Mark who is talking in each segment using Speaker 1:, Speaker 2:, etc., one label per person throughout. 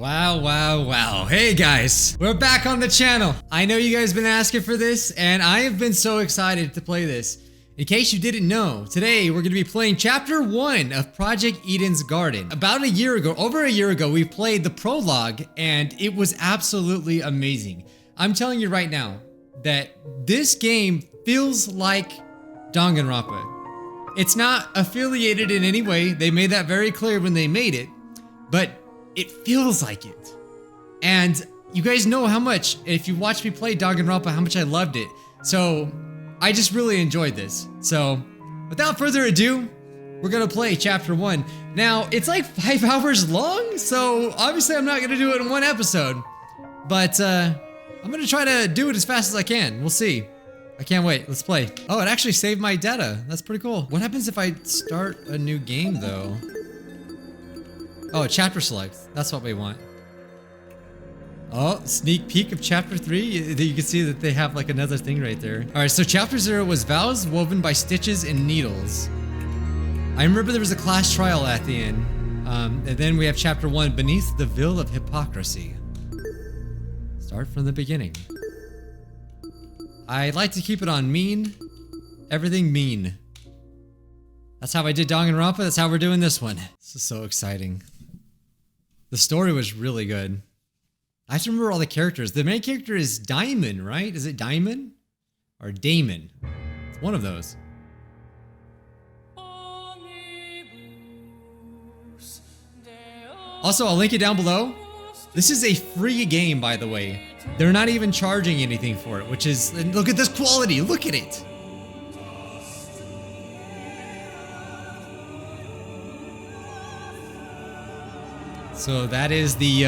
Speaker 1: Wow, wow, wow. Hey guys, we're back on the channel. I know you guys been asking for this, and I have been so excited to play this. In case you didn't know, today we're going to be playing Chapter 1 of Project Eden's Garden. About a year ago, over a year ago, we played the prologue, and it was absolutely amazing. I'm telling you right now that this game feels like Danganronpa. It's not affiliated in any way. They made that very clear when they made it, but it feels like it. And you guys know how much, if you watch me play Danganronpa, how much I loved it. So I just really enjoyed this. So without further ado, we're gonna play Chapter 1. Now, it's like 5 hours long, so obviously I'm not gonna do it in one episode. But I'm gonna try to do it as fast as I can. We'll see. I can't wait. Let's play. Oh, it actually saved my data. That's pretty cool. What happens if I start a new game though? Oh, chapter select. That's what we want. Oh, sneak peek of chapter 3. You can see that they have like another thing right there. All right, so chapter 0 was vows woven by stitches and needles. I remember there was a class trial at the end. And then we have chapter 1, beneath the veil of hypocrisy. Start from the beginning. I like to keep it on mean. Everything mean. That's how I did Danganronpa. That's how we're doing this one. This is so exciting. The story was really good. I have to remember all the characters. The main character is Damon, right? Is it Damon? Or Damon? It's one of those. Also, I'll link it down below. This is a free game, by the way. They're not even charging anything for it, which is... Look at this quality! Look at it! So that is the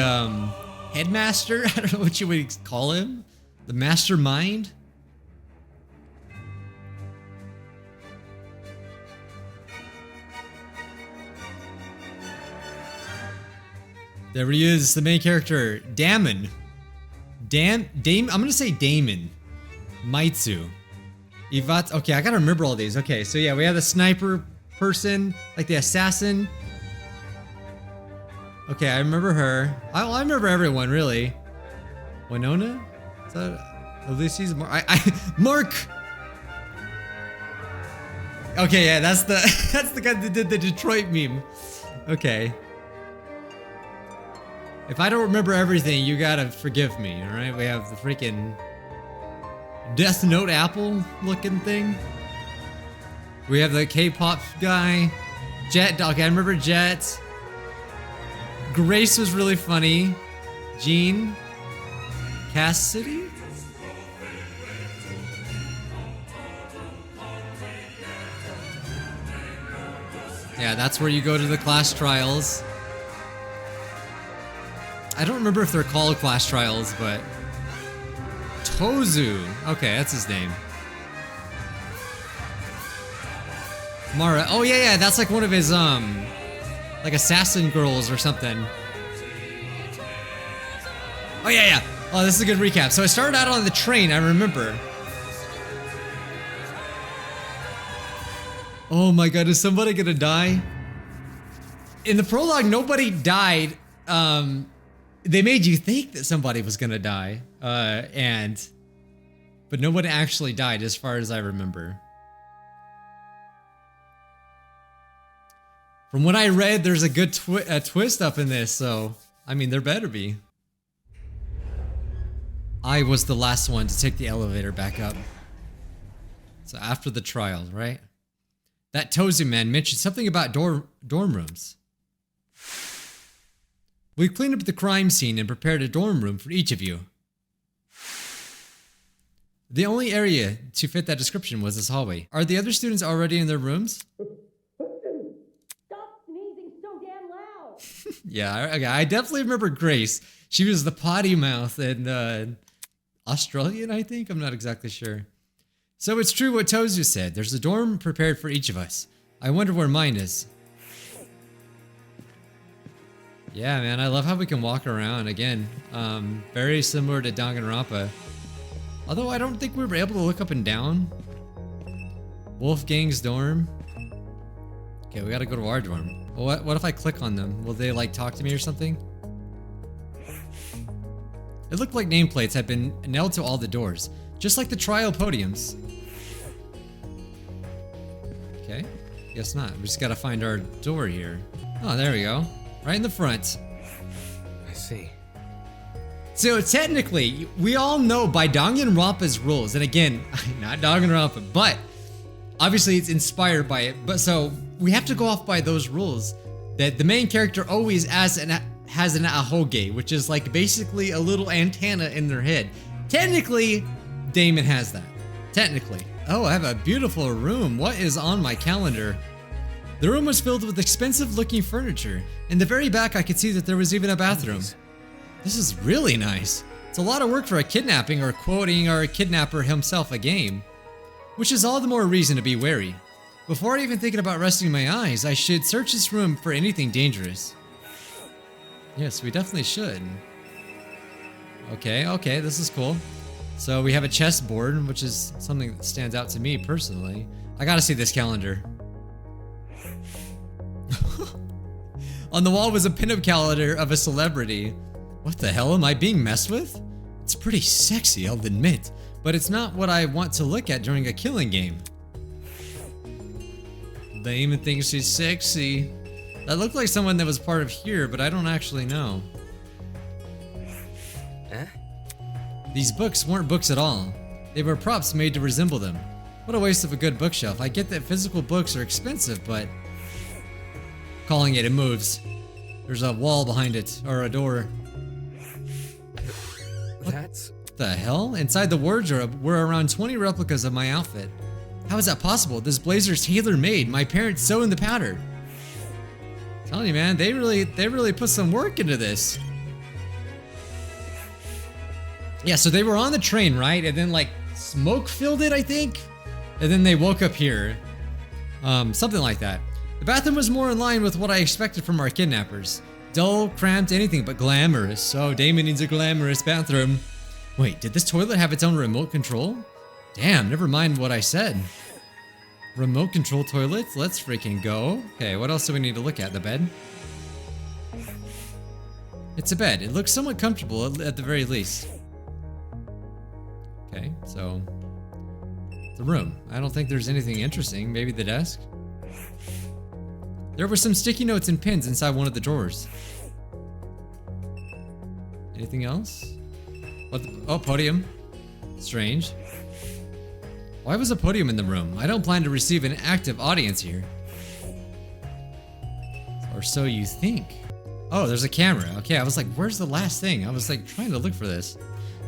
Speaker 1: headmaster. I don't know what you would call him. The mastermind. There he is, the main character, Damon. I'm gonna say Damon. Maitsu. Ivat. Okay, I gotta remember all these. Okay, so yeah, we have the sniper person, like the assassin. Okay, I remember her. I remember everyone, really. Winona? Is that Ulysses? Mark! Okay, yeah, that's the guy that did the Detroit meme. Okay. If I don't remember everything, you gotta forgive me, alright? We have the freaking Death Note apple looking thing. We have the K-pop guy. Jet, okay, I remember Jet. Grace was really funny. Jean. Cassidy? Yeah, that's where you go to the class trials. I don't remember if they're called class trials, but... Tozu. Okay, that's his name. Mara. Oh, yeah, that's like one of his, like assassin girls or something. Oh yeah. Oh, this is a good recap. So I started out on the train, I remember. Oh my god, is somebody gonna die? In the prologue, nobody died. They made you think that somebody was gonna die. But nobody actually died as far as I remember. From what I read, there's a good twist up in this, so, I mean, there better be. I was the last one to take the elevator back up. So after the trial, right? That Tozu man mentioned something about dorm rooms. We cleaned up the crime scene and prepared a dorm room for each of you. The only area to fit that description was this hallway. Are the other students already in their rooms? Yeah, okay, I definitely remember Grace. She was the potty mouth and Australian, I think? I'm not exactly sure. So it's true what Tozu said. There's a dorm prepared for each of us. I wonder where mine is. Yeah, man, I love how we can walk around. Again, very similar to Danganronpa. Although I don't think we were able to look up and down. Wolfgang's dorm. Okay, we gotta go to our dorm. What if I click on them? Will they like talk to me or something? It looked like nameplates had been nailed to all the doors, just like the trial podiums. Okay, guess not. We just gotta find our door here. Oh, there we go. Right in the front.
Speaker 2: I see.
Speaker 1: So technically, we all know by Danganronpa's rules, and again, not Danganronpa, but obviously it's inspired by it, but so we have to go off by those rules that the main character always has an ahoge, which is like basically a little antenna in their head. Technically, Damon has that. Technically. Oh, I have a beautiful room. What is on my calendar? The room was filled with expensive looking furniture. In the very back, I could see that there was even a bathroom. This is really nice. It's a lot of work for a kidnapping or quoting our kidnapper himself a game. Which is all the more reason to be wary. Before even thinking about resting my eyes, I should search this room for anything dangerous. Yes, we definitely should. Okay, this is cool. So we have a chessboard, which is something that stands out to me personally. I gotta see this calendar. On the wall was a pinup calendar of a celebrity. What the hell am I being messed with? It's pretty sexy, I'll admit, but it's not what I want to look at during a killing game. Damon thinks she's sexy. That looked like someone that was part of here, but I don't actually know. These books weren't books at all. They were props made to resemble them. What a waste of a good bookshelf. I get that physical books are expensive, but... Calling it moves. There's a wall behind it, or a door.
Speaker 2: That's...
Speaker 1: What the hell? Inside the wardrobe were around 20 replicas of my outfit. How is that possible? This blazer's tailor-made. My parents sew in the pattern. I'm telling you, man, they really put some work into this. Yeah, so they were on the train, right? And then like smoke filled it, I think. And then they woke up here. Something like that. The bathroom was more in line with what I expected from our kidnappers. Dull, cramped, anything but glamorous. Oh, Damon needs a glamorous bathroom. Wait, did this toilet have its own remote control? Damn, never mind what I said. Remote control toilets? Let's freaking go. Okay, what else do we need to look at? The bed? It's a bed. It looks somewhat comfortable at the very least. Okay, so... the room. I don't think there's anything interesting. Maybe the desk? There were some sticky notes and pins inside one of the drawers. Anything else? What the, oh, podium. Strange. Why was a podium in the room? I don't plan to receive an active audience here. Or so you think. Oh, there's a camera. Okay, I was like, where's the last thing? I was like trying to look for this.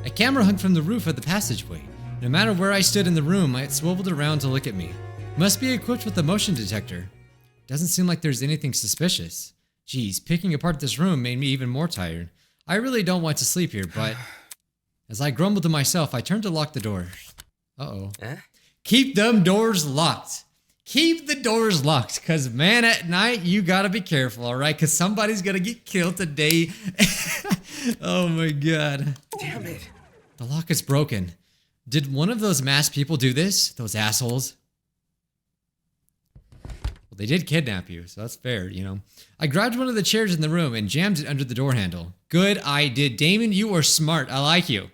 Speaker 1: A camera hung from the roof of the passageway. No matter where I stood in the room, it swiveled around to look at me. Must be equipped with a motion detector. Doesn't seem like there's anything suspicious. Geez, picking apart this room made me even more tired. I really don't want to sleep here, but... As I grumbled to myself, I turned to lock the door. Uh-oh. Keep them doors locked. Keep the doors locked, because man, at night, you gotta be careful, alright? Because somebody's gonna get killed today. Oh my god.
Speaker 2: Damn it.
Speaker 1: The lock is broken. Did one of those masked people do this? Those assholes? Well, they did kidnap you, so that's fair, you know. I grabbed one of the chairs in the room and jammed it under the door handle. Good, I did. Damon, you are smart. I like you.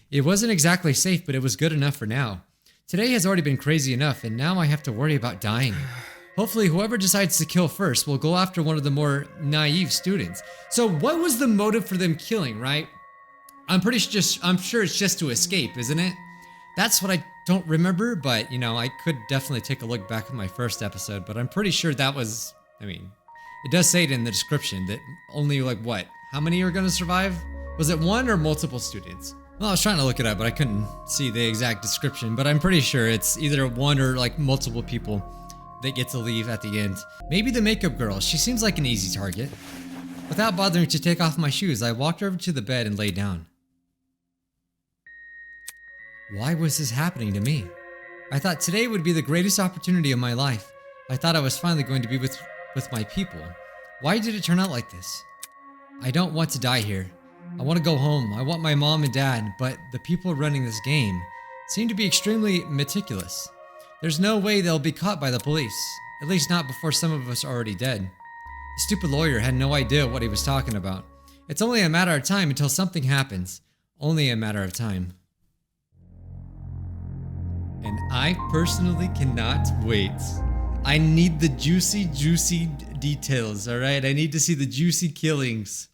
Speaker 1: It wasn't exactly safe, but it was good enough for now. Today has already been crazy enough, and now I have to worry about dying. Hopefully, whoever decides to kill first will go after one of the more naive students. So what was the motive for them killing, right? I'm sure it's just to escape, isn't it? That's what I don't remember, but, you know, I could definitely take a look back at my first episode, but I'm pretty sure that was, I mean, it does say it in the description that only, like, what? How many are going to survive? Was it one or multiple students? Well, I was trying to look it up, but I couldn't see the exact description, but I'm pretty sure it's either one or, like, multiple people that get to leave at the end. Maybe the makeup girl. She seems like an easy target. Without bothering to take off my shoes, I walked over to the bed and lay down. Why was this happening to me? I thought today would be the greatest opportunity of my life. I thought I was finally going to be with my people. Why did it turn out like this? I don't want to die here. I want to go home. I want my mom and dad, but the people running this game seem to be extremely meticulous. There's no way they'll be caught by the police, at least not before some of us are already dead. The stupid lawyer had no idea what he was talking about. It's only a matter of time until something happens. Only a matter of time. And I personally cannot wait. I need the juicy details, alright? I need to see the juicy killings.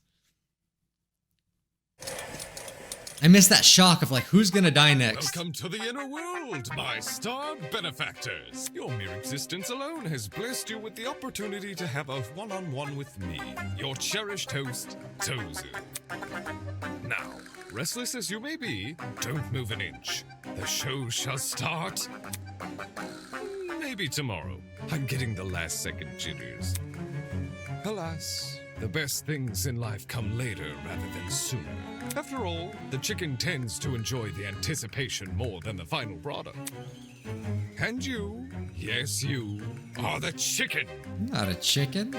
Speaker 1: I missed that shock of like, who's gonna die next?
Speaker 3: Welcome to the inner world, my starred benefactors. Your mere existence alone has blessed you with the opportunity to have a one-on-one with me, your cherished host, Tozu. Now, restless as you may be, don't move an inch. The show shall start maybe tomorrow. I'm getting the last second jitters. Alas, the best things in life come later rather than sooner. After all, the chicken tends to enjoy the anticipation more than the final product. And you, yes you, are the chicken.
Speaker 1: Not a chicken.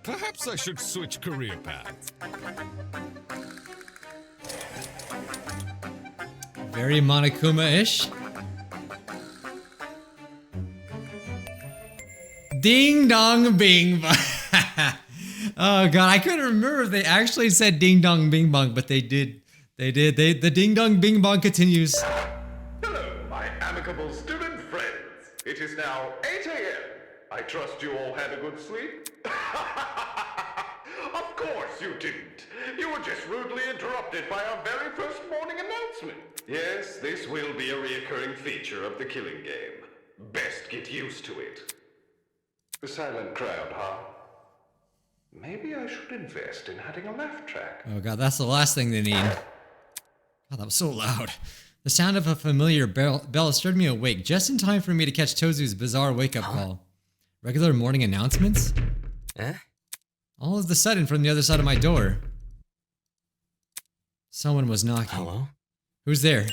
Speaker 3: Perhaps I should switch career paths.
Speaker 1: Very Monokuma-ish. Ding dong bing bong. Oh god, I couldn't remember if they actually said ding dong bing bong, but they did. The ding dong bing bong continues.
Speaker 4: Hello, my amicable student friends. It is now 8 a.m. I trust you all had a good sleep? Of course you didn't. You were just rudely interrupted by our very first morning announcement. Yes, this will be a reoccurring feature of the killing game. Best get used to it. The silent crowd, huh? Maybe I should invest in adding a laugh track.
Speaker 1: Oh god, that's the last thing they need. God, that was so loud. The sound of a familiar bell stirred me awake just in time for me to catch Tozu's bizarre wake-up call. Regular morning announcements? All of a sudden from the other side of my door. Someone was knocking.
Speaker 2: Hello?
Speaker 1: Who's there?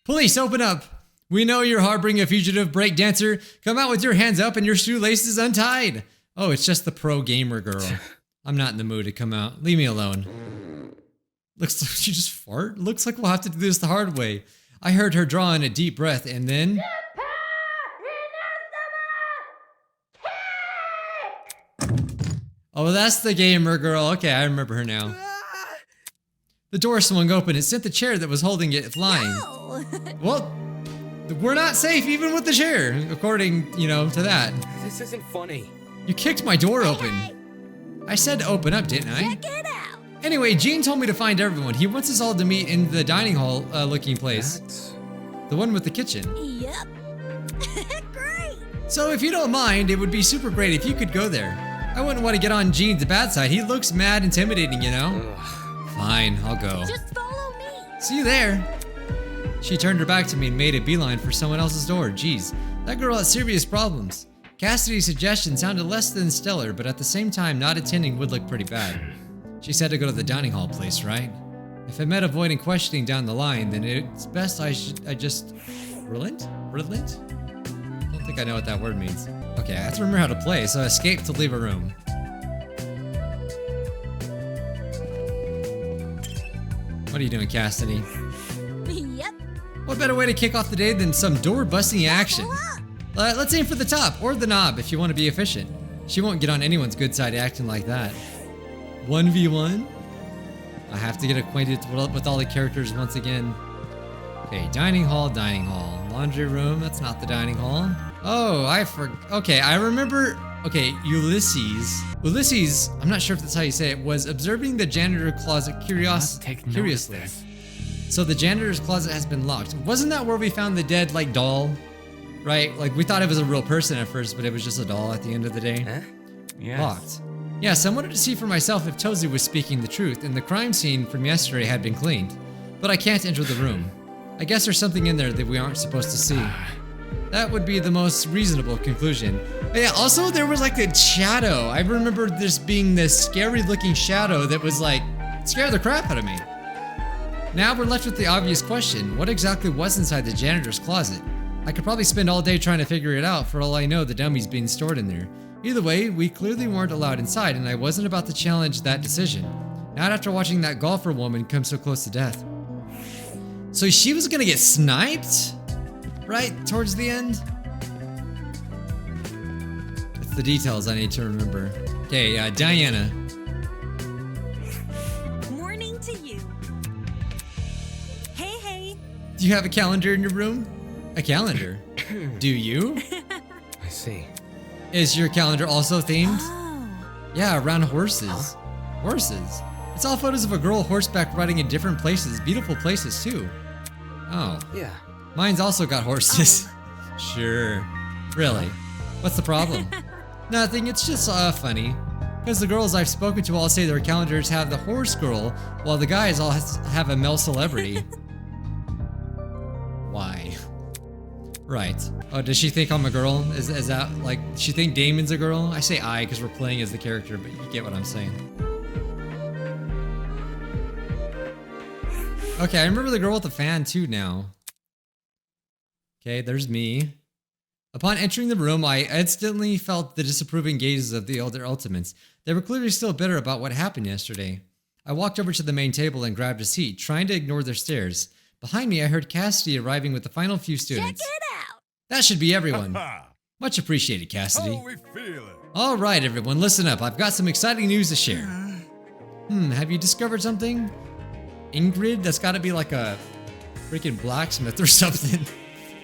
Speaker 1: Police, open up! We know you're harboring a fugitive break dancer. Come out with your hands up and your shoelaces untied. Oh, it's just the pro gamer girl. I'm not in the mood to come out. Leave me alone. Looks like she just fart. Looks like we'll have to do this the hard way. I heard her draw in a deep breath and then... Oh, that's the gamer girl. Okay, I remember her now. The door swung open. It sent the chair that was holding it flying.
Speaker 5: No.
Speaker 1: Well, we're not safe even with the chair, according, to that.
Speaker 2: This isn't funny.
Speaker 1: You kicked my door open. I said to open up, didn't I?
Speaker 5: Check it out.
Speaker 1: Anyway, Gene told me to find everyone. He wants us all to meet in the dining hall looking place.
Speaker 2: That's...
Speaker 1: The one with the kitchen.
Speaker 5: Yep. Great.
Speaker 1: So if you don't mind, it would be super great if you could go there. I wouldn't want to get on Gene's bad side. He looks mad intimidating,
Speaker 2: Ugh.
Speaker 1: Fine, I'll go.
Speaker 5: Just follow me.
Speaker 1: See you there. She turned her back to me and made a beeline for someone else's door. Jeez, that girl has serious problems. Cassidy's suggestion sounded less than stellar, but at the same time, not attending would look pretty bad. She said to go to the dining hall place, right? If I meant avoiding questioning down the line, then it's best I just... Relent? Relent? I don't think I know what that word means. Okay, I have to remember how to play, so I escaped to leave a room. What are you doing, Cassidy?
Speaker 5: Yep.
Speaker 1: What better way to kick off the day than some door-busting action? Let's aim for the top, or the knob, if you want to be efficient. She won't get on anyone's good side acting like that. 1v1? I have to get acquainted with all the characters once again. Okay, dining hall, laundry room, that's not the dining hall. Oh, okay, I remember, okay, Ulysses, I'm not sure if that's how you say it, was observing the janitor closet curiously. So the janitor's closet has been locked. Wasn't that where we found the dead, doll? Right? We thought it was a real person at first, but it was just a doll at the end of the day.
Speaker 2: Yes.
Speaker 1: Locked. Yes, I wanted to see for myself if Tozu was speaking the truth, and the crime scene from yesterday had been cleaned. But I can't enter the room. I guess there's something in there that we aren't supposed to see. That would be the most reasonable conclusion. But yeah, also there was a shadow. I remember this being this scary looking shadow that was scared the crap out of me. Now we're left with the obvious question. What exactly was inside the janitor's closet? I could probably spend all day trying to figure it out. For all I know, the dummy's being stored in there. Either way, we clearly weren't allowed inside, and I wasn't about to challenge that decision. Not after watching that golfer woman come so close to death. So she was gonna get sniped? Right? Towards the end? I It's the details I need to remember. Okay, Diana.
Speaker 5: Morning to you. Hey, hey.
Speaker 1: Do you have a calendar in your room? A calendar? Do you?
Speaker 2: I see.
Speaker 1: Is your calendar also themed?
Speaker 5: Oh.
Speaker 1: Yeah, around horses. Horses. It's all photos of a girl horseback riding in different places, beautiful places too. Oh.
Speaker 2: Yeah.
Speaker 1: Mine's also got horses. Sure. Really? What's the problem? Nothing, it's just funny. Because the girls I've spoken to all say their calendars have the horse girl, while the guys all have a male celebrity. Why? Right. Oh, does she think I'm a girl? Is that like, does she think Damon's a girl? I say I because we're playing as the character, but you get what I'm saying. Okay, I remember the girl with the fan too now. Okay, there's me. Upon entering the room, I instantly felt the disapproving gazes of the elder ultimates. They were clearly still bitter about what happened yesterday. I walked over to the main table and grabbed a seat, trying to ignore their stares. Behind me, I heard Cassidy arriving with the final few students.
Speaker 5: Check it out.
Speaker 1: That should be everyone. Much appreciated, Cassidy.
Speaker 3: How we feeling?
Speaker 1: All right, everyone, listen up. I've got some exciting news to share. Have you discovered something? Ingrid? That's got to be like a freaking blacksmith or something.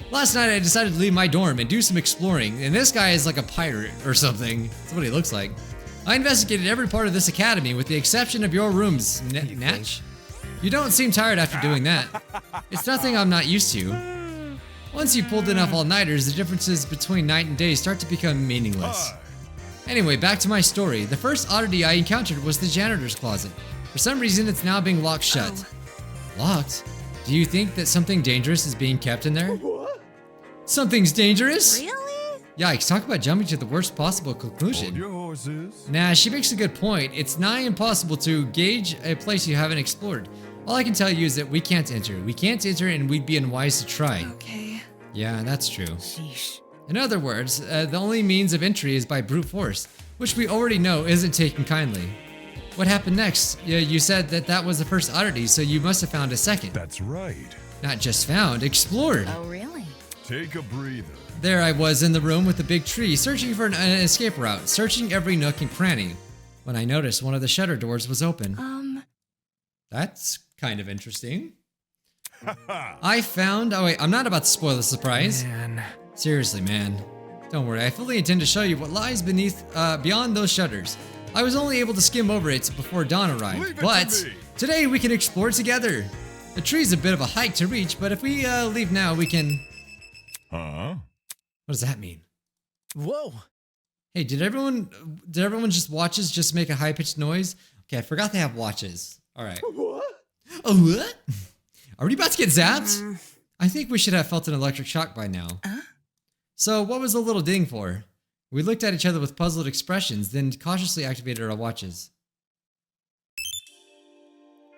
Speaker 1: Last night, I decided to leave my dorm and do some exploring, and this guy is like a pirate or something. That's what he looks like. I investigated every part of this academy with the exception of your rooms, Natch. You don't seem tired after doing that. It's nothing I'm not used to. Once you've pulled enough all-nighters, the differences between night and day start to become meaningless. Anyway, back to my story. The first oddity I encountered was the janitor's closet. For some reason, it's now being locked shut. Locked? Do you think that something dangerous is being kept in there? Something's dangerous?
Speaker 5: Really?
Speaker 1: Yikes, talk about jumping to the worst possible conclusion.
Speaker 3: Hold your horses.
Speaker 1: Nah, she makes a good point. It's nigh impossible to gauge a place you haven't explored. All I can tell you is that we can't enter. We can't enter and we'd be unwise to try.
Speaker 5: Okay.
Speaker 1: Yeah, that's true.
Speaker 5: Sheesh.
Speaker 1: In other words, the only means of entry is by brute force, which we already know isn't taken kindly. What happened next? You said that was the first oddity, so you must have found a second.
Speaker 3: That's right.
Speaker 1: Not just found, explored.
Speaker 5: Oh, really?
Speaker 3: Take a breather.
Speaker 1: There I was in the room with the big tree, searching for an escape route, searching every nook and cranny, when I noticed one of the shutter doors was open. That's kind of interesting. I found... Oh wait, I'm not about to spoil the surprise.
Speaker 2: Man.
Speaker 1: Seriously, man. Don't worry, I fully intend to show you what lies beyond those shutters. I was only able to skim over it before dawn arrived,
Speaker 3: Leave it
Speaker 1: but
Speaker 3: to me.
Speaker 1: today we can explore together. The tree's a bit of a hike to reach, but if we leave now, we can...
Speaker 3: Huh?
Speaker 1: What does that mean?
Speaker 2: Whoa.
Speaker 1: Hey, did everyone just watches just make a high-pitched noise? Okay, I forgot they have watches. All right.
Speaker 2: What?
Speaker 1: Oh, what? Are we about to get zapped? I think we should have felt an electric shock by now. So what was the little ding for? We looked at each other with puzzled expressions, then cautiously activated our watches.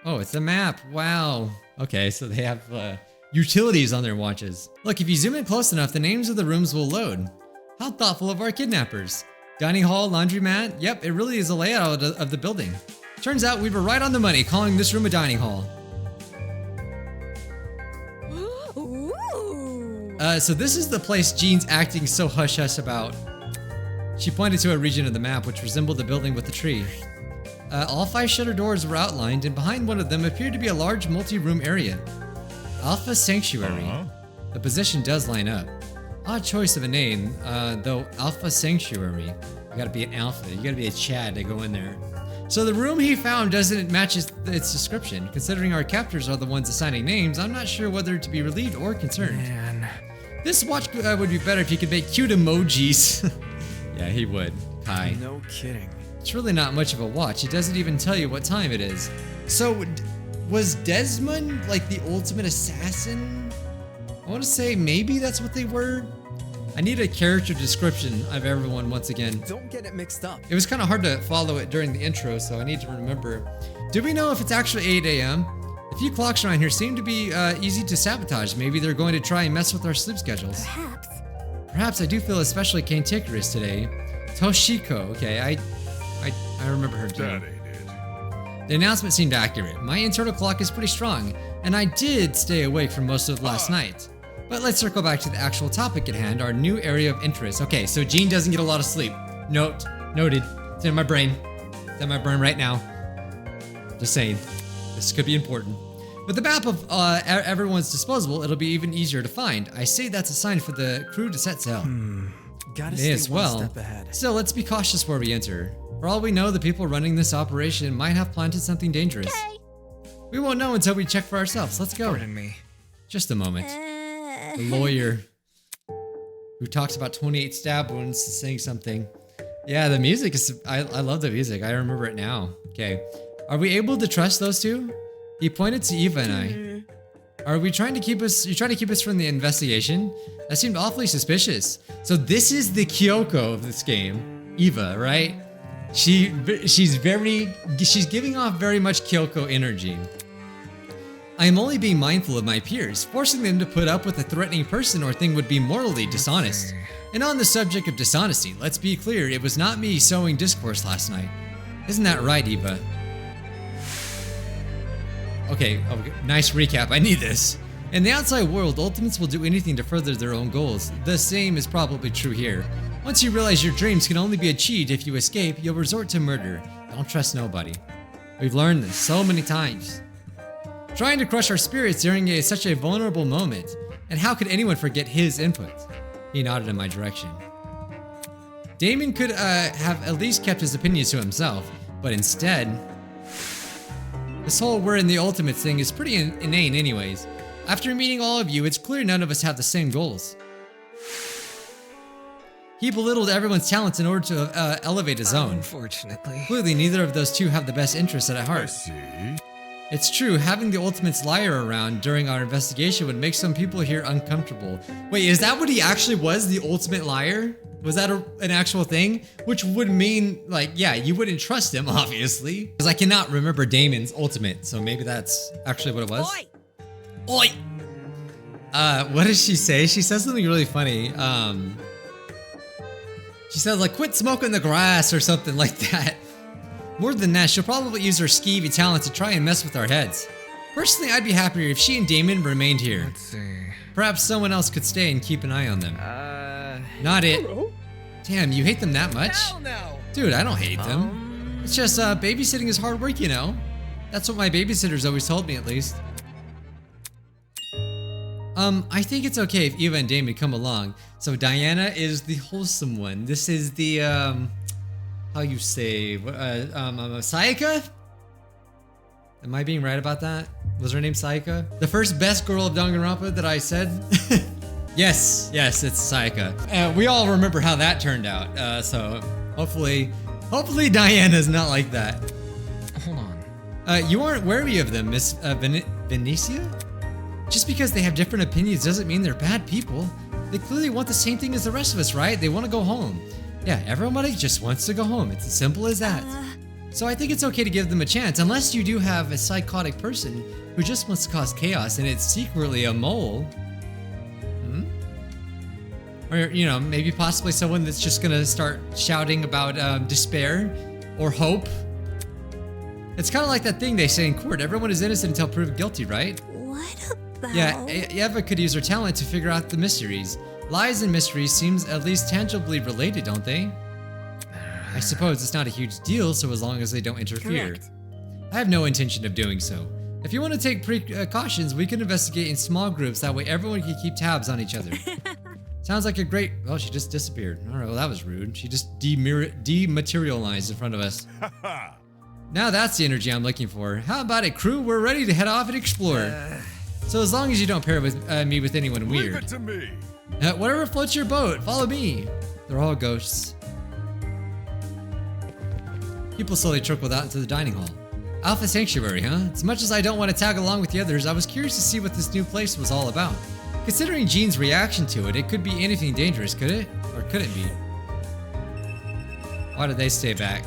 Speaker 1: Oh, it's a map. Wow. Okay, so they have utilities on their watches. Look, if you zoom in close enough, the names of the rooms will load. How thoughtful of our kidnappers. Dining hall, laundromat. Yep, it really is a layout of the building. Turns out we were right on the money calling this room a dining hall.
Speaker 5: Ooh.
Speaker 1: So this is the place Jean's acting so hush-hush about. She pointed to a region of the map which resembled the building with the tree. All 5 shutter doors were outlined, and behind one of them appeared to be a large multi-room area. Alpha Sanctuary. The position does line up. Odd choice of a name, though. Alpha Sanctuary. You gotta be an alpha, you gotta be a Chad to go in there. So the room he found doesn't match its description. Considering our captors are the ones assigning names, I'm not sure whether to be relieved or concerned.
Speaker 2: Man.
Speaker 1: This watch would be better if you could make cute emojis. Yeah, he would. Kai.
Speaker 2: No kidding.
Speaker 1: It's really not much of a watch. It doesn't even tell you what time it is. So, was Desmond like the ultimate assassin? I want to say maybe that's what they were. I need a character description of everyone once again.
Speaker 2: Don't get it mixed up.
Speaker 1: It was kind of hard to follow it during the intro, so I need to remember. Do we know if it's actually 8 a.m.? A few clocks around here seem to be easy to sabotage. Maybe they're going to try and mess with our sleep schedules.
Speaker 5: Perhaps.
Speaker 1: Perhaps I do feel especially cantankerous today. Toshiko, okay, I remember her too.
Speaker 3: That ain't it.
Speaker 1: The announcement seemed accurate. My internal clock is pretty strong, and I did stay awake for most of last night. But let's circle back to the actual topic at hand, our new area of interest. Okay, so Jean doesn't get a lot of sleep. Noted. It's in my brain. It's in my brain right now. Just saying. This could be important. With the map of everyone's disposal, it'll be even easier to find. I say that's a sign for the crew to set sail.
Speaker 2: Gotta
Speaker 1: May
Speaker 2: stay
Speaker 1: as
Speaker 2: one
Speaker 1: well.
Speaker 2: step ahead.
Speaker 1: Still, let's be cautious where we enter. For all we know, the people running this operation might have planted something dangerous.
Speaker 5: Okay.
Speaker 1: We won't know until we check for ourselves. Let's go.
Speaker 2: Pardon me.
Speaker 1: Just a moment. The lawyer who talks about 28 stab wounds saying something. Yeah, the music is... I love the music. I remember it now. Okay. Are we able to trust those two? He pointed to Eva and I. Are we trying to keep us... You're trying to keep us from the investigation? That seemed awfully suspicious. So this is the Kyoko of this game. Eva, right? She's giving off very much Kyoko energy. I am only being mindful of my peers. Forcing them to put up with a threatening person or thing would be morally dishonest. And on the subject of dishonesty, let's be clear, it was not me sowing discourse last night. Isn't that right, Eva? Okay, nice recap. I need this. In the outside world, ultimates will do anything to further their own goals. The same is probably true here. Once you realize your dreams can only be achieved if you escape, you'll resort to murder. Don't trust nobody. We've learned this so many times. Trying to crush our spirits during such a vulnerable moment. And how could anyone forget his input? He nodded in my direction. Damon could have at least kept his opinions to himself, but instead... This whole we're in the ultimates thing is pretty inane anyways. After meeting all of you, it's clear none of us have the same goals. He belittled everyone's talents in order to elevate his own.
Speaker 2: Unfortunately.
Speaker 1: Clearly, neither of those two have the best interests at heart.
Speaker 3: See?
Speaker 1: It's true, having the Ultimate's liar around during our investigation would make some people here uncomfortable. Wait, is that what he actually was, the Ultimate Liar? Was that an actual thing? Which would mean, like, yeah, you wouldn't trust him, obviously. Because I cannot remember Damon's Ultimate, so maybe that's actually what it was.
Speaker 5: Oi!
Speaker 1: Oi! What does she say? She says something really funny. She says, like, quit smoking the grass or something like that. More than that, she'll probably use her skeevy talent to try and mess with our heads. Personally, I'd be happier if she and Damon remained here.
Speaker 2: Let's see.
Speaker 1: Perhaps someone else could stay and keep an eye on them. Not it. Damn, you hate them that much?
Speaker 2: Hell no.
Speaker 1: Dude, I don't hate them. It's just, babysitting is hard work, you know? That's what my babysitter's always told me, at least. I think it's okay if Eva and Damon come along. So Diana is the wholesome one. This is the, how you say, Sayaka? Am I being right about that? Was her name Sayaka? The first best girl of Danganronpa that I said? Yes, it's Sayaka. We all remember how that turned out. So hopefully Diana's not like that.
Speaker 2: Hold on.
Speaker 1: You aren't wary of them, Miss Venetia? Just because they have different opinions doesn't mean they're bad people. They clearly want the same thing as the rest of us, right? They want to go home. Yeah, everybody just wants to go home. It's as simple as that. So I think it's okay to give them a chance, unless you do have a psychotic person who just wants to cause chaos and it's secretly a mole. Or, you know, maybe possibly someone that's just gonna start shouting about despair or hope. It's kind of like that thing they say in court. Everyone is innocent until proven guilty, right?
Speaker 5: What about...
Speaker 1: Yeah, Eva could use her talent to figure out the mysteries. Lies and mysteries seems at least tangibly related, don't they? I suppose it's not a huge deal, so as long as they don't interfere.
Speaker 5: Correct.
Speaker 1: I have no intention of doing so. If you want to take precautions, we can investigate in small groups. That way everyone can keep tabs on each other. Sounds like a great... Well, she just disappeared. All right, well, that was rude. She just dematerialized in front of us. Now that's the energy I'm looking for. How about it, crew? We're ready to head off and explore. So as long as you don't pair with me with anyone
Speaker 3: Leave
Speaker 1: weird.
Speaker 3: it to me.
Speaker 1: Whatever floats your boat, follow me. They're all ghosts. People slowly trickled out into the dining hall. Alpha Sanctuary, huh? As much as I don't want to tag along with the others, I was curious to see what this new place was all about. Considering Jean's reaction to it, it could be anything dangerous, could it? Or could it be? Why did they stay back?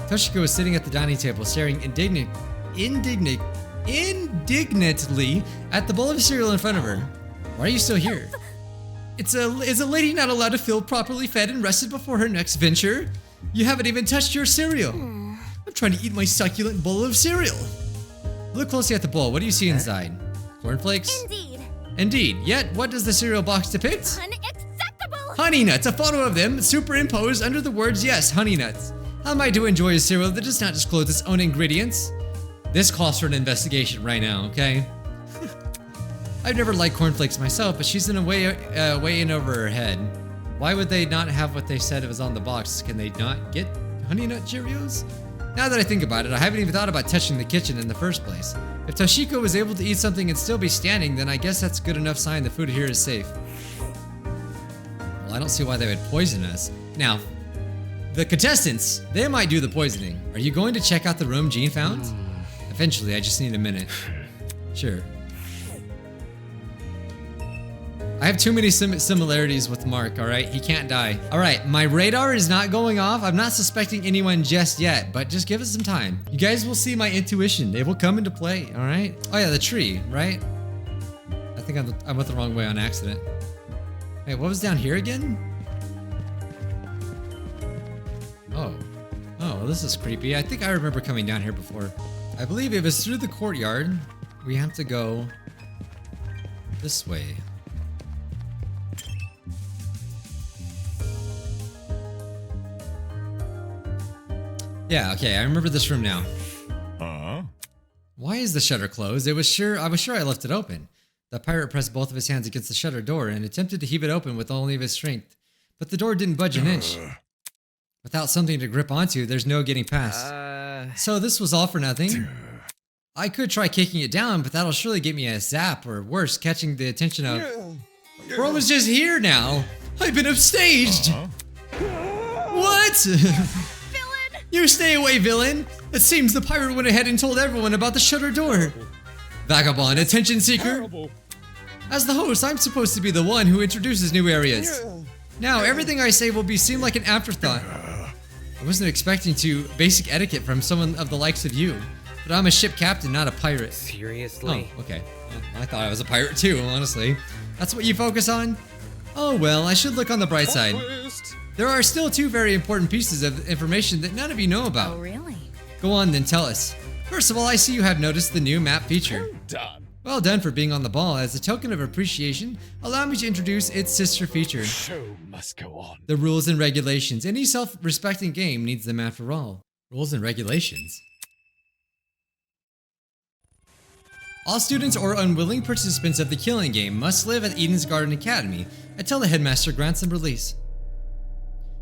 Speaker 1: Toshiko was sitting at the dining table, staring indignantly at the bowl of cereal in front of her. Why are you still here? Is a lady not allowed to feel properly fed and rested before her next venture? You haven't even touched your cereal. I'm trying to eat my succulent bowl of cereal. Look closely at the bowl. What do you see inside? Cornflakes?
Speaker 5: Indeed.
Speaker 1: Indeed. Yet, what does the cereal box depict?
Speaker 5: Unacceptable!
Speaker 1: Honey nuts, a photo of them superimposed under the words, yes, honey nuts. How am I to enjoy a cereal that does not disclose its own ingredients? This calls for an investigation right now, okay? I've never liked cornflakes myself, but she's in a way in over her head. Why would they not have what they said was on the box? Can they not get honey nut Cheerios? Now that I think about it, I haven't even thought about touching the kitchen in the first place. If Toshiko was able to eat something and still be standing, then I guess that's a good enough sign the food here is safe. Well, I don't see why they would poison us. Now, the contestants, they might do the poisoning. Are you going to check out the room Jean found? Eventually, I just need a minute. Sure. I have too many similarities with Mark, alright? He can't die. Alright, my radar is not going off. I'm not suspecting anyone just yet, but just give us some time. You guys will see my intuition. It will come into play, alright? Oh yeah, the tree, right? I think I went the wrong way on accident. Wait, what was down here again? Oh. Oh, well, this is creepy. I think I remember coming down here before. I believe it was through the courtyard. We have to go this way. Yeah, okay, I remember this room now. Why is the shutter closed? I was sure I left it open. The pirate pressed both of his hands against the shutter door and attempted to heave it open with only of his strength. But the door didn't budge an inch. Without something to grip onto, there's no getting past. So this was all for nothing? I could try kicking it down, but that'll surely get me a zap, or worse, catching the attention of... Bro was just here now! I've been upstaged! What? You stay away, villain! It seems the pirate went ahead and told everyone about the shutter door. Vagabond, attention seeker. As the host, I'm supposed to be the one who introduces new areas. Now, everything I say will seem like an afterthought. I wasn't expecting basic etiquette from someone of the likes of you, but I'm a ship captain, not a pirate.
Speaker 2: Seriously?
Speaker 1: Oh, okay. Well, I thought I was a pirate too, honestly. That's what you focus on? Oh well, I should look on the bright side. There are still two very important pieces of information that none of you know about.
Speaker 5: Oh, really?
Speaker 1: Go on, then tell us. First of all, I see you have noticed the new map feature.
Speaker 3: Done.
Speaker 1: Well done for being on the ball. As a token of appreciation, allow me to introduce its sister feature.
Speaker 3: Show must go on.
Speaker 1: The rules and regulations. Any self-respecting game needs them after all. Rules and regulations. All students or unwilling participants of the killing game must live at Eden's Garden Academy until the headmaster grants them release.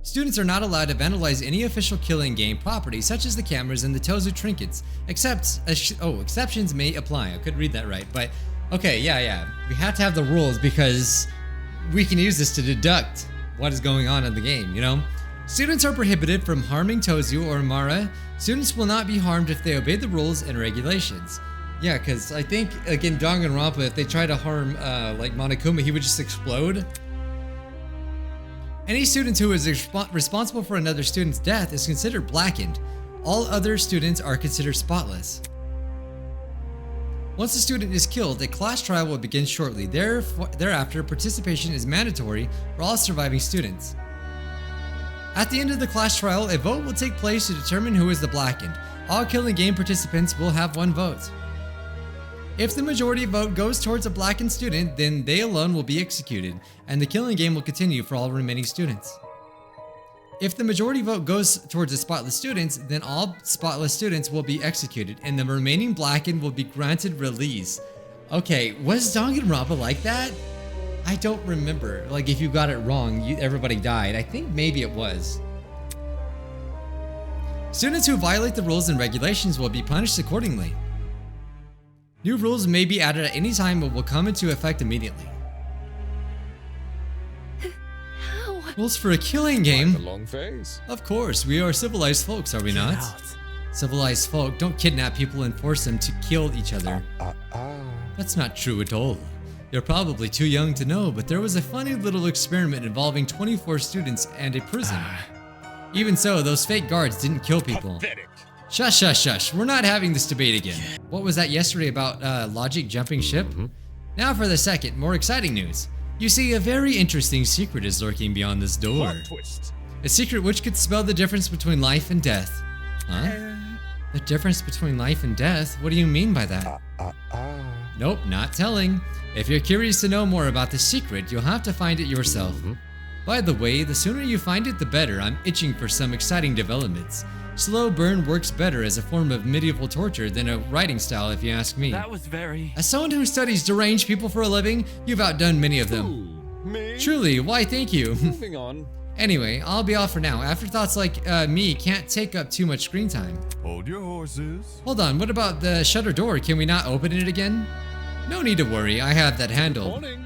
Speaker 1: Students are not allowed to vandalize any official killing game property, such as the cameras and the Tozu trinkets, exceptions may apply. I couldn't read that right, but okay, yeah. We have to have the rules because we can use this to deduct what is going on in the game, you know? Students are prohibited from harming Tozu or Mara. Students will not be harmed if they obey the rules and regulations. Yeah, because I think, again, Danganronpa, if they try to harm, like Monokuma, he would just explode. Any student who is responsible for another student's death is considered blackened. All other students are considered spotless. Once a student is killed, a class trial will begin shortly. Thereafter, participation is mandatory for all surviving students. At the end of the class trial, a vote will take place to determine who is the blackened. All killing game participants will have one vote. If the majority vote goes towards a blackened student, then they alone will be executed, and the killing game will continue for all remaining students. If the majority vote goes towards the spotless students, then all spotless students will be executed, and the remaining blackened will be granted release. Okay, was Danganronpa like that? I don't remember. Like, if you got it wrong, everybody died. I think maybe it was. Students who violate the rules and regulations will be punished accordingly. New rules may be added at any time but will come into effect immediately.
Speaker 5: How?
Speaker 1: Rules for a killing game?
Speaker 3: The long phase.
Speaker 1: Of course, we are civilized folks, are we not? Civilized folk don't kidnap people and force them to kill each other. That's not true at all. You're probably too young to know, but there was a funny little experiment involving 24 students and a prison. Even so, those fake guards didn't kill people.
Speaker 3: Pathetic.
Speaker 1: Shush. We're not having this debate again. What was that yesterday about logic jumping ship? Now for the second, more exciting news. You see, a very interesting secret is lurking beyond this door.
Speaker 3: Plot twist.
Speaker 1: A secret which could spell the difference between life and death. Huh? The difference between life and death? What do you mean by that? Nope, not telling. If you're curious to know more about the secret, you'll have to find it yourself. By the way, the sooner you find it, the better. I'm itching for some exciting developments. Slow burn works better as a form of medieval torture than a writing style, if you ask me.
Speaker 2: That was very...
Speaker 1: As someone who studies deranged people for a living, you've outdone many of them.
Speaker 3: Me?
Speaker 1: Truly, why thank you.
Speaker 3: Moving on.
Speaker 1: Anyway, I'll be off for now. Afterthoughts like me can't take up too much screen time.
Speaker 3: Hold your horses.
Speaker 1: Hold on, what about the shutter door? Can we not open it again? No need to worry, I have that handled.
Speaker 3: Morning.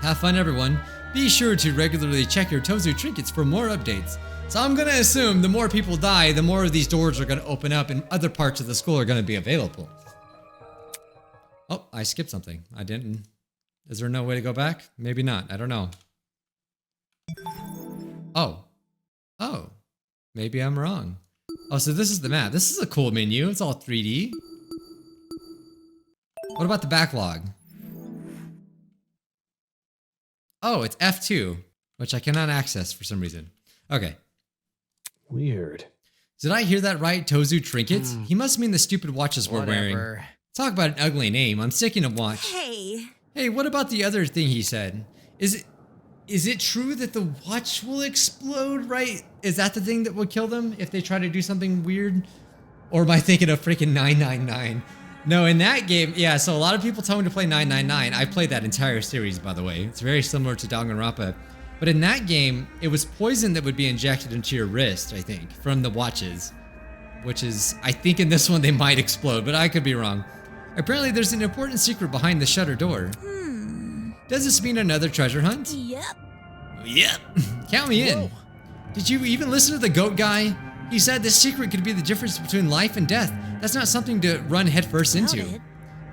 Speaker 1: Have fun, everyone. Be sure to regularly check your Tozu trinkets for more updates. So I'm gonna assume the more people die, the more of these doors are gonna open up and other parts of the school are gonna be available. Oh, I skipped something. I didn't. Is there no way to go back? Maybe not. I don't know. Oh. Oh. Maybe I'm wrong. Oh, so this is the map. This is a cool menu. It's all 3D. What about the backlog? Oh, it's F2, which I cannot access for some reason. Okay.
Speaker 2: Weird.
Speaker 1: Did I hear that right? Tozu trinkets? He must mean the stupid watches we're wearing.
Speaker 2: Whatever.
Speaker 1: Talk about an ugly name. I'm sticking to watch.
Speaker 5: Hey.
Speaker 1: Hey, what about the other thing he said? Is it true that the watch will explode, right? Is that the thing that will kill them if they try to do something weird? Or am I thinking of freaking 999? No, in that game, yeah, so a lot of people tell me to play 999. I played that entire series, by the way. It's very similar to Danganronpa. But in that game, it was poison that would be injected into your wrist, I think, from the watches. Which is, I think in this one they might explode, but I could be wrong. Apparently there's an important secret behind the shutter door. Does this mean another treasure hunt?
Speaker 5: Yep.
Speaker 1: Yep. Count me in. Did you even listen to the goat guy? He said this secret could be the difference between life and death. That's not something to run headfirst into.
Speaker 5: Doubt it.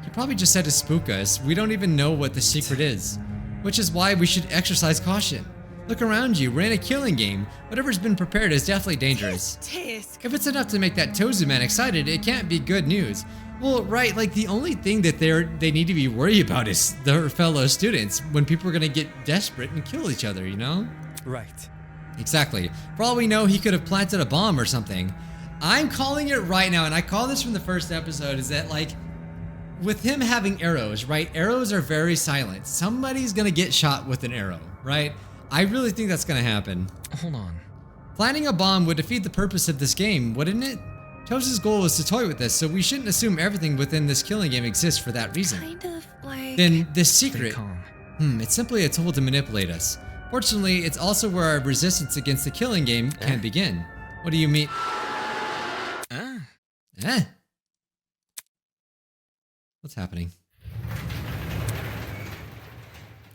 Speaker 1: He probably just said to spook us. We don't even know what the secret is. Which is why we should exercise caution. Look around you, we're in a killing game. Whatever's been prepared is definitely dangerous.
Speaker 5: Tisk.
Speaker 1: If it's enough to make that Tozu man excited, it can't be good news. Well, right, like the only thing that they need to be worried about is their fellow students when people are gonna get desperate and kill each other, you know?
Speaker 2: Right.
Speaker 1: Exactly. For all we know, he could have planted a bomb or something. I'm calling it right now, and I call this from the first episode, is that like, with him having arrows, right? Arrows are very silent. Somebody's gonna get shot with an arrow, right? I really think that's gonna happen.
Speaker 2: Hold on.
Speaker 1: Planting a bomb would defeat the purpose of this game, wouldn't it? Tozu's goal is to toy with this, so we shouldn't assume everything within this killing game exists for that reason.
Speaker 5: Kind of like.
Speaker 1: Then this
Speaker 2: Stay
Speaker 1: secret,
Speaker 2: calm.
Speaker 1: it's simply a tool to manipulate us. Fortunately, it's also where our resistance against the killing game can begin. What do you mean? Eh? What's happening?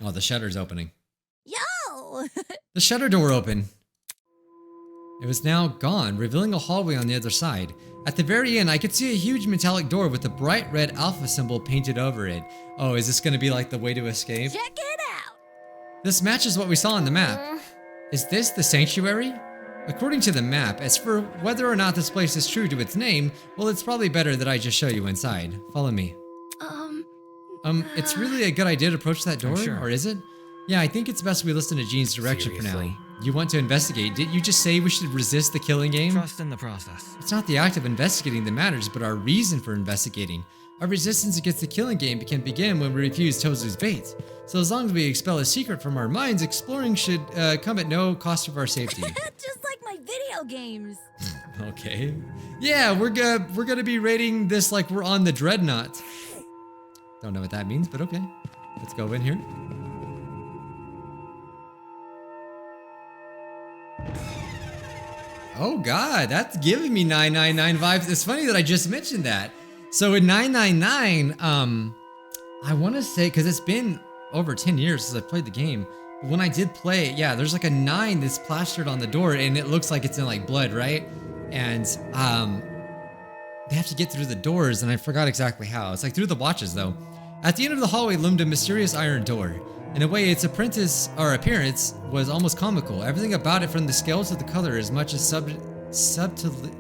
Speaker 1: Oh, the shutter's opening.
Speaker 5: Yo!
Speaker 1: The shutter door opened. It was now gone, revealing a hallway on the other side. At the very end, I could see a huge metallic door with a bright red alpha symbol painted over it. Oh, is this gonna be like the way to escape?
Speaker 5: Check it out!
Speaker 1: This matches what we saw on the map. Is this the sanctuary? According to the map, as for whether or not this place is true to its name, well, it's probably better that I just show you inside. Follow me. It's really a good idea to approach that door,
Speaker 2: sure.
Speaker 1: or is it? Yeah, I think it's best we listen to Jean's direction for
Speaker 2: Seriously?
Speaker 1: now. You want to investigate. Didn't you just say we should resist the killing game?
Speaker 2: Trust in the process.
Speaker 1: It's not the act of investigating that matters, but our reason for investigating. Our resistance against the killing game can begin when we refuse Tozu's bait. So as long as we expel a secret from our minds, exploring should come at no cost of our safety.
Speaker 5: Just like my video games.
Speaker 1: Okay. Yeah, we're gonna be rating this like we're on the Dreadnought. Don't know what that means, but okay. Let's go in here. Oh god, that's giving me 999 vibes. It's funny that I just mentioned that. So in 999, I want to say, because it's been over 10 years since I played the game. But when I did play it, yeah, there's like a 9 that's plastered on the door, and it looks like it's in like blood, right? And they have to get through the doors, and I forgot exactly how. It's like through the watches, though. At the end of the hallway loomed a mysterious iron door. In a way, its apprentice or appearance was almost comical. Everything about it, from the scale to the color, as much as subtlety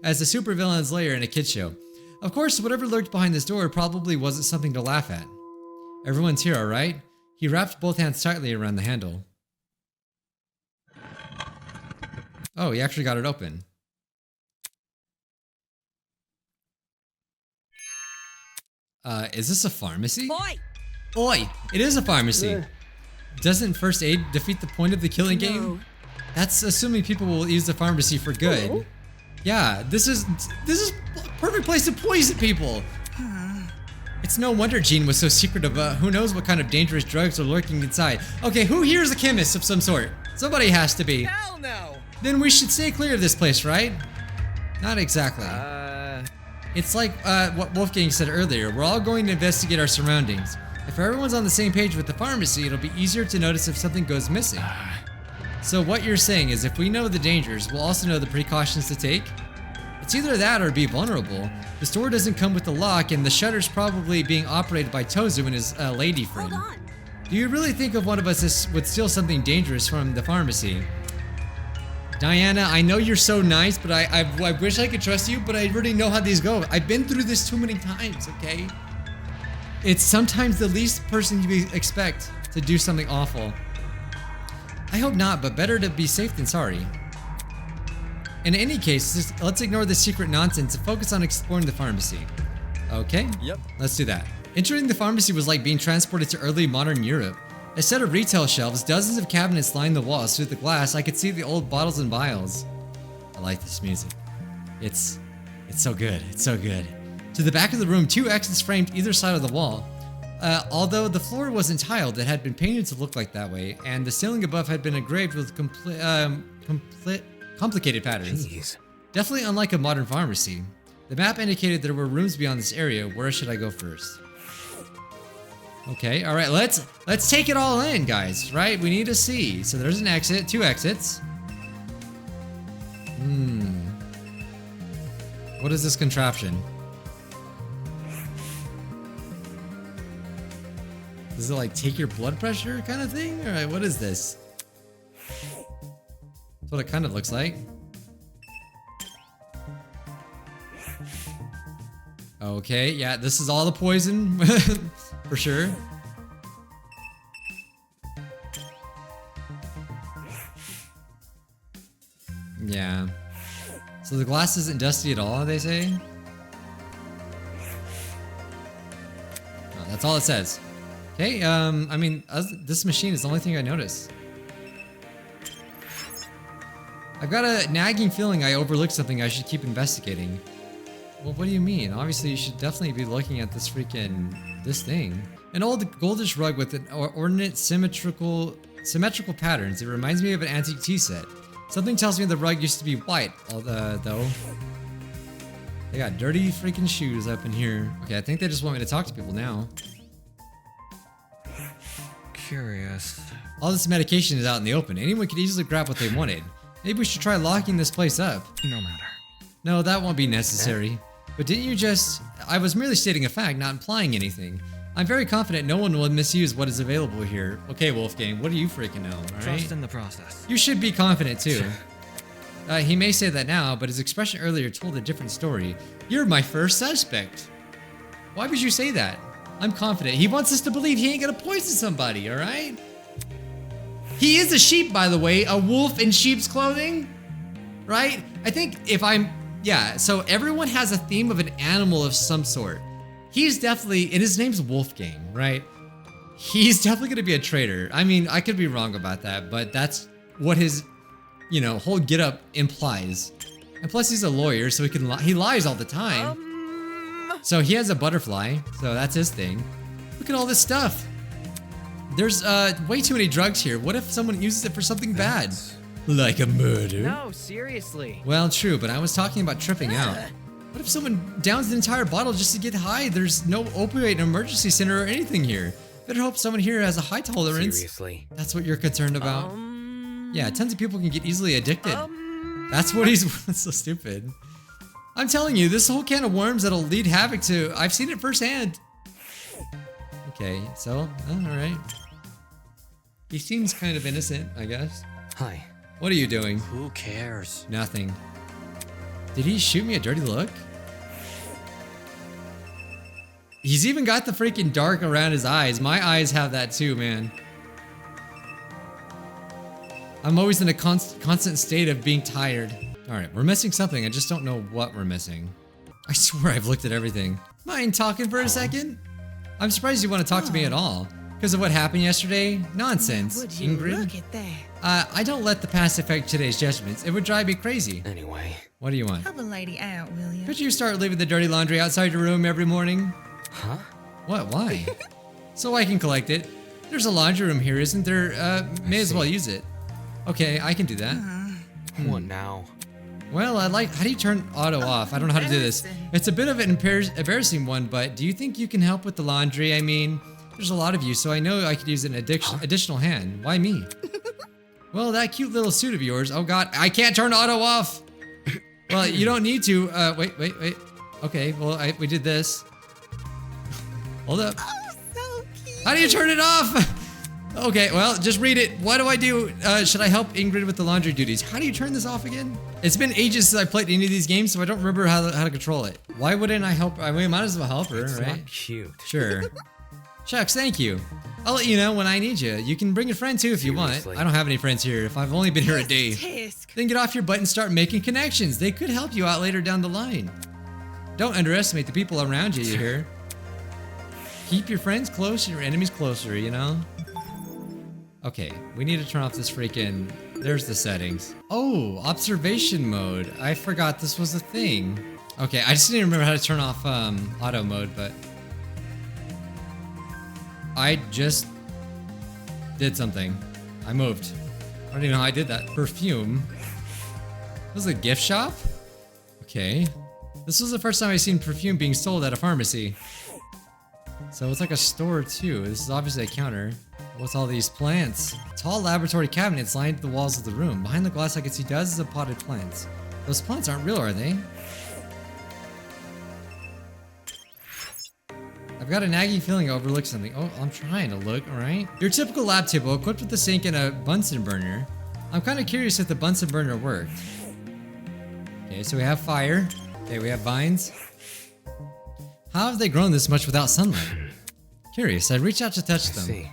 Speaker 1: as the supervillain's lair in a kid show. Of course, whatever lurked behind this door probably wasn't something to laugh at. Everyone's here, all right? He wrapped both hands tightly around the handle. Oh, he actually got it open. Is this a pharmacy?
Speaker 5: Boy!
Speaker 1: Oi, it is a pharmacy. Doesn't first aid defeat the point of the killing game? That's assuming people will use the pharmacy for good. Yeah, this is a perfect place to poison people. It's no wonder Jean was so secretive. Who knows what kind of dangerous drugs are lurking inside. Okay, who here is a chemist of some sort? Somebody has to be.
Speaker 2: Hell no!
Speaker 1: Then we should stay clear of this place, right? Not exactly. It's like what Wolfgang said earlier. We're all going to investigate our surroundings. If everyone's on the same page with the pharmacy, it'll be easier to notice if something goes missing. So what you're saying is if we know the dangers, we'll also know the precautions to take? It's either that or be vulnerable. The store doesn't come with the lock, and the shutter's probably being operated by Tozu and his lady friend.
Speaker 5: Hold on.
Speaker 1: Do you really think of one of us would steal something dangerous from the pharmacy? Diana, I know you're so nice, but I wish I could trust you, but I already know how these go. I've been through this too many times, okay? It's sometimes the least person you expect to do something awful. I hope not, but better to be safe than sorry. In any case, let's ignore the secret nonsense and focus on exploring the pharmacy. Okay?
Speaker 2: Yep.
Speaker 1: Let's do that. Entering the pharmacy was like being transported to early modern Europe. Instead of retail shelves, dozens of cabinets lined the walls. Through the glass, I could see the old bottles and vials. I like this music. It's so good. It's so good. To the back of the room, 2 exits framed either side of the wall. Although the floor wasn't tiled, it had been painted to look like that way, and the ceiling above had been engraved with complicated patterns.
Speaker 2: Jeez.
Speaker 1: Definitely unlike a modern pharmacy. The map indicated there were rooms beyond this area. Where should I go first? Okay, all right, let's take it all in, guys, right? We need to see. So there's an exit, 2 exits. What is this contraption? Does it like take your blood pressure kind of thing? All right, what is this? That's what it kind of looks like. Okay, yeah, this is all the poison for sure. Yeah. So the glass isn't dusty at all, they say? Oh, that's all it says. Okay, I mean, this machine is the only thing I noticed. I've got a nagging feeling I overlooked something I should keep investigating. Well, what do you mean? Obviously, you should definitely be looking at this this thing. An old goldish rug with an ornate symmetrical patterns. It reminds me of an antique tea set. Something tells me the rug used to be white, though. They got dirty freaking shoes up in here. Okay, I think they just want me to talk to people now.
Speaker 2: Curious.
Speaker 1: All this medication is out in the open. Anyone could easily grab what they wanted. Maybe we should try locking this place up.
Speaker 2: No matter.
Speaker 1: No, that won't be necessary. But didn't you just... I was merely stating a fact, not implying anything. I'm very confident no one will misuse what is available here. Okay, Wolfgang, what do you freaking know, alright?
Speaker 2: Trust in the process.
Speaker 1: You should be confident too. He may say that now, but his expression earlier told a different story. You're my first suspect. Why would you say that? I'm confident. He wants us to believe he ain't gonna poison somebody, alright? He is a sheep, by the way, a wolf in sheep's clothing, right? I think if I'm... Yeah, so everyone has a theme of an animal of some sort. He's definitely... And his name's Wolfgang, right? He's definitely gonna be a traitor. I mean, I could be wrong about that, but that's what his, you know, whole getup implies. And plus he's a lawyer, so he lies all the time. So he has a butterfly, so that's his thing. Look at all this stuff. There's way too many drugs here. What if someone uses it for something bad? Like a murder?
Speaker 2: No, seriously.
Speaker 1: Well, true, but I was talking about tripping out. What if someone downs an entire bottle just to get high? There's no opioid emergency center or anything here. Better hope someone here has a high tolerance.
Speaker 2: Seriously.
Speaker 1: That's what you're concerned about? Yeah, tons of people can get easily addicted. That's what he's... That's so stupid. I'm telling you, this whole can of worms that'll lead havoc to... I've seen it firsthand. Okay, so, alright. He seems kind of innocent, I guess.
Speaker 2: Hi.
Speaker 1: What are you doing?
Speaker 2: Who cares?
Speaker 1: Nothing. Did he shoot me a dirty look? He's even got the freaking dark around his eyes. My eyes have that too, man. I'm always in a constant state of being tired. Alright, we're missing something. I just don't know what we're missing. I swear I've looked at everything. Mind talking for a second? I'm surprised you want to talk to me at all. Because of what happened yesterday? Nonsense,
Speaker 6: Would you
Speaker 1: Ingrid.
Speaker 6: look at that?
Speaker 1: I don't let the past affect today's judgments. It would drive me crazy.
Speaker 2: Anyway.
Speaker 1: What do you want?
Speaker 6: Help a lady out, will you?
Speaker 1: Could you start leaving the dirty laundry outside your room every morning?
Speaker 2: Huh?
Speaker 1: What? Why? So I can collect it. There's a laundry room here, isn't there? May as well use it. Okay, I can do that.
Speaker 2: What now?
Speaker 1: Well, how do you turn auto off? I don't know how to do this. It's a bit of an embarrassing one, but do you think you can help with the laundry? I mean, there's a lot of you, so I know I could use an additional hand. Why me? Well, that cute little suit of yours. Oh God, I can't turn auto off. Well, you don't need to. Wait. Okay, well, we did this. Hold up.
Speaker 6: Oh, so cute.
Speaker 1: How do you turn it off? Okay, well, just read it. What do I do? Should I help Ingrid with the laundry duties? How do you turn this off again? It's been ages since I played any of these games, so I don't remember how to control it. Why wouldn't I help? I mean, might as well help her,
Speaker 2: It's
Speaker 1: right?
Speaker 2: not cute.
Speaker 1: Sure. Shucks, thank you. I'll let you know when I need you. You can bring a friend too if you want.
Speaker 2: Seriously?
Speaker 1: I don't have any friends here. If I've only been here a day.
Speaker 6: Tisk.
Speaker 1: Then get off your butt and start making connections. They could help you out later down the line. Don't underestimate the people around you, you hear? Keep your friends close and your enemies closer, you know? Okay, we need to turn off this freaking... There's the settings. Oh, observation mode. I forgot this was a thing. Okay, I just didn't remember how to turn off auto mode, but... I just did something. I moved. I don't even know how I did that. Perfume. This is a gift shop? Okay. This was the first time I've seen perfume being sold at a pharmacy. So it's like a store too. This is obviously a counter. What's all these plants? Tall laboratory cabinets lined the walls of the room. Behind the glass I can see dozens of potted plants. Those plants aren't real, are they? I've got a nagging feeling I overlooked something. Oh, I'm trying to look, alright? Your typical lab table equipped with a sink and a Bunsen burner. I'm kind of curious if the Bunsen burner worked. Okay, so we have fire. Okay, we have vines. How have they grown this much without sunlight? Curious, I reached out to touch them.
Speaker 2: See.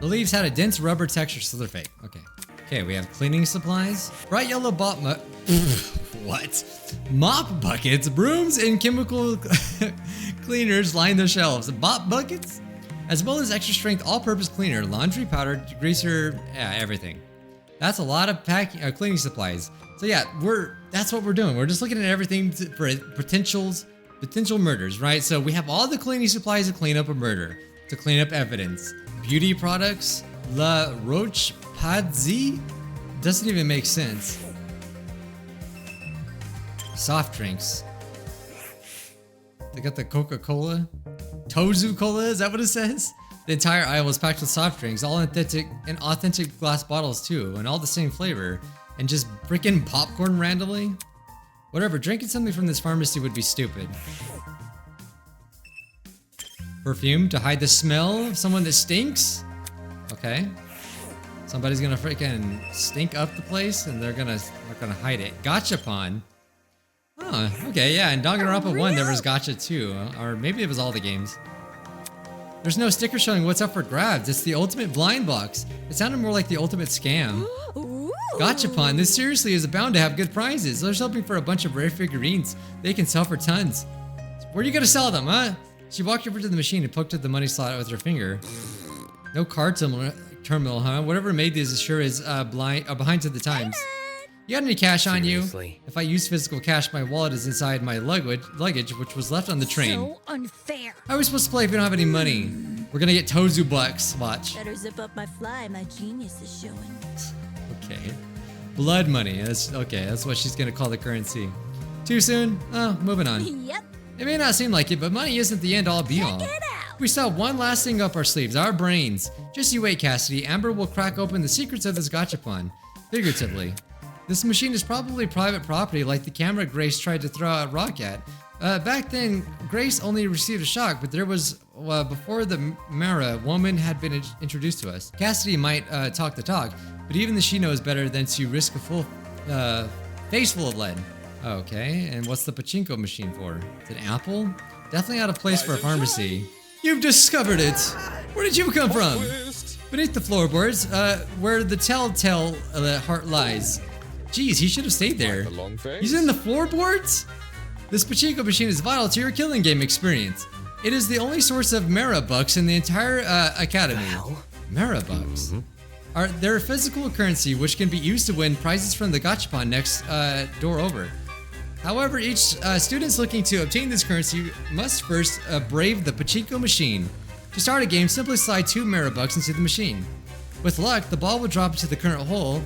Speaker 1: The leaves had a dense rubber texture, so they're fake. Okay. Okay, we have cleaning supplies. Bright yellow what? Mop buckets, brooms, and chemical cleaners line the shelves. Mop buckets? As well as extra strength all-purpose cleaner, laundry powder, degreaser, yeah, everything. That's a lot of cleaning supplies. So yeah, that's what we're doing. We're just looking at everything for potential murders, right? So we have all the cleaning supplies to clean up a murder, to clean up evidence. Beauty products, La Roche-Posay? Doesn't even make sense. Soft drinks. They got the Coca-Cola. Tozu Cola, is that what it says? The entire aisle was packed with soft drinks, all in authentic glass bottles too, and all the same flavor. And just freaking popcorn randomly? Whatever, drinking something from this pharmacy would be stupid. Perfume to hide the smell of someone that stinks? Okay. Somebody's gonna freaking stink up the place and they're gonna hide it. Gachapon. Oh, okay, yeah, in Danganronpa 1 there was gacha too. Or maybe it was all the games. There's no sticker showing what's up for grabs. It's the ultimate blind box. It sounded more like the ultimate scam.
Speaker 5: Ooh.
Speaker 1: Gachapon, this seriously is bound to have good prizes. They're hoping for a bunch of rare figurines they can sell for tons. Where are you gonna sell them, huh? She walked over to the machine and poked at the money slot with her finger. No card terminal, huh? Whatever made these sure is behind to the times. You got any cash on you?
Speaker 2: Seriously?
Speaker 1: If I use physical cash, my wallet is inside my luggage, which was left on the train.
Speaker 5: So unfair.
Speaker 1: How are we supposed to play if we don't have any money? We're gonna get Tozu bucks. Watch.
Speaker 5: Better zip up my fly. My genius is showing.
Speaker 1: Okay. Blood money. That's okay. That's what she's gonna call the currency. Too soon? Oh, moving on.
Speaker 5: Yep.
Speaker 1: It may not seem like it, but money isn't the end all be all.
Speaker 5: Check it out.
Speaker 1: We still have one last thing up our sleeves, our brains. Just you wait, Cassidy. Amber will crack open the secrets of this gachapon. Figuratively. This machine is probably private property like the camera Grace tried to throw a rock at. Back then, Grace only received a shock, but there was, before the Mara, woman had been introduced to us. Cassidy might talk the talk, but even she knows better than to risk a full face full of lead. Okay, and what's the Pachinko machine for? It's an apple? Definitely out of place for a pharmacy. You've discovered it! Where did you come from?
Speaker 3: Twist.
Speaker 1: Beneath the floorboards, where the telltale heart lies. Geez, he should have stayed there.
Speaker 3: The long face.
Speaker 1: He's in the floorboards? This Pachinko machine is vital to your killing game experience. It is the only source of Marabucks in the entire academy.
Speaker 2: Hell?
Speaker 1: Marabucks. They're a physical currency which can be used to win prizes from the gachapon next door over. However, each students looking to obtain this currency must first brave the Pachinko machine. To start a game, simply slide 2 Marabucks into the machine. With luck, the ball will drop into the current hole,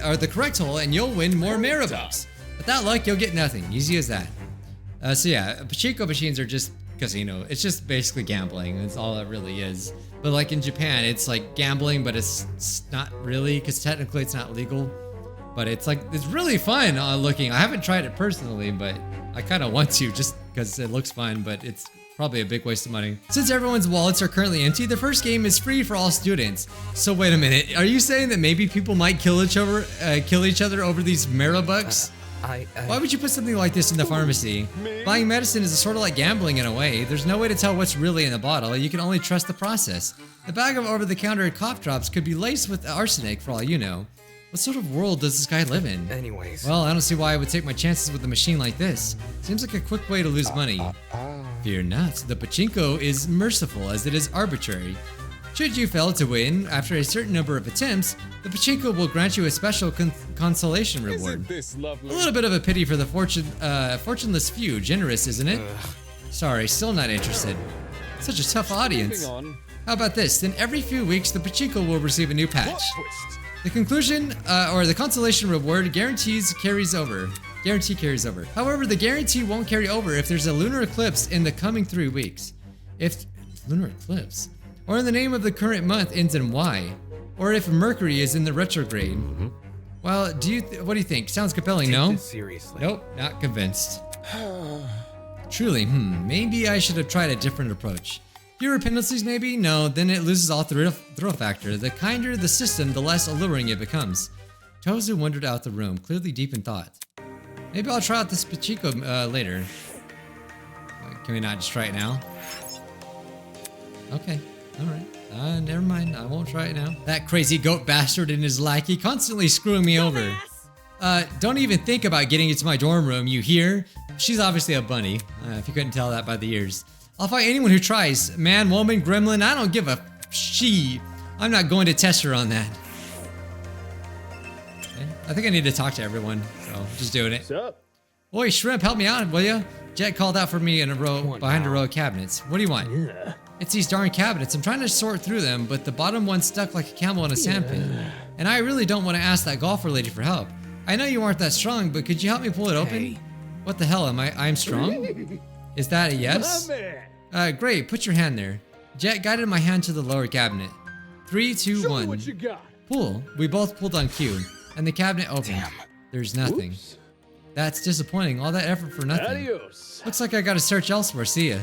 Speaker 1: or the correct hole, and you'll win more Marabucks. Without luck, you'll get nothing. Easy as that. So yeah, Pachinko machines are just casino. It's just basically gambling. That's all it really is. But like in Japan, it's like gambling, but it's not really, because technically it's not legal. But it's really fun looking. I haven't tried it personally, but I kind of want to just because it looks fun, but it's probably a big waste of money. Since everyone's wallets are currently empty, the first game is free for all students. So wait a minute, are you saying that maybe people might kill each other over these Marabucks? Why would you put something like this in the pharmacy? Buying medicine is sort of like gambling in a way. There's no way to tell what's really in the bottle. You can only trust the process. The bag of over-the-counter cough drops could be laced with arsenic for all you know. What sort of world does this guy live in?
Speaker 2: Anyways.
Speaker 1: Well, I don't see why I would take my chances with a machine like this. Seems like a quick way to lose money. Fear not, the Pachinko is merciful as it is arbitrary. Should you fail to win after a certain number of attempts, the Pachinko will grant you a special consolation reward.
Speaker 3: Isn't this lovely?
Speaker 1: A little bit of a pity for the fortuneless few. Generous, isn't it? Sorry, still not interested. Such a tough audience.
Speaker 3: Moving on.
Speaker 1: How about this? Then every few weeks, the Pachinko will receive a new patch.
Speaker 3: Plot twist.
Speaker 1: The conclusion, or the consolation reward guarantee carries over. However, the guarantee won't carry over if there's a lunar eclipse in the coming 3 weeks. If lunar eclipse, or in the name of the current month ends in Y, or if Mercury is in the retrograde. Well, what do you think? Sounds compelling, no?
Speaker 2: Take this seriously.
Speaker 1: Nope, not convinced. Truly, maybe I should have tried a different approach. Fewer penalties, maybe? No, then it loses all thrill factor. The kinder the system, the less alluring it becomes. Tozu wandered out the room, clearly deep in thought. Maybe I'll try out this Pachinko later. Can we not just try it now? Okay, alright. Never mind, I won't try it now. That crazy goat bastard and his lackey constantly screwing me over. Don't even think about getting into my dorm room, you hear? She's obviously a bunny, if you couldn't tell that by the ears. I'll fight anyone who tries. Man, woman, gremlin, I don't give a she. I'm not going to test her on that. Okay. I think I need to talk to everyone, so just doing it.
Speaker 7: What's up?
Speaker 1: Oi, Shrimp, help me out, will ya? Jet called out for me in a row behind a row of cabinets. What do you want?
Speaker 7: Yeah.
Speaker 1: It's these darn cabinets. I'm trying to sort through them, but the bottom one's stuck like a camel in a sandpit. And I really don't want to ask that golfer lady for help. I know you aren't that strong, but could you help me pull it open?
Speaker 2: Hey.
Speaker 1: What the hell, I'm strong? Is that a yes? Great, put your hand there. Jet guided my hand to the lower cabinet. 3, 2,
Speaker 7: Show
Speaker 1: 1.
Speaker 7: me what you got.
Speaker 1: Pull. We both pulled on cue, and the cabinet opened.
Speaker 2: Damn.
Speaker 1: There's nothing.
Speaker 7: Oops.
Speaker 1: That's disappointing. All that effort for nothing.
Speaker 7: Adios.
Speaker 1: Looks like I gotta search elsewhere. See ya.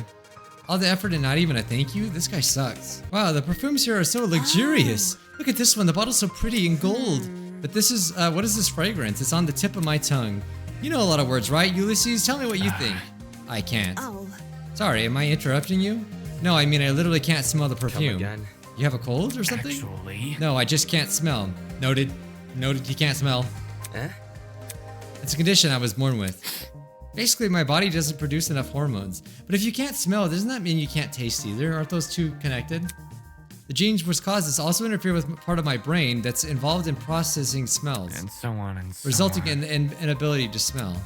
Speaker 1: All the effort and not even a thank you? This guy sucks. Wow, the perfumes here are so luxurious. Look at this one. The bottle's so pretty and gold. But this is, what is this fragrance? It's on the tip of my tongue. You know a lot of words, right, Ulysses? Tell me what you think. I can't.
Speaker 5: Oh,
Speaker 1: Sorry, am I interrupting you? No, I mean I literally can't smell the
Speaker 2: Come
Speaker 1: perfume.
Speaker 2: again.
Speaker 1: You have a cold or something?
Speaker 2: Actually.
Speaker 1: No, I just can't smell. Noted. Noted, you can't smell.
Speaker 2: Eh?
Speaker 1: It's a condition I was born with. Basically, my body doesn't produce enough hormones. But if you can't smell, doesn't that mean you can't taste either? Aren't those two connected? The genes which cause this also interfere with part of my brain that's involved in processing smells,
Speaker 2: And so on and so
Speaker 1: resulting
Speaker 2: on.
Speaker 1: in an inability to smell.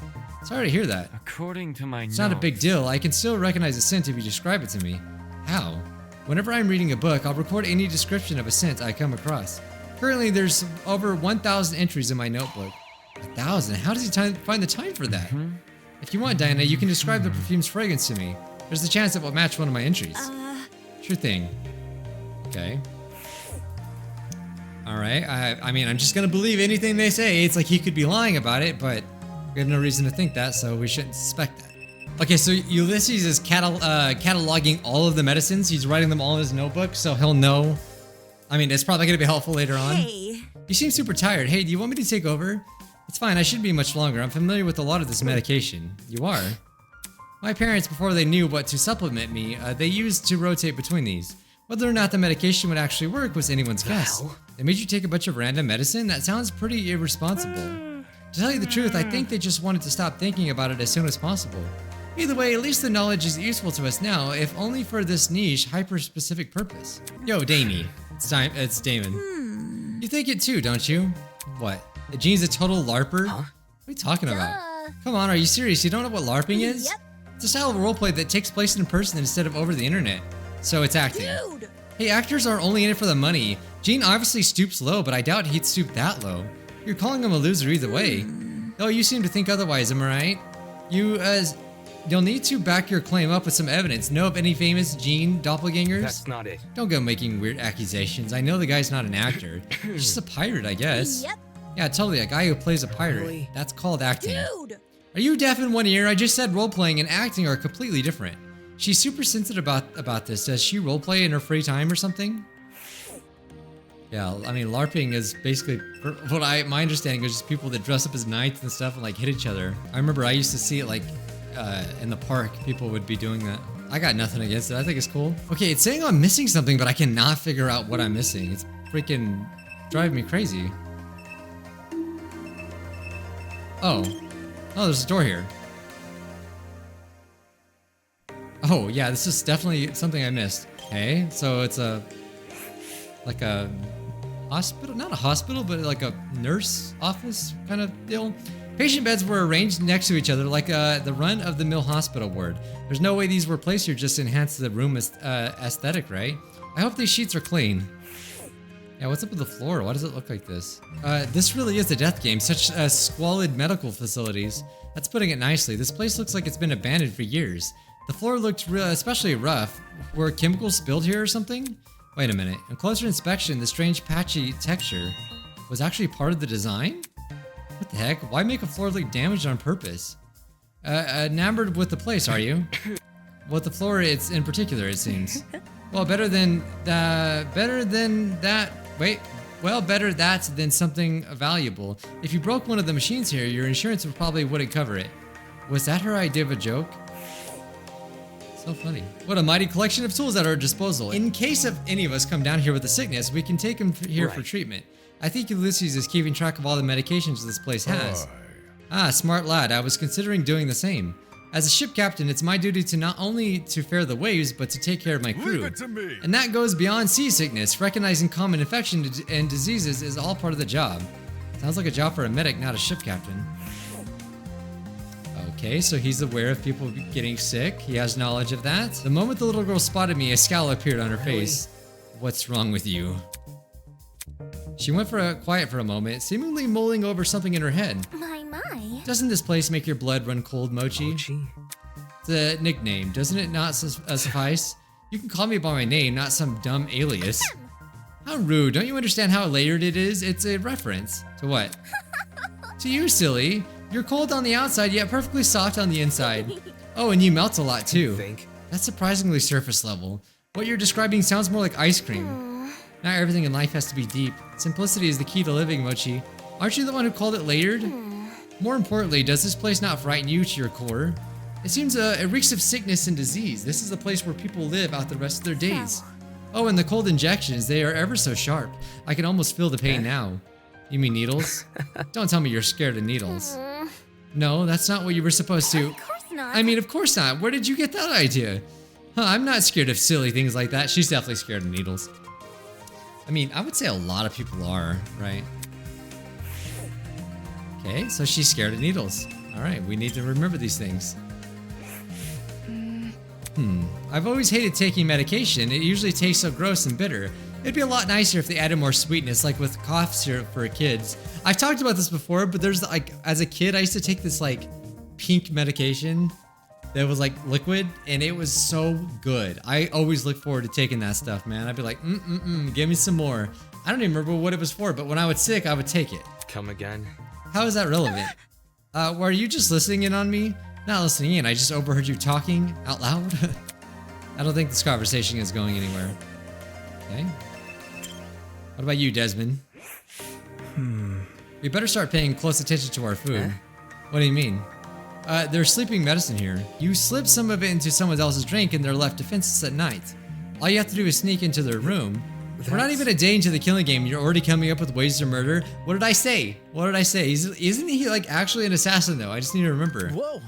Speaker 1: Sorry to hear that.
Speaker 2: According to my
Speaker 1: It's not a big deal. I can still recognize a scent if you describe it to me. How? Whenever I'm reading a book, I'll record any description of a scent I come across. Currently, there's over 1,000 entries in my notebook. 1,000? How does he find the time for that? If you want, Diana, you can describe the perfume's fragrance to me. There's a chance it will match one of my entries. Sure thing. Okay. Alright, I mean, I'm just gonna believe anything they say. It's like he could be lying about it, but we have no reason to think that, so we shouldn't suspect that. Okay, so Ulysses is cataloging all of the medicines. He's writing them all in his notebook, so he'll know. I mean, it's probably gonna be helpful later on.
Speaker 5: hey.
Speaker 1: You seem super tired. Hey, do you want me to take over? It's fine, I shouldn't be much longer. I'm familiar with a lot of this medication. You are? My parents, before they knew what to supplement me, they used to rotate between these. Whether or not the medication would actually work was anyone's guess. They made you take a bunch of random medicine? That sounds pretty irresponsible. To tell you the truth, I think they just wanted to stop thinking about it as soon as possible. Either way, at least the knowledge is useful to us now, if only for this niche, hyper-specific purpose. Yo, Damie. It's Damon. You think it too, don't you? What? Jean's a total LARPer? What are you talking about? Come on, are you serious? You don't know what LARPing is?
Speaker 5: Yep.
Speaker 1: It's a style of roleplay that takes place in person instead of over the internet. So it's acting.
Speaker 5: Dude!
Speaker 1: Hey, actors aren't only in it for the money. Jean obviously stoops low, but I doubt he'd stoop that low. You're calling him a loser either way. Oh, you seem to think otherwise, am I right? You'll need to back your claim up with some evidence. Know of any famous Jean doppelgangers?
Speaker 2: That's not it.
Speaker 1: Don't go making weird accusations. I know the guy's not an actor. He's just a pirate, I guess.
Speaker 5: Yep.
Speaker 1: Yeah, totally. A guy who plays a pirate.
Speaker 2: Really?
Speaker 1: That's called acting.
Speaker 5: Dude!
Speaker 1: Are you deaf in one ear? I just said role-playing and acting are completely different. She's super sensitive about this. Does she roleplay in her free time or something? Yeah, I mean, LARPing is basically, my understanding is just people that dress up as knights and stuff and like hit each other. I remember I used to see it like in the park. People would be doing that. I got nothing against it. I think it's cool. Okay, it's saying I'm missing something, but I cannot figure out what I'm missing. It's freaking driving me crazy. Oh, there's a door here. Oh yeah, this is definitely something I missed. Okay, so it's like a hospital, not a hospital, but like a nurse office kind of deal. Patient beds were arranged next to each other like the run-of-the-mill hospital ward. There's no way these were placed here just to enhance the room aesthetic, right? I hope these sheets are clean. Yeah, what's up with the floor? Why does it look like this? This really is a death game. Such squalid medical facilities. That's putting it nicely. This place looks like it's been abandoned for years. The floor looked especially rough. Were chemicals spilled here or something? Wait a minute. On closer inspection, the strange patchy texture was actually part of the design? What the heck? Why make a floor look damaged on purpose? Enamored with the place, are you? With the floor, it's in particular, it seems. Well, better that than something valuable. If you broke one of the machines here, your insurance probably wouldn't cover it. Was that her idea of a joke? So funny. What a mighty collection of tools at our disposal. In case of any of us come down here with a sickness, we can take him here for treatment. I think Ulysses is keeping track of all the medications this place has. Ah, smart lad. I was considering doing the same. As a ship captain, it's my duty to not only to fare the waves, but to take care of my crew.
Speaker 3: Leave it to me.
Speaker 1: And that goes beyond seasickness. Recognizing common infections and diseases is all part of the job. Sounds like a job for a medic, not a ship captain. Okay, so he's aware of people getting sick. He has knowledge of that. The moment the little girl spotted me, a scowl appeared on her face. What's wrong with you? She went quiet for a moment, seemingly mulling over something in her head.
Speaker 5: My.
Speaker 1: Doesn't this place make your blood run cold, Mochi? It's a nickname, doesn't it not suffice? You can call me by my name, not some dumb alias. How rude, don't you understand how layered it is? It's a reference. To what? To you, silly. You're cold on the outside, yet perfectly soft on the inside. Oh, and you melt a lot too. That's surprisingly surface level. What you're describing sounds more like ice cream. Not everything in life has to be deep. Simplicity is the key to living, Mochi. Aren't you the one who called it layered? More importantly, does this place not frighten you to your core? It seems it reeks of sickness and disease. This is the place where people live out the rest of their days. Oh, and the cold injections, they are ever so sharp. I can almost feel the pain now. You mean needles? Don't tell me you're scared of needles. No, that's not what you were supposed to.
Speaker 5: Of course not.
Speaker 1: I mean, of course not. Where did you get that idea? Huh, I'm not scared of silly things like that. She's definitely scared of needles. I mean, I would say a lot of people are, right? Okay, so she's scared of needles. All right, we need to remember these things. I've always hated taking medication. It usually tastes so gross and bitter. It'd be a lot nicer if they added more sweetness, like with cough syrup for kids. I've talked about this before, but there's like, as a kid, I used to take this like pink medication that was like liquid, and it was so good. I always look forward to taking that stuff, man. I'd be like, give me some more. I don't even remember what it was for, but when I was sick, I would take it.
Speaker 2: Come again?
Speaker 1: How is that relevant? Were you just listening in on me? Not listening in, I just overheard you talking out loud. I don't think this conversation is going anywhere. Okay. What about you, Desmond? We better start paying close attention to our food. What do you mean? There's sleeping medicine here. You slip some of it into someone else's drink and they're left defenseless at night. All you have to do is sneak into their room. We're not even a day into the killing game. You're already coming up with ways to murder. What did I say? What did I say? Isn't he like actually an assassin though? I just need to remember.
Speaker 7: Whoa.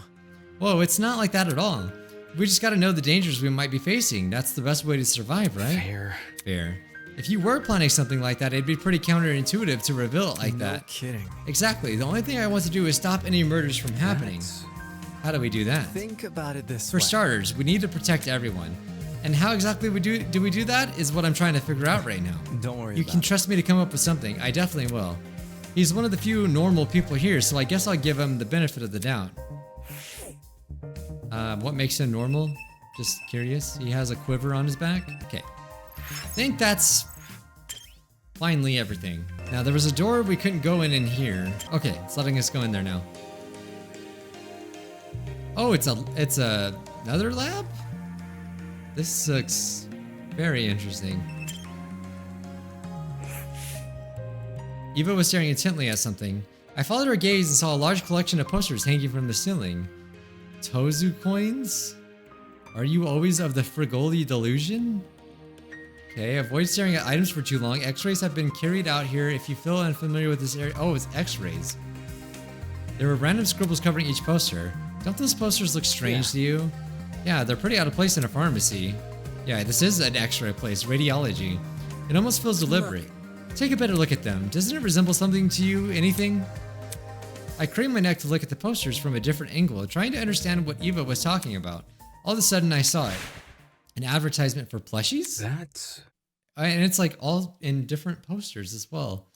Speaker 1: Whoa, it's not like that at all. We just gotta know the dangers we might be facing. That's the best way to survive, right?
Speaker 2: Fair.
Speaker 1: Fair. If you were planning something like that, it'd be pretty counterintuitive to reveal it like
Speaker 2: No
Speaker 1: that.
Speaker 2: kidding.
Speaker 1: Exactly. The only thing I want to do is stop any murders from happening. How do we do that?
Speaker 2: Think about it this
Speaker 1: For
Speaker 2: way.
Speaker 1: starters, we need to protect everyone. And how exactly we do that is what I'm trying to figure out right now.
Speaker 2: Don't worry
Speaker 1: You
Speaker 2: about
Speaker 1: can
Speaker 2: it.
Speaker 1: trust me to come up with something. I definitely will. He's one of the few normal people here, so I guess I'll give him the benefit of the doubt. What makes him normal? Just curious. He has a quiver on his back? Okay. I think that's finally everything. Now, there was a door we couldn't go in here. Okay, it's letting us go in there now. Oh, it's another lab? This looks very interesting. Eva was staring intently at something. I followed her gaze and saw a large collection of posters hanging from the ceiling. Tozu coins? Are you always of the Frigoli delusion? Okay, avoid staring at items for too long. X-rays have been carried out here. If you feel unfamiliar with this area... Oh, it's X-rays. There were random scribbles covering each poster. Don't those posters look strange to you? Yeah, they're pretty out of place in a pharmacy. Yeah, this is an X-ray place, radiology. It almost feels deliberate. Take a better look at them. Doesn't it resemble something to you? Anything? I craned my neck to look at the posters from a different angle, trying to understand what Eva was talking about. All of a sudden, I saw it. An advertisement for plushies?
Speaker 2: That's...
Speaker 1: And it's like all in different posters as well.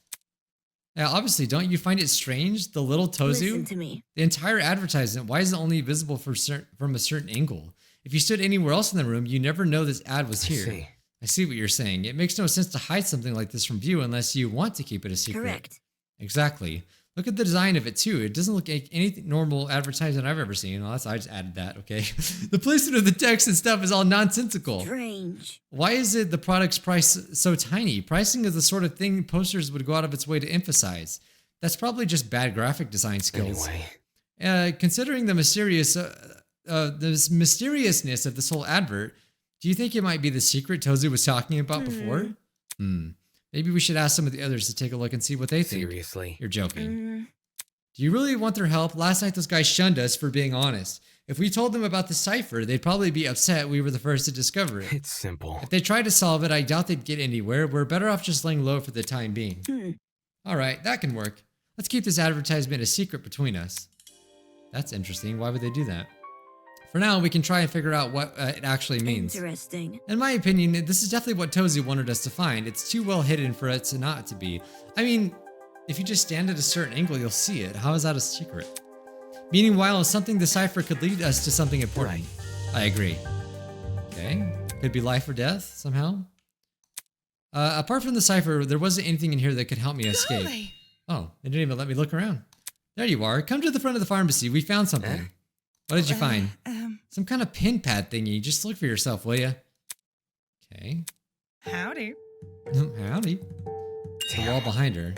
Speaker 1: Yeah, obviously, don't you find it strange? The little Tozu?
Speaker 5: Listen to me.
Speaker 1: The entire advertisement, why is it only visible from a certain angle? If you stood anywhere else in the room, you never know this ad was here. I see what you're saying. It makes no sense to hide something like this from view unless you want to keep it a secret.
Speaker 5: Correct.
Speaker 1: Exactly. Look at the design of it too. It doesn't look like any normal advertisement I've ever seen. Well, I just added that, okay? The placement of the text and stuff is all nonsensical.
Speaker 5: Strange.
Speaker 1: Why is it the product's price so tiny? Pricing is the sort of thing posters would go out of its way to emphasize. That's probably just bad graphic design skills.
Speaker 2: Anyway.
Speaker 1: Considering the mysteriousness of this whole advert, do you think it might be the secret Tozu was talking about before? Maybe we should ask some of the others to take a look and see what they think.
Speaker 2: Seriously.
Speaker 1: You're joking. Do you really want their help? Last night those guys shunned us for being honest. If we told them about the cipher, they'd probably be upset we were the first to discover it.
Speaker 2: It's simple.
Speaker 1: If they tried to solve it, I doubt they'd get anywhere. We're better off just laying low for the time being. Alright, that can work. Let's keep this advertisement a secret between us. That's interesting. Why would they do that? For now, we can try and figure out what it actually means.
Speaker 5: Interesting.
Speaker 1: In my opinion, this is definitely what Tozu wanted us to find. It's too well hidden for it to not to be. I mean, if you just stand at a certain angle, you'll see it. How is that a secret? Meanwhile, something the cipher could lead us to something important. Right. I agree. Okay. Could be life or death, somehow. Apart from the cipher, there wasn't anything in here that could help me escape.
Speaker 6: Golly.
Speaker 1: Oh, they didn't even let me look around. There you are. Come to the front of the pharmacy. We found something. What did you find? Some kind of pin pad thingy. Just look for yourself, will ya? Okay.
Speaker 6: Howdy.
Speaker 1: Howdy. The wall behind her.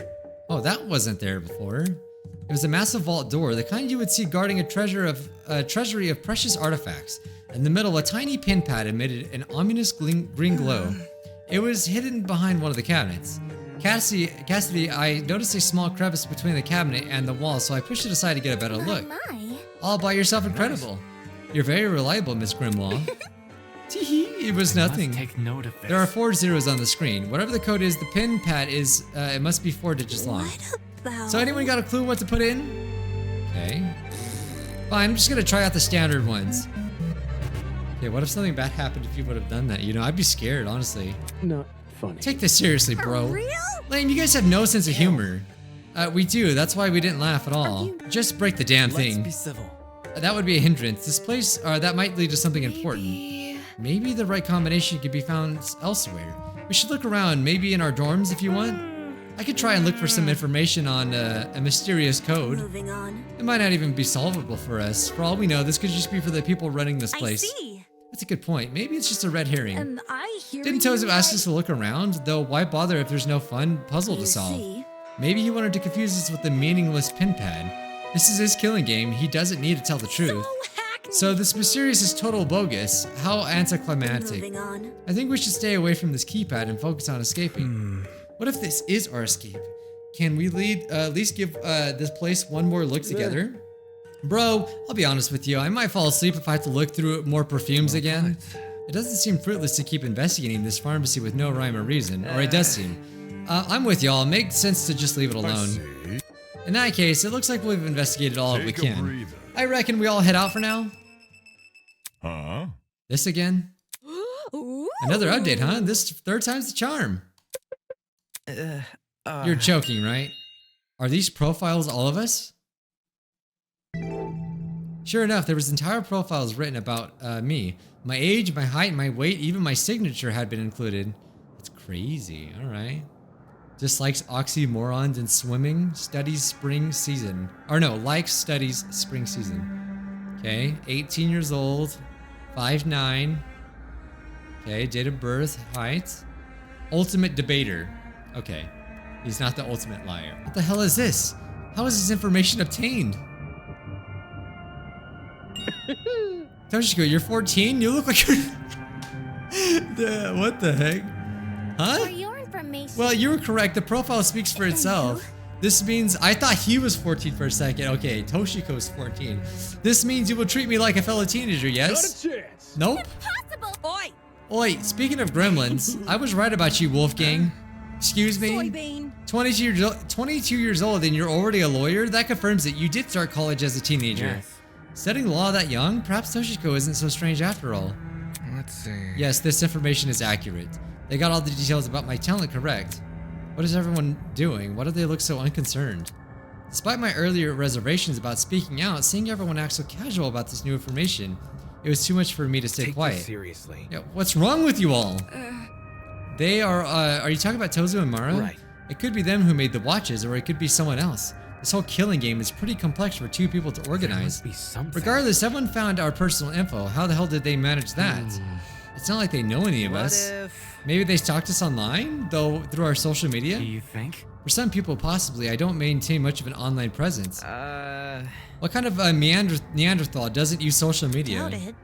Speaker 1: Oh, that wasn't there before. It was a massive vault door, the kind you would see guarding a treasury of precious artifacts. In the middle, a tiny pin pad emitted an ominous green glow. It was hidden behind one of the cabinets. Cassidy, I noticed a small crevice between the cabinet and the wall, so I pushed it aside to get a better look.
Speaker 5: My.
Speaker 1: All by yourself, incredible. You're very reliable, Miss Grimlaw. Teehee, it was nothing.
Speaker 2: Take note of this.
Speaker 1: There are 4 zeros on the screen. Whatever the code is, the pin pad is, it must be 4 digits long.
Speaker 5: What about?
Speaker 1: So anyone got a clue what to put in? Okay. Fine, I'm just gonna try out the standard ones. Okay, what if something bad happened if you would have done that? You know, I'd be scared, honestly.
Speaker 7: Not funny.
Speaker 1: Take this seriously, bro.
Speaker 5: For real?
Speaker 1: Lame, you guys have no sense of humor. We do, that's why we didn't laugh at all. Just break the damn thing.
Speaker 2: Let's be civil.
Speaker 1: That would be a hindrance. This place, that might lead to something important. Maybe the right combination could be found elsewhere. We should look around, maybe in our dorms if you want. I could try and look for some information on a mysterious code.
Speaker 5: Moving on.
Speaker 1: It might not even be solvable for us. For all we know, this could just be for the people running this place.
Speaker 5: I see.
Speaker 1: That's a good point. Maybe it's just a red herring.
Speaker 5: Am I hearing
Speaker 1: Didn't
Speaker 5: you
Speaker 1: Tozu ask
Speaker 5: right?
Speaker 1: us to look around? Though why bother if there's no fun puzzle
Speaker 5: You
Speaker 1: to solve?
Speaker 5: see?
Speaker 1: Maybe he wanted to confuse us with the meaningless pin pad. This is his killing game. He doesn't need to tell the truth.
Speaker 5: So hackneyed.
Speaker 1: So this mysterious is total bogus. How anticlimactic.
Speaker 5: Moving on.
Speaker 1: I think we should stay away from this keypad and focus on escaping. What if this is our escape? Can we at least give this place one more look together? Bro, I'll be honest with you, I might fall asleep if I have to look through more perfumes again. It doesn't seem fruitless to keep investigating this pharmacy with no rhyme or reason, or it does seem. I'm with y'all, it makes sense to just leave it alone. In that case, it looks like we've investigated all we can. I reckon we all head out for now.
Speaker 3: Huh?
Speaker 1: This again? Another update, huh? This third time's the charm. You're joking, right? Are these profiles all of us? Sure enough, there was entire profiles written about me. My age, my height, my weight, even my signature had been included. It's crazy, alright. Dislikes oxymorons in swimming, studies spring season. Or no, likes studies spring season. Okay, 18 years old, 5'9". Okay, date of birth, height. Ultimate debater. Okay, he's not the ultimate liar. What the hell is this? How is this information obtained? Toshiko, you're 14? You look like you're... What the heck? Huh?
Speaker 7: For your information.
Speaker 1: Well, you were correct. The profile speaks for itself. This means... I thought he was 14 for a second. Okay, Toshiko's 14. This means you will treat me like a fellow teenager, yes?
Speaker 8: Not a chance.
Speaker 1: Nope.
Speaker 7: Impossible. Oi.
Speaker 1: Oi, speaking of gremlins, I was right about you, Wolfgang. Excuse me?
Speaker 6: Soybean.
Speaker 1: 22 years old and you're already a lawyer? That confirms that you did start college as a teenager.
Speaker 2: Yes.
Speaker 1: Studying law that young? Perhaps Toshiko isn't so strange after all.
Speaker 2: Let's see.
Speaker 1: Yes, this information is accurate. They got all the details about my talent correct. What is everyone doing? Why do they look so unconcerned? Despite my earlier reservations about speaking out, seeing everyone act so casual about this new information, it was too much for me to stay
Speaker 2: Take
Speaker 1: quiet.
Speaker 2: this seriously.
Speaker 1: Yeah, what's wrong with you all? They are you talking about Tozu and Mara?
Speaker 2: Right.
Speaker 1: It could be them who made the watches, or it could be someone else. This whole killing game is pretty complex for two people to
Speaker 2: There
Speaker 1: organize.
Speaker 2: must be something.
Speaker 1: Regardless, everyone found our personal info. How the hell did they manage that? It's not like they know any of
Speaker 2: What
Speaker 1: us.
Speaker 2: if...
Speaker 1: Maybe they stalked us online, though, through our social media?
Speaker 2: Do you think?
Speaker 1: For some people, possibly. I don't maintain much of an online presence. What kind of Neanderthal doesn't use social media?
Speaker 5: Doubt it.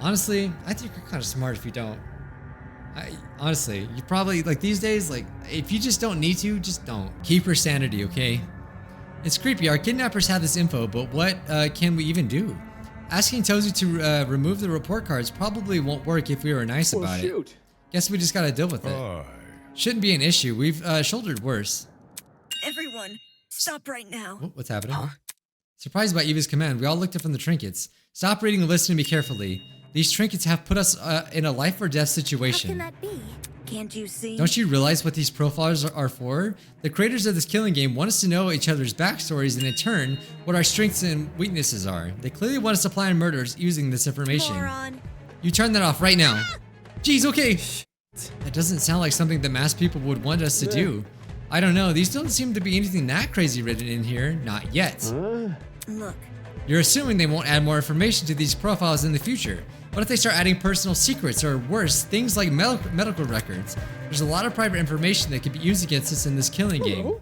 Speaker 1: Honestly, I think you're kind of smart if you don't. Honestly, you probably, like these days, like, if you just don't need to, just don't. Keep your sanity, okay? It's creepy. Our kidnappers have this info, but what can we even do? Asking Tozu to remove the report cards probably won't work if we were nice
Speaker 8: Well,
Speaker 1: about it.
Speaker 8: shoot.
Speaker 1: Guess we just gotta deal with it. Shouldn't be an issue. We've shouldered worse.
Speaker 5: Everyone, stop right now.
Speaker 1: Oh, what's happening? Surprised by Eva's command, we all looked up from the trinkets. Stop reading and listen to me carefully. These trinkets have put us in a life or death
Speaker 7: How can
Speaker 1: situation.
Speaker 7: that be?
Speaker 5: Can't you see?
Speaker 1: Don't you realize what these profiles are for? The creators of this killing game want us to know each other's backstories and in turn, what our strengths and weaknesses are. They clearly want us to plan murders using this information.
Speaker 5: Moron.
Speaker 1: You turn that off right now. Jeez, okay. That doesn't sound like something that mass people would want us to do. I don't know, these don't seem to be anything that crazy written in here. Not yet.
Speaker 5: Look,
Speaker 1: You're assuming they won't add more information to these profiles in the future. What if they start adding personal secrets or worse, things like medical records? There's a lot of private information that could be used against us in this killing game.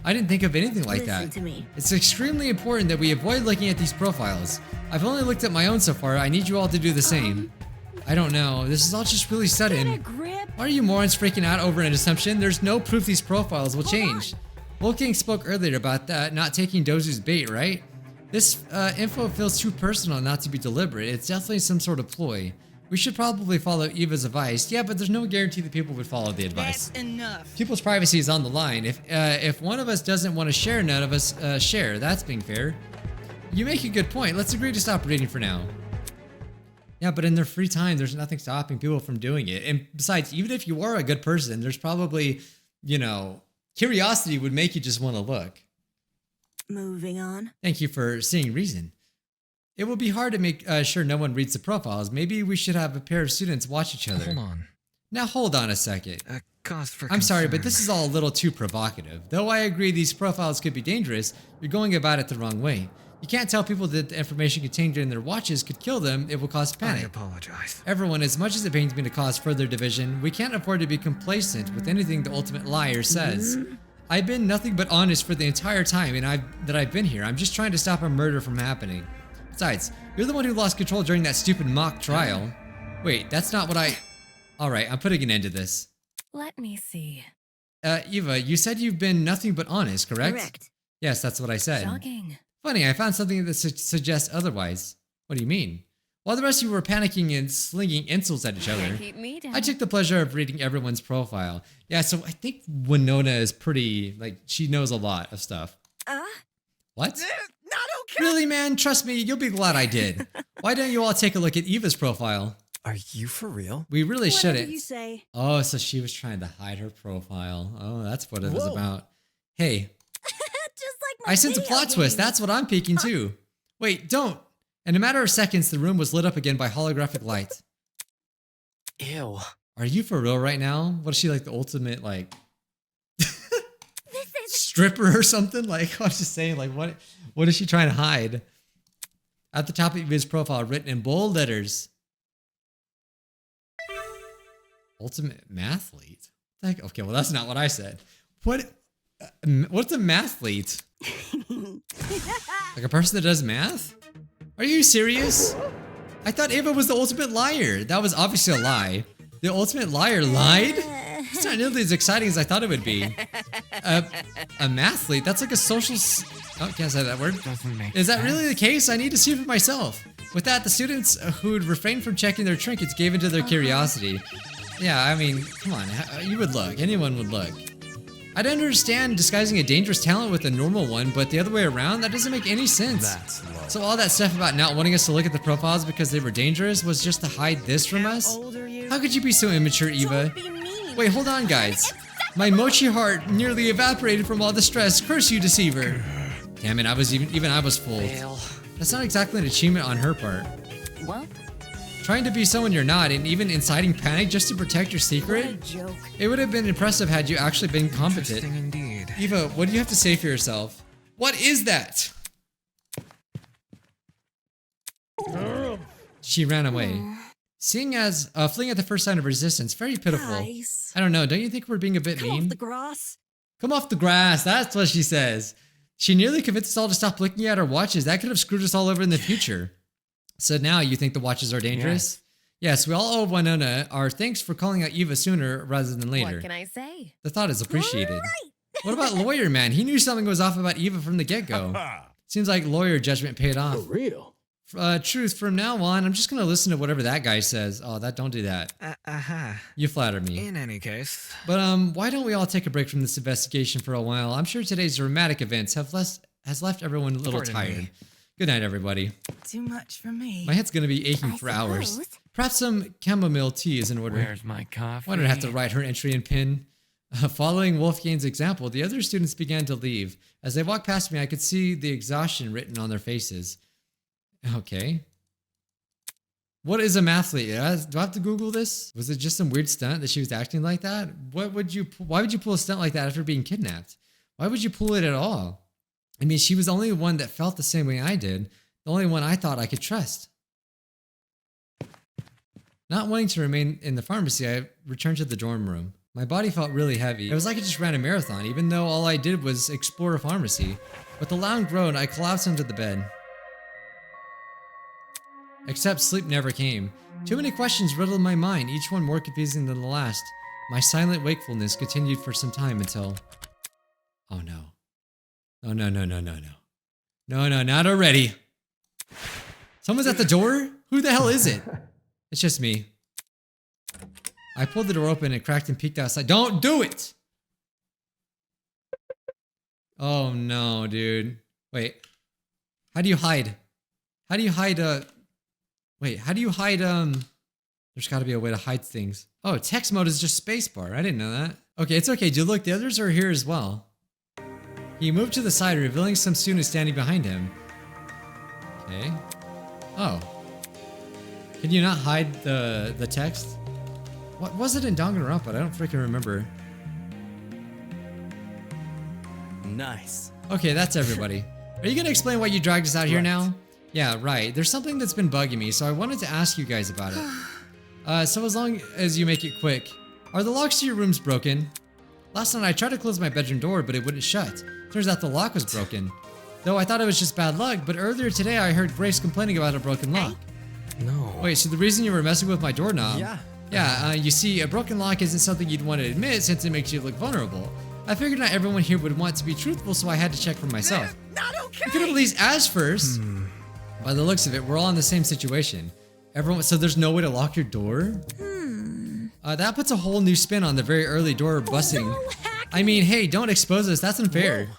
Speaker 1: I didn't think of anything like
Speaker 5: listen
Speaker 1: that.
Speaker 5: to me.
Speaker 1: It's extremely important that we avoid looking at these profiles. I've only looked at my own so far. I need you all to do the same. I don't know. This is all just really sudden.
Speaker 6: Grip.
Speaker 1: Why are you morons freaking out over an assumption? There's no proof these profiles will change. Wolfgang spoke earlier about that, not taking Dozu's bait, right? This info feels too personal not to be deliberate. It's definitely some sort of ploy. We should probably follow Eva's advice. Yeah, but there's no guarantee that people would follow the advice.
Speaker 6: That's enough.
Speaker 1: People's privacy is on the line. If one of us doesn't want to share, none of us share. That's being fair. You make a good point. Let's agree to stop reading for now. Yeah, but in their free time, there's nothing stopping people from doing it. And besides, even if you are a good person, there's probably, you know, curiosity would make you just want to look.
Speaker 5: Moving on.
Speaker 1: Thank you for seeing reason. It will be hard to make sure no one reads the profiles. Maybe we should have a pair of students watch each other.
Speaker 2: Hold on.
Speaker 1: Now hold on a second.
Speaker 2: A cause for
Speaker 1: I'm sorry, but
Speaker 2: concern.
Speaker 1: this is all a little too provocative. Though I agree these profiles could be dangerous, you're going about it the wrong way. You can't tell people that the information contained in their watches could kill them. It will cause
Speaker 2: I
Speaker 1: panic.
Speaker 2: apologize.
Speaker 1: Everyone, as much as it pains me to cause further division, we can't afford to be complacent with anything the ultimate liar says. I've been nothing but honest for the entire time that I've been here. I'm just trying to stop a murder from happening. Besides, you're the one who lost control during that stupid mock trial. Wait, that's not what I... Alright, I'm putting an end to this.
Speaker 7: Let me see.
Speaker 1: Eva, you said you've been nothing but honest, correct?
Speaker 5: Correct.
Speaker 1: Yes, that's what I said.
Speaker 7: Shocking.
Speaker 1: Funny, I found something that suggests otherwise. What do you mean? While the rest of you were panicking and slinging insults at each other,
Speaker 7: Keep me down.
Speaker 1: I took the pleasure of reading everyone's profile. Yeah, so I think Winona is pretty, like, she knows a lot of stuff. What?
Speaker 6: Not okay.
Speaker 1: Really, man? Trust me, you'll be glad I did. Why don't you all take a look at Eva's profile?
Speaker 2: Are you for real?
Speaker 1: We really
Speaker 5: Whatever
Speaker 1: shouldn't.
Speaker 5: you say.
Speaker 1: Oh, so she was trying to hide her profile. Oh, that's what it was about. Hey,
Speaker 5: Just like my
Speaker 1: I sense a
Speaker 5: video
Speaker 1: plot twist.
Speaker 5: games.
Speaker 1: That's what I'm peeking too. Wait, don't. In a matter of seconds, the room was lit up again by holographic light.
Speaker 2: Ew.
Speaker 1: Are you for real right now? What is she, like the ultimate, like, stripper or something? Like, I was just saying, like, what is she trying to hide? At the top of his profile, written in bold letters, ultimate mathlete. Like, okay, well, that's not what I said. What's a mathlete? Like a person that does math? Are you serious? I thought Ava was the ultimate liar. That was obviously a lie. The ultimate liar lied? It's not nearly as exciting as I thought it would be. A mathlete? That's like a social... Oh, can't say that word.
Speaker 2: Doesn't make
Speaker 1: Is that
Speaker 2: sense.
Speaker 1: really the case? I need to see for myself. With that, the students who had refrained from checking their trinkets gave into their curiosity. Yeah, I mean, come on. You would look. Anyone would look. I don't understand disguising a dangerous talent with a normal one, but the other way around, that doesn't make any sense.
Speaker 2: That's low.
Speaker 1: So all that stuff about not wanting us to look at the profiles because they were dangerous was just to hide this from us?
Speaker 5: How old are you?
Speaker 1: How could you be so immature, Eva?
Speaker 5: Don't be mean.
Speaker 1: Wait, hold on, guys. My mochi heart nearly evaporated from all the stress. Curse you, deceiver. Damn it, I was even I was fooled.
Speaker 2: Fail.
Speaker 1: That's not exactly an achievement on her part.
Speaker 7: Well,
Speaker 1: Trying to be someone you're not and even inciting panic just to protect your
Speaker 5: What a
Speaker 1: secret?
Speaker 5: joke.
Speaker 1: It would have been impressive had you actually been competent.
Speaker 2: Interesting indeed.
Speaker 1: Eva, what do you have to say for yourself? What is that? She ran away. Fleeing at the first sign of resistance, very pitiful.
Speaker 5: Guys.
Speaker 1: I don't know, don't you think we're being a bit
Speaker 5: Come
Speaker 1: mean?
Speaker 5: off the grass.
Speaker 1: Come off the grass, that's what she says. She nearly convinced us all to stop looking at our watches. That could have screwed us all over in the future. So now you think the watches are dangerous? Yes, we all owe Winona our thanks for calling out Eva sooner rather than later.
Speaker 7: what can I say?
Speaker 1: The thought is appreciated. What about Lawyer Man? He knew something was off about Eva from the get-go. Seems like lawyer judgment paid off.
Speaker 8: For real?
Speaker 1: Truth, from now on, I'm just gonna listen to whatever that guy says. Oh, don't do that. You flatter me.
Speaker 2: In any case,
Speaker 1: But why don't we all take a break from this investigation for a while? I'm sure today's dramatic events has left everyone a little
Speaker 2: Pardon
Speaker 1: tired.
Speaker 2: me.
Speaker 1: Good night, everybody.
Speaker 6: Too much for me.
Speaker 1: My head's gonna be aching for hours.
Speaker 7: suppose.
Speaker 1: Perhaps some chamomile tea is in order.
Speaker 2: where's my coffee?
Speaker 1: Why did I have to write her entry in pen? Following Wolfgang's example, the other students began to leave. As they walked past me, I could see the exhaustion written on their faces. Okay. What is a mathlete? Do I have to Google this? Was it just some weird stunt that she was acting like that? Why would you pull a stunt like that after being kidnapped? Why would you pull it at all? I mean, she was the only one that felt the same way I did. The only one I thought I could trust. Not wanting to remain in the pharmacy, I returned to the dorm room. My body felt really heavy. It was like I just ran a marathon, even though all I did was explore a pharmacy. With a loud groan, I collapsed into the bed. Except sleep never came. Too many questions riddled my mind, each one more confusing than the last. My silent wakefulness continued for some time until... Oh no. Oh no, no, no, no, no. No, no, not already. Someone's at the door? Who the hell is it? It's just me. I pulled the door open and cracked and peeked outside. Don't do it! Oh no, dude. Wait. How do you hide? How do you hide, Wait, how do you hide, There's gotta be a way to hide things. Oh, text mode is just spacebar. I didn't know that. Okay, it's okay, dude. Look, the others are here as well. He moved to the side, revealing some students standing behind him. Okay. Oh. Can you not hide the text? What was it in Danganronpa? I don't freaking remember.
Speaker 8: Nice.
Speaker 1: Okay, that's everybody. Are you gonna explain why you dragged us out here now? Yeah, right. There's something that's been bugging me, so I wanted to ask you guys about it. So as long as you make it quick, are the locks to your rooms broken? Last night I tried to close my bedroom door, but it wouldn't shut. Turns out the lock was broken. Though I thought it was just bad luck, but earlier today I heard Grace complaining about a broken lock.
Speaker 2: No.
Speaker 1: Wait, so the reason you were messing with my doorknob?
Speaker 8: Yeah.
Speaker 1: Yeah, you see, a broken lock isn't something you'd want to admit since it makes you look vulnerable. I figured not everyone here would want to be truthful, so I had to check for myself.
Speaker 6: Not okay.
Speaker 1: We could have at least asked first. By the looks of it, we're all in the same situation. Everyone, so there's no way to lock your door? That puts a whole new spin on the very early door busting. I mean, hey, don't expose us. That's unfair.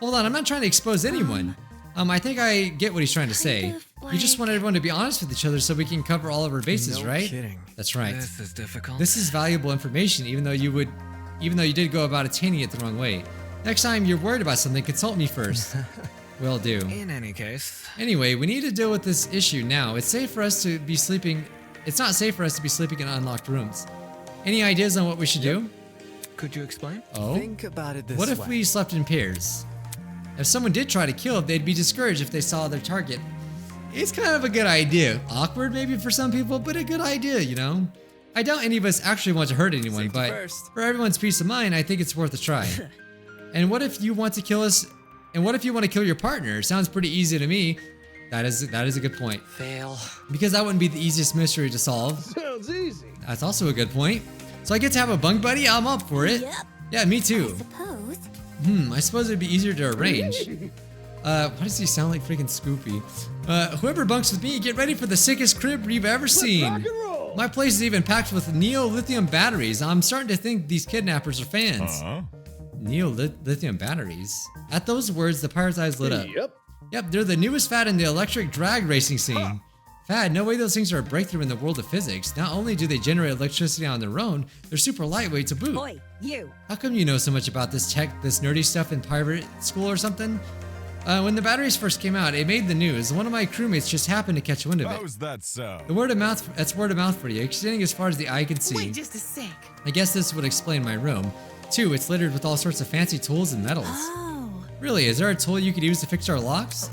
Speaker 1: Hold on, I'm not trying to expose anyone. I think I get what he's trying to say. You just want everyone to be honest with each other so we can cover all of our bases,
Speaker 2: No
Speaker 1: right?
Speaker 2: kidding.
Speaker 1: That's right.
Speaker 2: This is difficult.
Speaker 1: This is valuable information, even though you did go about attaining it the wrong way. Next time you're worried about something, consult me first. Will do.
Speaker 2: In any case,
Speaker 1: Anyway, we need to deal with this issue now. It's safe for us to be sleeping. It's not safe for us to be sleeping in unlocked rooms. Any ideas on what we should do?
Speaker 2: could you explain?
Speaker 1: Oh.
Speaker 8: Think about it this
Speaker 1: What if
Speaker 8: way.
Speaker 1: we slept in pairs? If someone did try to kill, they'd be discouraged if they saw their target. It's kind of a good idea. Awkward maybe for some people, but a good idea, you know? I doubt any of us actually want to hurt anyone,
Speaker 8: Safety
Speaker 1: but
Speaker 8: first.
Speaker 1: for everyone's peace of mind, I think it's worth a try. And what if you want to kill us? And what if you want to kill your partner? Sounds pretty easy to me. That is a good point.
Speaker 2: Fail.
Speaker 1: Because that wouldn't be the easiest mystery to solve.
Speaker 9: Sounds easy.
Speaker 1: That's also a good point. So I get to have a bunk buddy? I'm up for it.
Speaker 5: Yep.
Speaker 1: Yeah, me too.
Speaker 5: Suppose.
Speaker 1: I suppose it'd be easier to arrange. Why does he sound like freaking Scoopy? Whoever bunks with me, get ready for the sickest crib you've ever seen.
Speaker 9: Rock and roll.
Speaker 1: My place is even packed with neo-lithium batteries. I'm starting to think these kidnappers are fans. Neo-lithium batteries? At those words, the pirate's eyes lit up.
Speaker 9: Yep.
Speaker 1: Yep, they're the newest fad in the electric drag racing scene. Fad, no way those things are a breakthrough in the world of physics. Not only do they generate electricity on their own, they're super lightweight to boot.
Speaker 6: Oi, you.
Speaker 1: How come you know so much about this tech, this nerdy stuff in pirate school or something? When the batteries first came out, it made the news. One of my crewmates just happened to catch wind of it.
Speaker 3: How's that sound?
Speaker 1: The word of mouth, that's word of mouth for you, extending as far as the eye can see.
Speaker 6: Wait just a sec.
Speaker 1: I guess this would explain my room. 2, it's littered with all sorts of fancy tools and metals.
Speaker 5: Oh.
Speaker 1: Really, is there a tool you could use to fix our locks?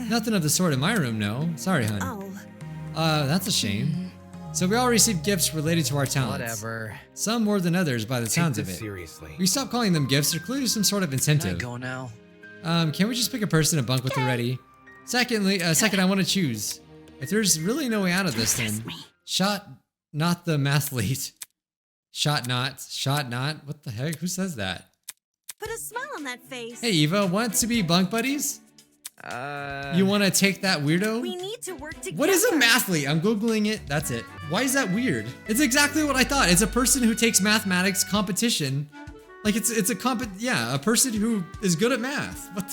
Speaker 1: Nothing of the sort in my room, no. Sorry, hun.
Speaker 5: Oh.
Speaker 1: That's a shame. So we all received gifts related to our talents.
Speaker 2: Whatever.
Speaker 1: Some more than others by the sounds of
Speaker 8: Take
Speaker 1: it.
Speaker 8: this seriously.
Speaker 1: We stopped calling them gifts, they're clearly some sort of
Speaker 2: Can I
Speaker 1: incentive.
Speaker 2: go now?
Speaker 1: Can we just pick a person to bunk with already? Second, I want to choose. If there's really no way out of this, then shot not the mathlete. Shot not. What the heck? Who says that?
Speaker 5: Put a smile on that face.
Speaker 1: Hey Eva, want to be bunk buddies? You want to take that weirdo?
Speaker 5: We need to work together.
Speaker 1: What is a mathlete? I'm googling it. That's it. Why is that weird? It's exactly what I thought. It's a person who takes mathematics competition. Like it's a person who is good at math. What?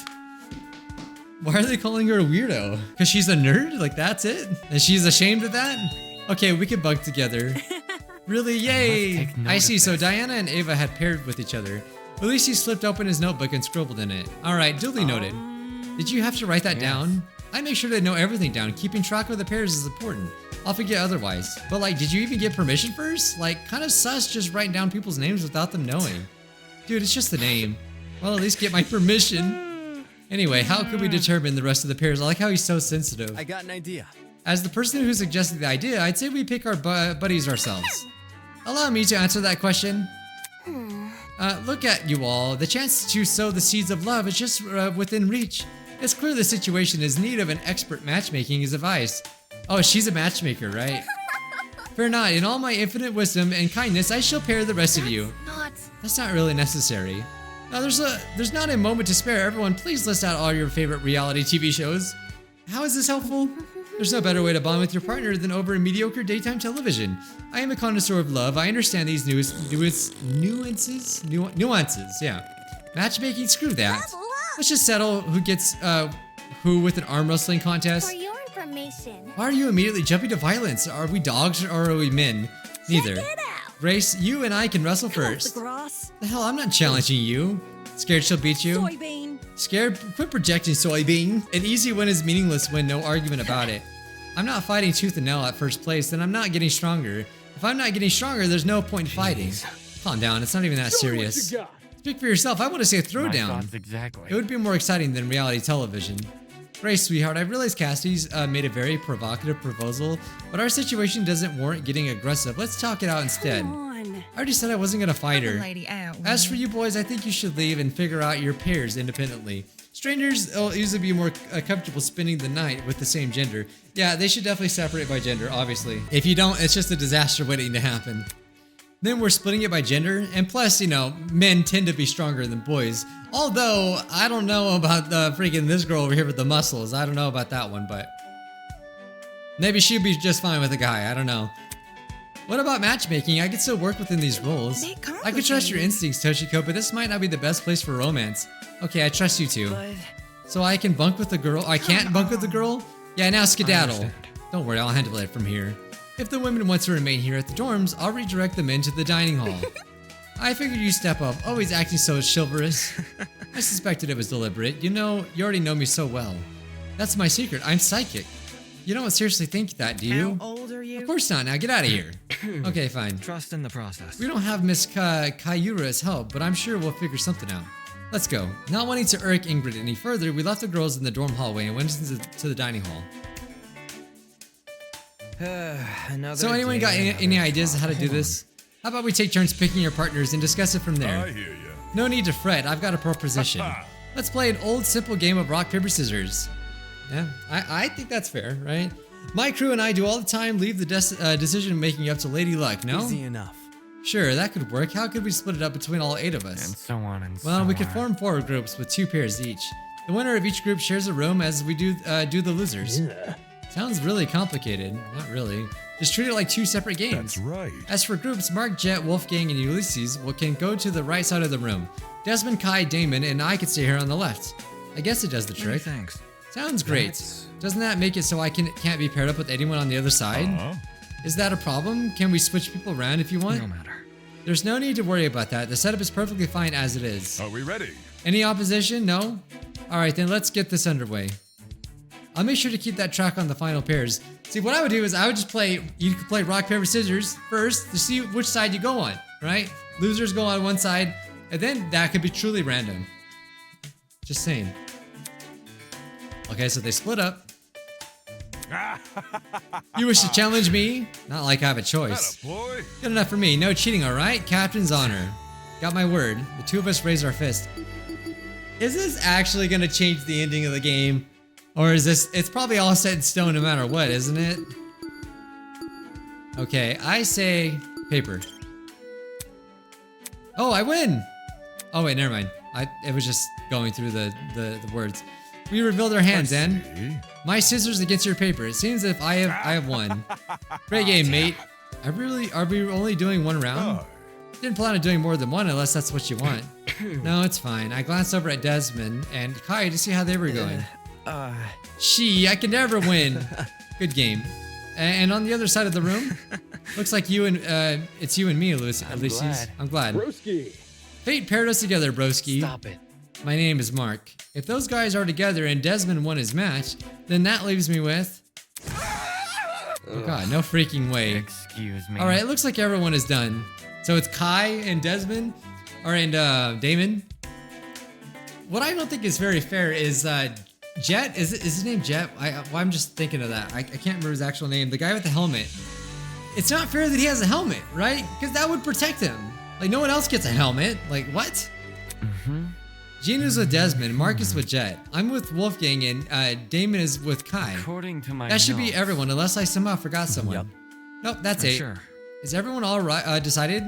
Speaker 1: Why are they calling her a weirdo? Because she's a nerd? Like that's it? And she's ashamed of that? Okay, we can bunk together. Really? Yay!
Speaker 2: take note
Speaker 1: I
Speaker 2: of
Speaker 1: see. So
Speaker 2: this.
Speaker 1: Diana and Ava had paired with each other. At least he slipped open his notebook and scribbled in it. All right, duly noted. Did you have to write that down? I make sure to know everything down. Keeping track of the pairs is important. I'll forget otherwise. But like, did you even get permission first? Like, kind of sus just writing down people's names without them knowing. Dude, it's just the name. Well, at least get my permission. Anyway, how could we determine the rest of the pairs? I like how he's so sensitive.
Speaker 8: I got an idea.
Speaker 1: As the person who suggested the idea, I'd say we pick our buddies ourselves. Allow me to answer that question. Look at you all. The chance to sow the seeds of love is just within reach. It's clear the situation is in need of an expert matchmaking advice. Oh, she's a matchmaker, right? Fear not, in all my infinite wisdom and kindness, I shall pair the rest of you. That's not really necessary. Now, there's not a moment to spare. Everyone, please list out all your favorite reality TV shows. How is this helpful? There's no better way to bond with your partner than over mediocre daytime television. I am a connoisseur of love. I understand these nuances. Yeah. Matchmaking, screw that.
Speaker 5: Love, love.
Speaker 1: Let's just settle who gets who with an arm wrestling contest.
Speaker 5: For your information.
Speaker 1: Why are you immediately jumping to violence? Are we dogs or are we men? Neither.
Speaker 5: Check it out.
Speaker 1: Grace, you and I can wrestle first.
Speaker 6: The grass.
Speaker 1: The hell, I'm not challenging you. Scared she'll beat you?
Speaker 6: Soybean.
Speaker 1: Scared? Quit projecting, soybean. An easy win is meaningless when no argument about it. I'm not fighting tooth and nail at first place, then I'm not getting stronger. If I'm not getting stronger, there's no point in fighting. Calm down, it's not even that
Speaker 9: Show
Speaker 1: serious.
Speaker 9: what you got.
Speaker 1: Speak for yourself, I want to say
Speaker 2: My
Speaker 1: throwdown.
Speaker 2: thoughts exactly.
Speaker 1: It would be more exciting than reality television. Grace, sweetheart, I realize Cassidy's made a very provocative proposal, but our situation doesn't warrant getting aggressive. Let's talk it out instead.
Speaker 5: Come on.
Speaker 1: I already said I wasn't gonna fight
Speaker 6: The
Speaker 1: her.
Speaker 6: lady out.
Speaker 1: As for you boys, I think you should leave and figure out your pairs independently. Strangers will usually be more comfortable spending the night with the same gender. Yeah, they should definitely separate by gender, obviously. If you don't, it's just a disaster waiting to happen. Then we're splitting it by gender, and plus, you know, men tend to be stronger than boys. Although, I don't know about the freaking this girl over here with the muscles. I don't know about that one, but maybe she'd be just fine with a guy. I don't know. What about matchmaking? I could still work within these roles. I could trust your instincts, Toshiko, but this might not be the best place for romance. Okay, I trust you too.
Speaker 2: But
Speaker 1: So I can bunk with the girl. I can't bunk with the girl? Yeah, now skedaddle.
Speaker 2: understand.
Speaker 1: Don't worry, I'll handle it from here. If the women want to remain here at the dorms, I'll redirect them into the dining hall. I figured you step up, always acting so chivalrous. I suspected it was deliberate. You know, you already know me so well. That's my secret, I'm psychic. You don't seriously think that, do you?
Speaker 6: How old are you?
Speaker 1: Of course not, now get out of here. Okay, fine.
Speaker 2: Trust in the process.
Speaker 1: We don't have Miss Kayura's help, but I'm sure we'll figure something out. Let's go. Not wanting to irk Ingrid any further, we left the girls in the dorm hallway and went to the dining hall. So anyone got any ideas on how to do this? How about we take turns picking your partners and discuss it from there?
Speaker 3: I hear ya.
Speaker 1: No need to fret, I've got a proposition. Let's play an old simple game of rock, paper, scissors. Yeah, I think that's fair, right? My crew and I do all the time, leave the decision making up to Lady Luck, no?
Speaker 8: Easy enough.
Speaker 1: Sure, that could work. How could we split it up between all 8 of us?
Speaker 2: And so on and so
Speaker 1: Well,
Speaker 2: on.
Speaker 1: we could form 4 groups with 2 pairs each. The winner of each group shares a room as we do the losers. Sounds really complicated. Not really. Just treat it like 2 separate games.
Speaker 3: That's right.
Speaker 1: As for groups, Mark, Jet, Wolfgang, and Ulysses can go to the right side of the room. Desmond, Kai, Damon, and I can stay here on the left. I guess it does the trick.
Speaker 2: Thanks.
Speaker 1: Sounds great. Doesn't that make it so I can't be paired up with anyone on the other side? Is that a problem? Can we switch people around if you want?
Speaker 2: No matter.
Speaker 1: There's no need to worry about that. The setup is perfectly fine as it is.
Speaker 3: Are we ready?
Speaker 1: Any opposition? No? Alright, then let's get this underway. I'll make sure to keep that track on the final pairs. See, what I would do is I would just you could play rock, paper, scissors first to see which side you go on, right? Losers go on one side, and then that could be truly random. Just saying. Okay, so they split up. You wish to challenge me? Not like I have a choice.
Speaker 3: Boy.
Speaker 1: Good enough for me. No cheating, alright? Captain's honor. Got my word. The 2 of us raise our fist. Is this actually gonna change the ending of the game? Or is this... It's probably all set in stone no matter what, isn't it? Okay, I say paper. Oh, I win! Oh wait, never mind. It was just going through the words. We revealed our hands, then. My scissors against your paper. It seems as if I have won. Great game, mate. Are we only doing 1 round? Didn't plan on doing more than 1 unless that's what you want. No, it's fine. I glanced over at Desmond and Kai to see how they were going. I can never win. Good game. And on the other side of the room, looks like it's you and me, Ulysses. I'm glad.
Speaker 9: Broski.
Speaker 1: Fate paired us together, broski.
Speaker 2: Stop it.
Speaker 1: My name is Mark. If those guys are together and Desmond won his match, then that leaves me with... Oh god, no freaking way.
Speaker 2: Excuse me.
Speaker 1: Alright, it looks like everyone is done. So it's Kai and Desmond, Damon. What I don't think is very fair is Jet, is his name Jet? I'm just thinking of that. I can't remember his actual name. The guy with the helmet. It's not fair that he has a helmet, right? Because that would protect him. Like, no one else gets a helmet. Like, what? Gino's with Desmond, Marcus with Jet. I'm with Wolfgang, and Damon is with Kai.
Speaker 2: According to my
Speaker 1: That should be
Speaker 2: notes.
Speaker 1: everyone, unless I somehow forgot someone.
Speaker 8: Yep.
Speaker 1: Nope, that's
Speaker 2: For
Speaker 1: 8.
Speaker 2: sure.
Speaker 1: Is everyone all right? Decided?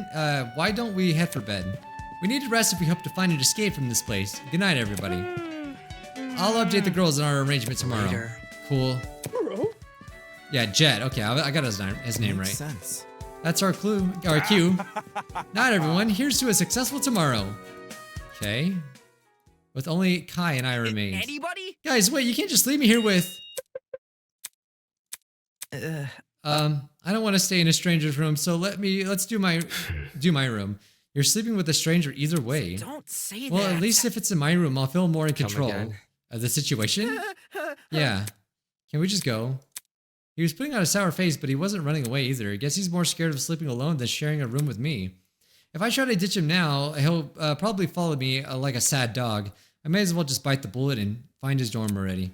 Speaker 1: Why don't we head for bed? We need to rest if we hope to find an escape from this place. Good night, everybody. I'll update the girls on our arrangement tomorrow.
Speaker 8: Later.
Speaker 1: Cool. Yeah, Jet. Okay, I got his name right.
Speaker 8: Makes sense.
Speaker 1: That's our clue, our cue. Night, everyone. Here's to a successful tomorrow. Okay. With only Kai and I remain.
Speaker 8: Anybody?
Speaker 1: Guys, wait, you can't just leave me here with... I don't want to stay in a stranger's room, so let's do my room. You're sleeping with a stranger either way.
Speaker 8: Don't say
Speaker 1: Well,
Speaker 8: that.
Speaker 1: at least if it's in my room, I'll feel more in control
Speaker 2: again.
Speaker 1: of the situation. Yeah. Can we just go? He was putting on a sour face, but he wasn't running away either. I guess he's more scared of sleeping alone than sharing a room with me. If I try to ditch him now, he'll probably follow me like a sad dog. I may as well just bite the bullet and find his dorm already.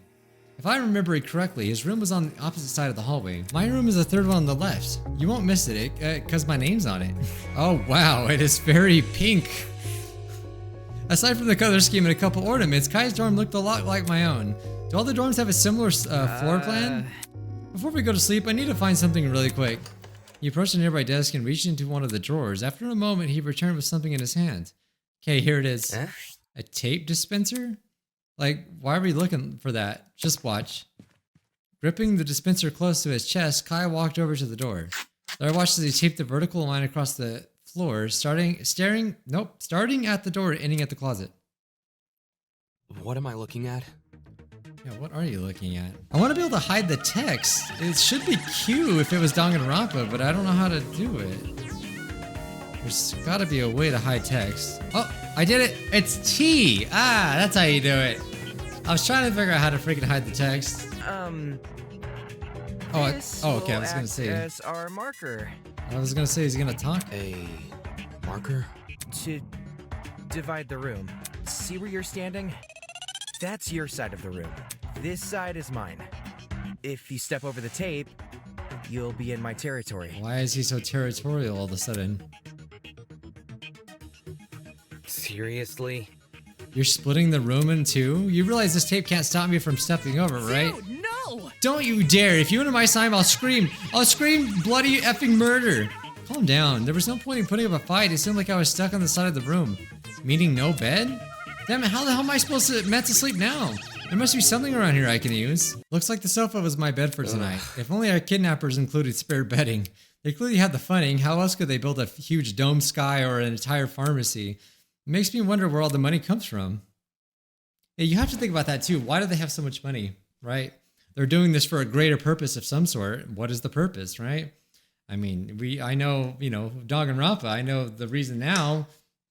Speaker 1: If I remember it correctly, his room was on the opposite side of the hallway. My room is the 3rd one on the left. You won't miss it, because my name's on it. Oh wow, it is very pink. Aside from the color scheme and a couple ornaments, Kai's dorm looked a lot like my own. Do all the dorms have a similar floor plan? Before we go to sleep, I need to find something really quick. He approached a nearby desk and reached into one of the drawers. After a moment, he returned with something in his hand. Okay, here it is.
Speaker 8: Eh?
Speaker 1: A tape dispenser? Like, why are we looking for that? Just watch. Gripping the dispenser close to his chest, Kai walked over to the door. There I watched as he taped the vertical line across the floor, starting at the door, ending at the closet.
Speaker 8: What am I looking at?
Speaker 1: Yeah, what are you looking at? I want to be able to hide the text. It should be Q if it was Danganronpa, but I don't know how to do it. There's got to be a way to hide text. Oh, I did it. It's T. Ah, that's how you do it. I was trying to figure out how to freaking hide the text. Okay. I was gonna say.
Speaker 9: As our marker.
Speaker 1: I was gonna say he's gonna talk.
Speaker 8: A marker?
Speaker 9: To divide the room. See where you're standing? That's your side of the room. This side is mine. If you step over the tape, you'll be in my territory.
Speaker 1: Why is he so territorial all of a sudden?
Speaker 8: Seriously?
Speaker 1: You're splitting the room in two? You realize this tape can't stop me from stepping over, right?
Speaker 6: Dude, no!
Speaker 1: Don't you dare! If you enter my side, I'll scream! I'll scream bloody effing murder! Calm down. There was no point in putting up a fight. It seemed like I was stuck on the side of the room. Meaning no bed? Damn it, how the hell am I meant to sleep now? There must be something around here I can use. Looks like the sofa was my bed for tonight. If only our kidnappers included spare bedding. They clearly had the funding. How else could they build a huge dome sky or an entire pharmacy? It makes me wonder where all the money comes from. Yeah, you have to think about that too. Why do they have so much money, right? They're doing this for a greater purpose of some sort. What is the purpose, right? I mean, I know, Danganronpa, I know the reason now,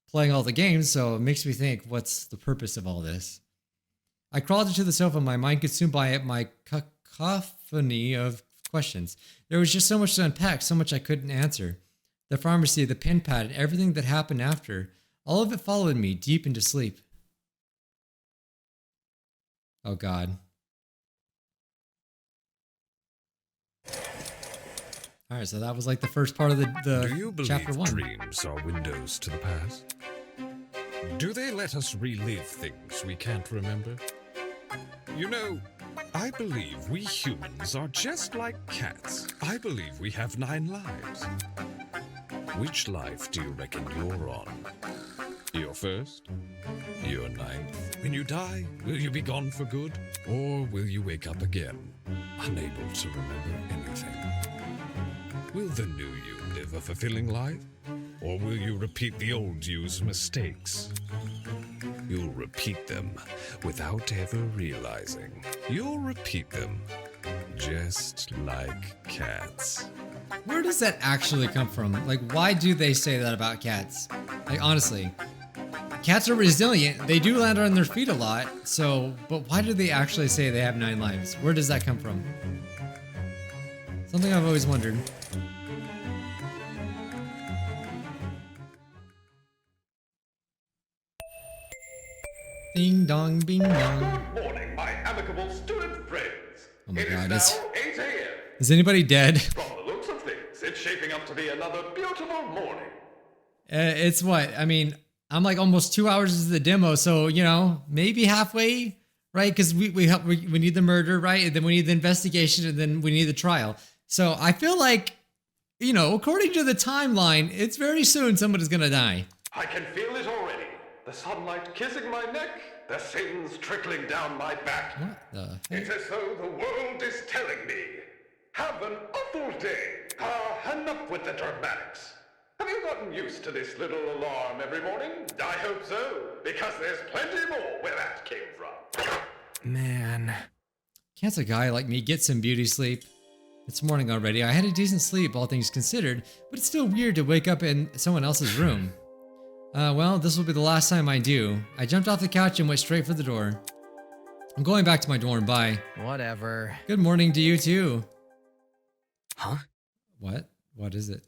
Speaker 1: playing all the games, so it makes me think, what's the purpose of all this? I crawled into the sofa, my mind consumed by my cacophony of questions. There was just so much to unpack, so much I couldn't answer. The pharmacy, the pen pad, everything that happened after, all of it followed me deep into sleep. Oh God. Alright, so that was like the first part of
Speaker 3: Do you
Speaker 1: the chapter
Speaker 3: believe
Speaker 1: 1.
Speaker 3: dreams are windows to the past? Do they let us relive things we can't remember? You know, I believe we humans are just like cats. I believe we have 9 lives. Which life do you reckon you're on? Your first? Your 9th? When you die, will you be gone for good? Or will you wake up again, unable to remember anything? Will the new you live a fulfilling life? Or will you repeat the old you's mistakes? You'll repeat them without ever realizing. You'll repeat them just like cats.
Speaker 1: Where does that actually come from? Like, why do they say that about cats? Like, honestly, cats are resilient. They do land on their feet a lot. So, but why do they actually say they have 9 lives? Where does that come from? Something I've always wondered. Ding dong, bing dong.
Speaker 4: Good morning, my amicable student friends.
Speaker 1: Oh my
Speaker 4: It
Speaker 1: God,
Speaker 4: is
Speaker 1: is-
Speaker 4: now 8 a.m.
Speaker 1: Is anybody dead?
Speaker 4: From the looks of things, it's shaping up to be another beautiful morning.
Speaker 1: It's what? I mean, I'm like almost 2 hours into the demo, so maybe halfway, right? Because we need the murder, right? And then we need the investigation, and then we need the trial. So I feel like, according to the timeline, it's very soon somebody's gonna die.
Speaker 4: I can feel it already. The sunlight kissing my neck, the sins trickling down my back.
Speaker 1: What the heck?
Speaker 4: It's as though the world is telling me, have an awful day. Enough with the dramatics. Have you gotten used to this little alarm every morning? I hope so, because there's plenty more where that came from.
Speaker 9: Man.
Speaker 1: Can't a guy like me get some beauty sleep? It's morning already. I had a decent sleep, all things considered, but it's still weird to wake up in someone else's room. Well, this will be the last time I do. I jumped off the couch and went straight for the door. I'm going back to my dorm, bye.
Speaker 9: Whatever.
Speaker 1: Good morning to you too.
Speaker 8: Huh?
Speaker 1: What? What is it?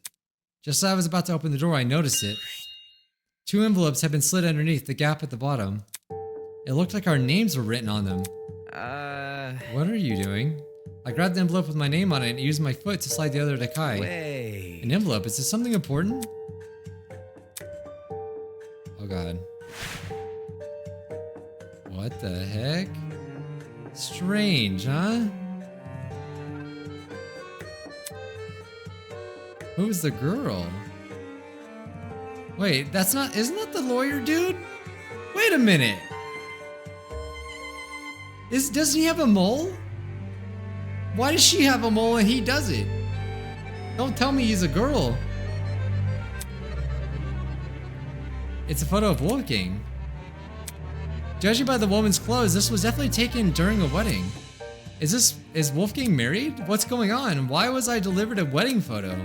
Speaker 1: Just as I was about to open the door, I noticed it. 2 envelopes had been slid underneath the gap at the bottom. It looked like our names were written on them. What are you doing? I grabbed the envelope with my name on it and used my foot to slide the other to Kai.
Speaker 9: Wait.
Speaker 1: An envelope? Is this something important? Oh God. What the heck? Strange, huh? Who's the girl? Wait, isn't that the lawyer dude? Wait a minute. Doesn't he have a mole? Why does she have a mole and he doesn't? Don't tell me he's a girl. It's a photo of Wolfgang. Judging by the woman's clothes, this was definitely taken during a wedding. Is Wolfgang married? What's going on? Why was I delivered a wedding photo?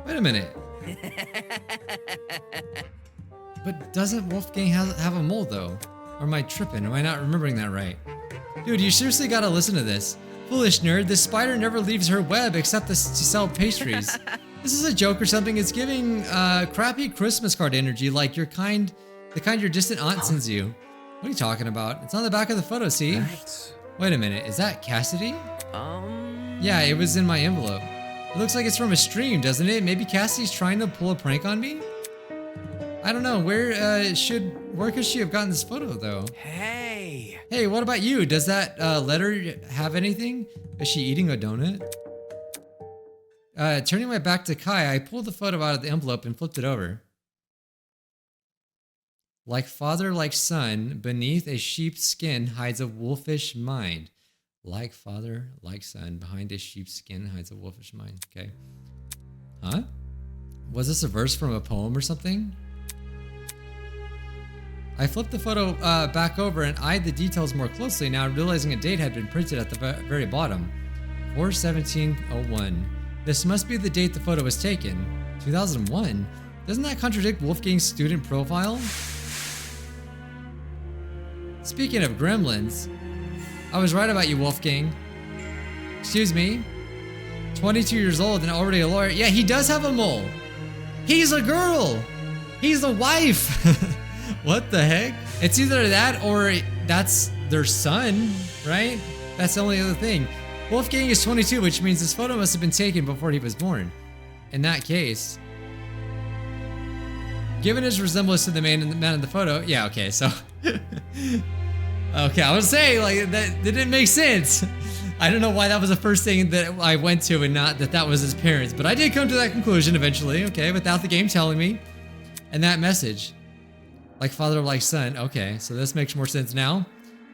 Speaker 1: Wait a minute. But doesn't Wolfgang have a mole though? Or am I tripping? Am I not remembering that right? Dude, you seriously gotta listen to this. Foolish nerd, this spider never leaves her web except to sell pastries. This is a joke or something. It's giving crappy Christmas card energy like the kind your distant aunt sends you. What are you talking about? It's on the back of the photo, see?
Speaker 8: Right.
Speaker 1: Wait a minute, is that Cassidy? Yeah, it was in my envelope. It looks like it's from a stream, doesn't it? Maybe Cassidy's trying to pull a prank on me? I don't know, where could she have gotten this photo though?
Speaker 9: Hey!
Speaker 1: Hey, what about you? Does that letter have anything? Is she eating a donut? Turning my back to Kai, I pulled the photo out of the envelope and flipped it over. Like father, like son, beneath a sheep's skin hides a wolfish mind. Like father, like son, behind a sheep's skin hides a wolfish mind. Okay. Huh? Was this a verse from a poem or something? I flipped the photo back over and eyed the details more closely, now realizing a date had been printed at the very bottom. 4/17/01. This must be the date the photo was taken. 2001? Doesn't that contradict Wolfgang's student profile? Speaking of gremlins, I was right about you, Wolfgang. Excuse me? 22 years old and already a lawyer. Yeah, he does have a mole. He's a girl. He's a wife. What the heck? It's either that or that's their son, right? That's the only other thing. Wolfgang is 22, which means this photo must have been taken before he was born. In that case, given his resemblance to the man in the photo, yeah, okay, so okay, I was saying like that didn't make sense. I don't know why that was the first thing that I went to and not that was his parents, but I did come to that conclusion eventually, okay, without the game telling me. And that message, like father, like son, okay, so this makes more sense now.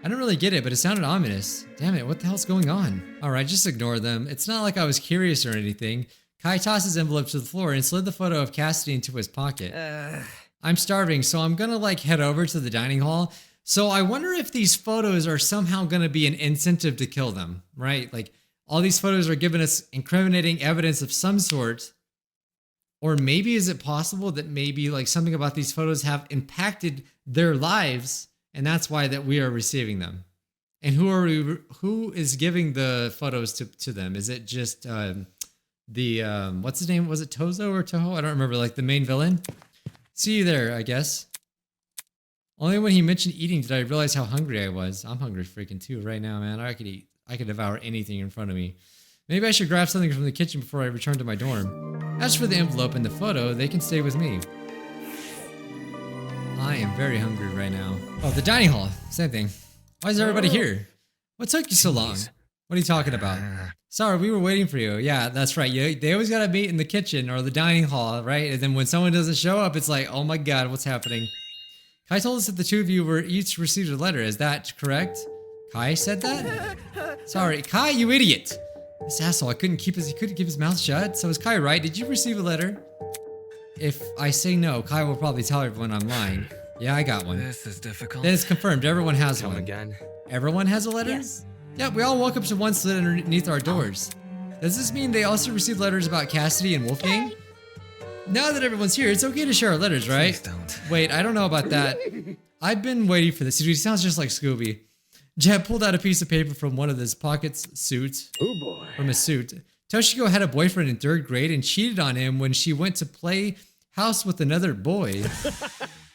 Speaker 1: I don't really get it, but it sounded ominous. Damn it, what the hell's going on? Alright, just ignore them. It's not like I was curious or anything. Kai tossed his envelope to the floor and slid the photo of Cassidy into his pocket. I'm starving, so I'm gonna like head over to the dining hall. So I wonder if these photos are somehow gonna be an incentive to kill them, right? Like all these photos are giving us incriminating evidence of some sort. Or maybe is it possible that maybe like something about these photos have impacted their lives and that's why that we are receiving them? And who is giving the photos to them? Is it just what's his name? Was it Tozu or Toho? I don't remember, like the main villain. See you there, I guess. Only when he mentioned eating did I realize how hungry I was. I'm hungry freaking too right now, man. I could eat. I could devour anything in front of me. Maybe I should grab something from the kitchen before I return to my dorm. As for the envelope and the photo, they can stay with me. I am very hungry right now. Oh, the dining hall. Same thing. Why is everybody here? What took you so long? What are you talking about? Sorry, we were waiting for you. Yeah, that's right. They always gotta meet in the kitchen or the dining hall, right? And then when someone doesn't show up, it's like, oh my god, what's happening? Kai told us that the two of you were each received a letter. Is that correct? Kai said that? Sorry, Kai, you idiot! This asshole, he couldn't keep his mouth shut. So is Kai right? Did you receive a letter? If I say no, Kai will probably tell everyone I'm lying. Yeah, I got one.
Speaker 2: This is difficult.
Speaker 1: Then it's confirmed. Everyone has
Speaker 8: Come
Speaker 1: one.
Speaker 8: again.
Speaker 1: Everyone has a letter?
Speaker 5: Yes.
Speaker 1: Yeah, we all woke up to one slid underneath our doors. Does this mean they also received letters about Cassidy and Wolfgang? Now that everyone's here, it's okay to share our letters, right?
Speaker 2: Please don't.
Speaker 1: Wait, I don't know about that. I've been waiting for this. Dude, he sounds just like Scooby. Jeb pulled out a piece of paper from one of his pockets
Speaker 4: Oh boy.
Speaker 1: from his suit. Toshiko had a boyfriend in 3rd grade and cheated on him when she went to play house with another boy.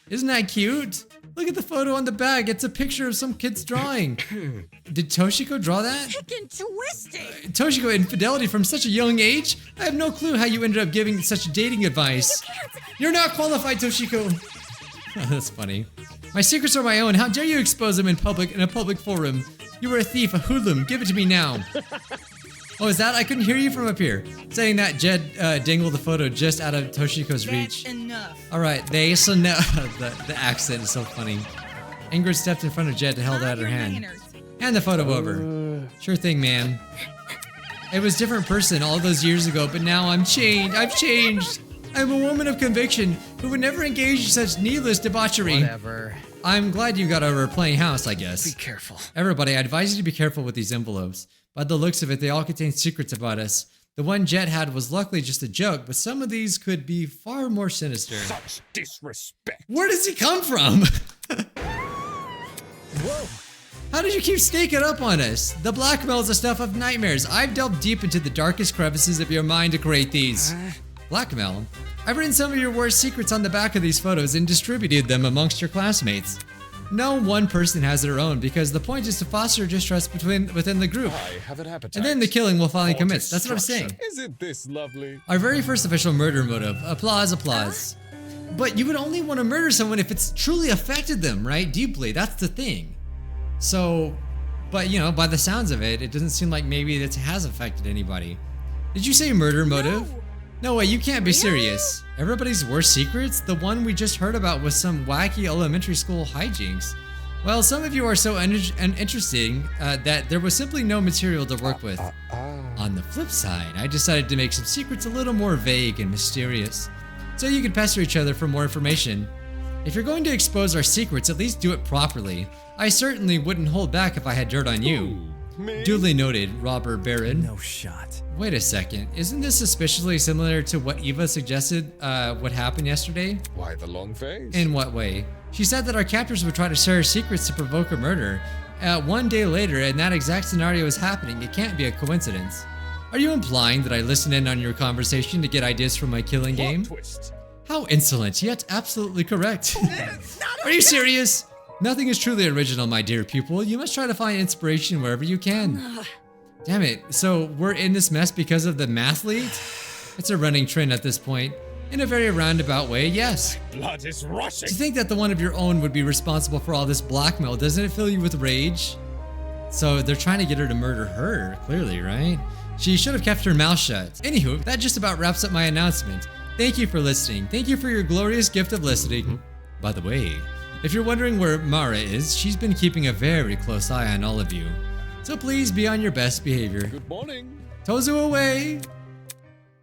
Speaker 1: Isn't that cute? Look at the photo on the bag. It's a picture of some kid's drawing. Did Toshiko draw that?
Speaker 5: Chicken twisted.
Speaker 1: Toshiko, infidelity from such a young age? I have no clue how you ended up giving such dating advice. You're not qualified, Toshiko. That's funny. My secrets are my own. How dare you expose them in a public forum? You were a thief, a hoodlum. Give it to me now. Oh, is that? I couldn't hear you from up here. Saying that Jed dangled the photo just out of Toshiko's reach.
Speaker 6: That's enough.
Speaker 1: All right, they so no. the accent is so funny. Ingrid stepped in front of Jed and held out her hand.
Speaker 6: Manners.
Speaker 1: Hand the photo over. Sure thing, man. It was a different person all those years ago, but now I'm changed. I've changed. I'm a woman of conviction who would never engage in such needless debauchery.
Speaker 9: Whatever.
Speaker 1: I'm glad you got over playing house, I guess.
Speaker 9: Be careful.
Speaker 1: Everybody, I advise you to be careful with these envelopes. By the looks of it, they all contain secrets about us. The one Jet had was luckily just a joke, but some of these could be far more sinister.
Speaker 3: Such disrespect.
Speaker 1: Where does he come from?
Speaker 9: Whoa.
Speaker 1: How did you keep sneaking up on us? The blackmail is the stuff of nightmares. I've delved deep into the darkest crevices of your mind to create these. Blackmail? I've written some of your worst secrets on the back of these photos and distributed them amongst your classmates. No one person has their own because the point is to foster distrust within the group.
Speaker 3: I have an appetite.
Speaker 1: And then the killing will finally
Speaker 3: for
Speaker 1: commence. That's what I'm saying.
Speaker 3: destruction. Isn't this lovely?
Speaker 1: Our very first official murder motive. Applause, applause. But you would only want to murder someone if it's truly affected them, right? Deeply. That's the thing. So, but you know, by the sounds of it, it doesn't seem like maybe this has affected anybody. Did you say murder motive? No way, you can't be serious. Everybody's worst secrets? The one we just heard about was some wacky elementary school hijinks. Well, some of you are so uninteresting that there was simply no material to work with. On the flip side, I decided to make some secrets a little more vague and mysterious, so you could pester each other for more information. If you're going to expose our secrets, at least do it properly. I certainly wouldn't hold back if I had dirt on you.
Speaker 3: Me?
Speaker 1: Duly noted, Robber Baron.
Speaker 9: No shot.
Speaker 1: Wait a second, isn't this suspiciously similar to what Eva suggested would happen yesterday?
Speaker 3: Why the long face?
Speaker 1: In what way? She said that our captors would try to share secrets to provoke a murder. One day later, and that exact scenario is happening. It can't be a coincidence. Are you implying that I listened in on your conversation to get ideas for my killing game?
Speaker 3: Twist.
Speaker 1: How insolent, yet absolutely correct. Are you serious? Nothing is truly original, my dear pupil. You must try to find inspiration wherever you can. Damn it, so we're in this mess because of the mathlete? It's a running trend at this point. In a very roundabout way, yes.
Speaker 3: Blood is rushing.
Speaker 1: To think that the one of your own would be responsible for all this blackmail, doesn't it fill you with rage? So they're trying to get her to murder her, clearly, right? She should have kept her mouth shut. Anywho, that just about wraps up my announcement. Thank you for listening. Thank you for your glorious gift of listening. By the way, if you're wondering where Mara is, she's been keeping a very close eye on all of you. So please be on your best behavior.
Speaker 3: Good morning.
Speaker 1: Tozu away!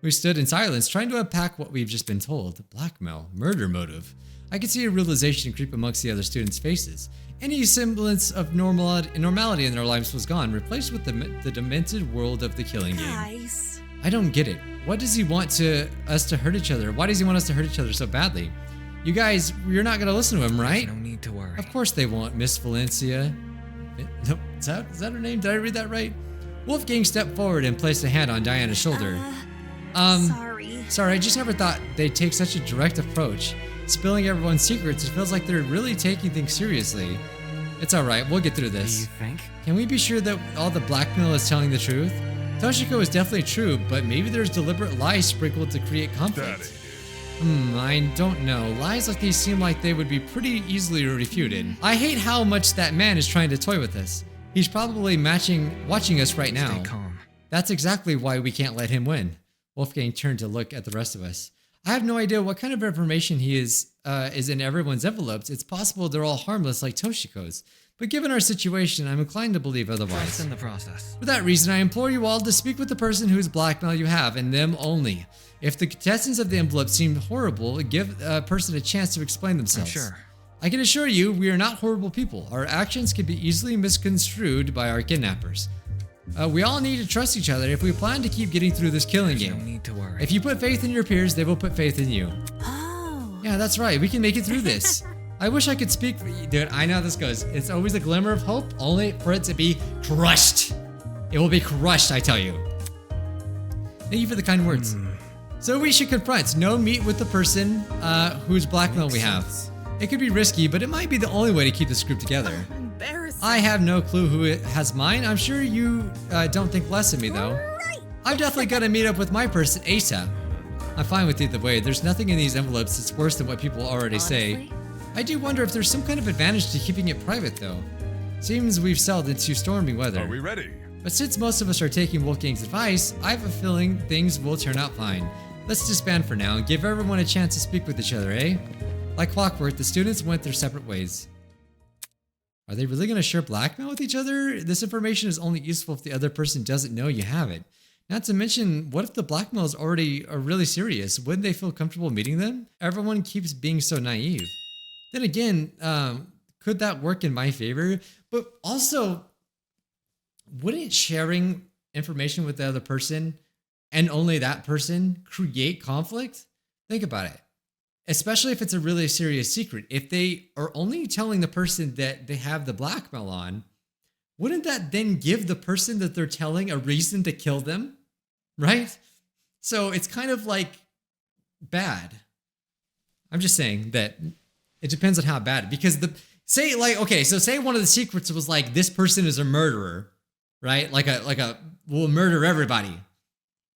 Speaker 1: We stood in silence, trying to unpack what we've just been told. Blackmail, murder motive. I could see a realization creep amongst the other students' faces. Any semblance of normality in their lives was gone, replaced with the demented world of the killing game.
Speaker 5: Guys.
Speaker 1: I don't get it. What does he want us to hurt each other? Why does he want us to hurt each other so badly? You guys, you're not gonna listen to him, right?
Speaker 2: No need to worry.
Speaker 1: Of course they won't, Miss Valencia. No, is that her name? Did I read that right? Wolfgang stepped forward and placed a hand on Diana's shoulder. Sorry, I just never thought they'd take such a direct approach. Spilling everyone's secrets, it feels like they're really taking things seriously. It's alright, we'll get through
Speaker 2: Do
Speaker 1: this.
Speaker 2: you think?
Speaker 1: Can we be sure that all the blackmail is telling the truth? Toshiko is definitely true, but maybe there's deliberate lies sprinkled to create conflict. I don't know. Lies like these seem like they would be pretty easily refuted. I hate how much that man is trying to toy with us. He's probably watching us right now.
Speaker 2: Stay calm.
Speaker 1: That's exactly why we can't let him win. Wolfgang turned to look at the rest of us. I have no idea what kind of information he is in everyone's envelopes. It's possible they're all harmless like Toshiko's. But given our situation, I'm inclined to believe
Speaker 2: Trust
Speaker 1: otherwise.
Speaker 2: in the process.
Speaker 1: For that reason, I implore you all to speak with the person whose blackmail you have, and them only. If the contestants of the envelope seem horrible, give a person a chance to explain themselves.
Speaker 2: Sure.
Speaker 1: I can assure you, we are not horrible people. Our actions can be easily misconstrued by our kidnappers. We all need to trust each other if we plan to keep getting through this killing
Speaker 2: No
Speaker 1: game.
Speaker 2: need to worry.
Speaker 1: If you put faith in your peers, they will put faith in you.
Speaker 5: Oh.
Speaker 1: Yeah, that's right. We can make it through this. I wish I could speak for you. Dude, I know how this goes. It's always a glimmer of hope, only for it to be crushed. It will be crushed, I tell you. Thank you for the kind words. So we should confront. No, meet with the person whose blackmail we have. It could be risky, but it might be the only way to keep this group together.
Speaker 6: Embarrassing.
Speaker 1: I have no clue who has mine. I'm sure you don't think less of me, though. I'm definitely gonna meet up with my person ASAP. I'm fine with either way. There's nothing in these envelopes that's worse than what people already say.
Speaker 7: Honestly?
Speaker 1: I do wonder if there's some kind of advantage to keeping it private, though. Seems we've sailed into stormy weather.
Speaker 3: Are we ready?
Speaker 1: But since most of us are taking Wolfgang's advice, I have a feeling things will turn out fine. Let's disband for now and give everyone a chance to speak with each other, eh? Like clockwork, the students went their separate ways. Are they really going to share blackmail with each other? This information is only useful if the other person doesn't know you have it. Not to mention, what if the blackmails already are really serious? Wouldn't they feel comfortable meeting them? Everyone keeps being so naive. Then again, could that work in my favor? But also, wouldn't sharing information with the other person and only that person create conflict? Think about it. Especially if it's a really serious secret. If they are only telling the person that they have the blackmail on, wouldn't that then give the person that they're telling a reason to kill them? Right? So it's kind of like bad. I'm just saying that it depends on how bad. Because say one of the secrets was like, this person is a murderer, right? Like a will murder everybody.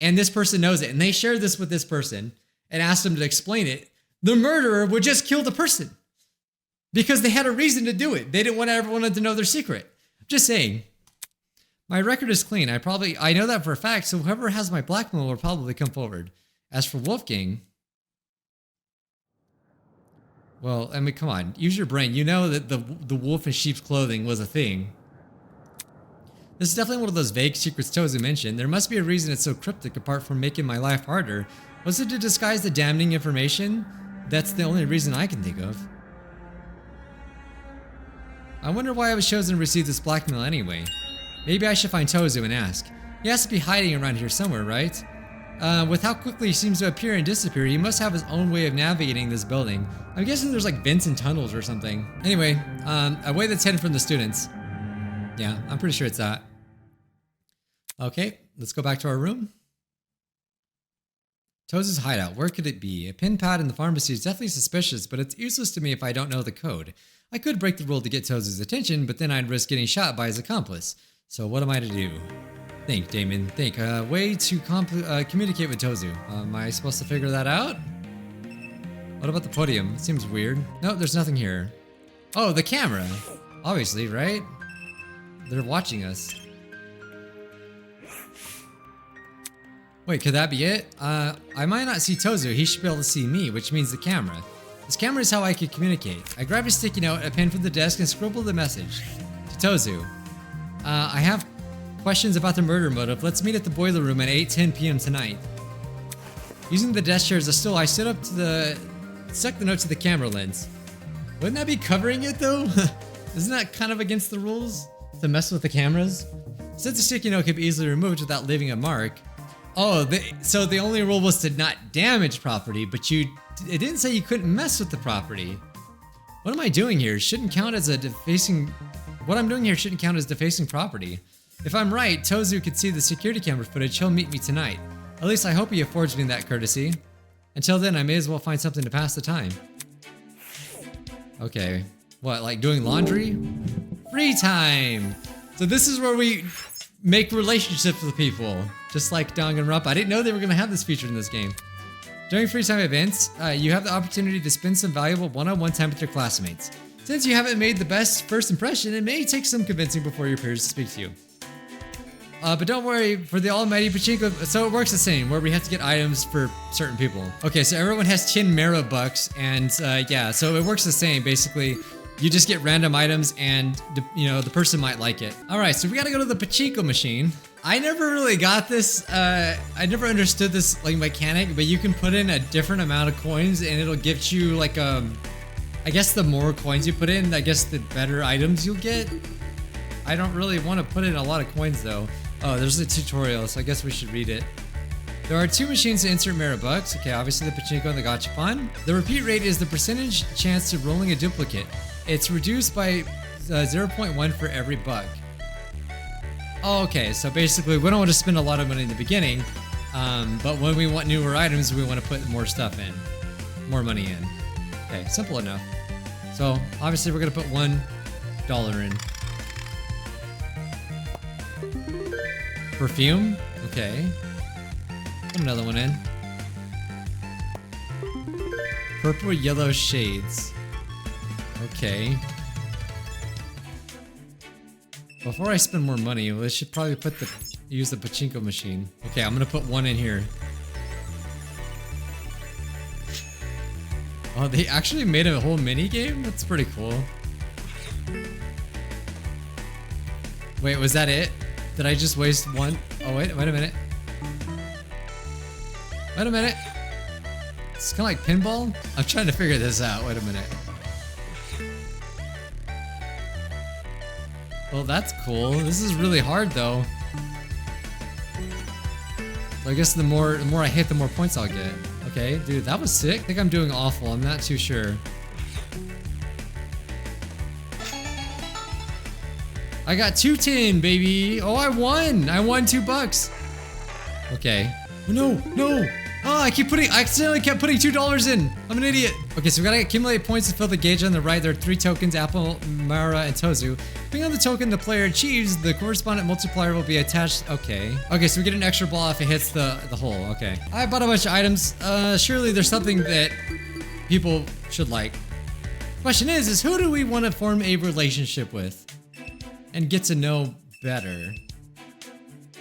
Speaker 1: And this person knows it. And they share this with this person and asked them to explain it. The murderer would just kill the person because they had a reason to do it. They didn't want everyone to know their secret. Just saying. My record is clean. I know that for a fact, so whoever has my blackmail will probably come forward. As for Wolfgang, well, I mean, come on. Use your brain. You know that the wolf in sheep's clothing was a thing. This is definitely one of those vague secrets Tozu mentioned. There must be a reason it's so cryptic apart from making my life harder. Was it to disguise the damning information? That's the only reason I can think of. I wonder why I was chosen to receive this blackmail anyway. Maybe I should find Tozu and ask. He has to be hiding around here somewhere, right? With how quickly he seems to appear and disappear, he must have his own way of navigating this building. I'm guessing there's like vents and tunnels or something. Anyway, a way that's hidden from the students. Yeah, I'm pretty sure it's that. Okay, let's go back to our room. Tozu's hideout, where could it be? A pin pad in the pharmacy is definitely suspicious, but it's useless to me if I don't know the code. I could break the rule to get Tozu's attention, but then I'd risk getting shot by his accomplice. So what am I to do? Think, Damon, think. Way to communicate with Tozu. Am I supposed to figure that out? What about the podium? It seems weird. No, there's nothing here. Oh, the camera. Obviously, right? They're watching us. Wait, could that be it? I might not see Tozu. He should be able to see me, which means the camera. This camera is how I could communicate. I grabbed a sticky note, a pen from the desk, and scribbled the message. To Tozu. I have questions about the murder motive. Let's meet at the boiler room at 8:10 p.m. tonight. Using the desk chair as a stool, I stood up to stuck the note to the camera lens. Wouldn't that be covering it though? Isn't that kind of against the rules? To mess with the cameras? Since the sticky note could be easily removed without leaving a mark. Oh, so the only rule was to not damage property, but it didn't say you couldn't mess with the property. What am I doing here? Shouldn't count as a defacing... What I'm doing here shouldn't count as defacing property. If I'm right, Tozu could see the security camera footage. He'll meet me tonight. At least I hope he affords me that courtesy. Until then, I may as well find something to pass the time. Okay. What, like doing laundry? Free time! So this is where we make relationships with people. Just like Danganronpa. I didn't know they were going to have this feature in this game. During free time events, you have the opportunity to spend some valuable one-on-one time with your classmates. Since you haven't made the best first impression, it may take some convincing before your peers speak to you. But don't worry, for the almighty Pachinko, so it works the same, where we have to get items for certain people. Okay, so everyone has 10 Mera bucks, and yeah, so it works the same, basically. You just get random items, and the person might like it. All right, so we gotta go to the Pachinko machine. I never really got this, I never understood this like mechanic, but you can put in a different amount of coins, and it'll get you like I guess the more coins you put in, I guess the better items you'll get. I don't really want to put in a lot of coins though. Oh, there's a tutorial, so I guess we should read it. There are two machines to insert Mera bucks. Okay, obviously the Pachinko and the Gachapon. The repeat rate is the percentage chance to rolling a duplicate. It's reduced by 0.1 for every buck. Oh, okay, so basically we don't want to spend a lot of money in the beginning, but when we want newer items, we want to put more stuff in, more money in. Okay, simple enough. So obviously we're gonna put $1 in. Perfume, okay. Put another one in. Purple yellow shades. Okay. Before I spend more money, we should probably use the pachinko machine. Okay, I'm gonna put one in here. Oh, they actually made a whole mini game? That's pretty cool. Wait, was that it? Did I just waste one? Oh, wait a minute. Wait a minute. It's kind of like pinball. I'm trying to figure this out. Wait a minute. Well, that's cool. This is really hard, though. So I guess the more I hit, the more points I'll get. Okay, dude, that was sick. I think I'm doing awful. I'm not too sure. I got 210, baby. Oh, I won. I won $2. Okay. Oh, no. Oh, I accidentally kept putting $2 in. I'm an idiot. Okay, so we gotta accumulate points to fill the gauge on the right. There are 3 tokens, Apple, Mara, and Tozu. Depending on the token the player achieves, the correspondent multiplier will be attached. Okay, so we get an extra ball if it hits the hole. Okay. I bought a bunch of items. Surely there's something that people should like. Question is who do we want to form a relationship with and get to know better?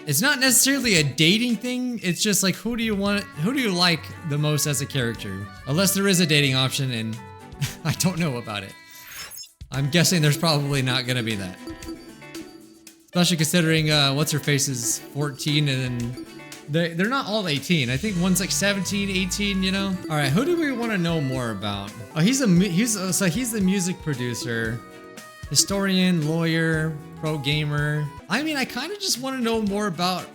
Speaker 1: It's not necessarily a dating thing, it's just like who do you like the most as a character? Unless there is a dating option and I don't know about it. I'm guessing there's probably not gonna be that. Especially considering what's her face is 14 and then they're not all 18. I think one's like 17, 18, you know? Alright, who do we want to know more about? Oh, he's the music producer. Historian, lawyer, pro gamer. I mean, I kind of just want to know more about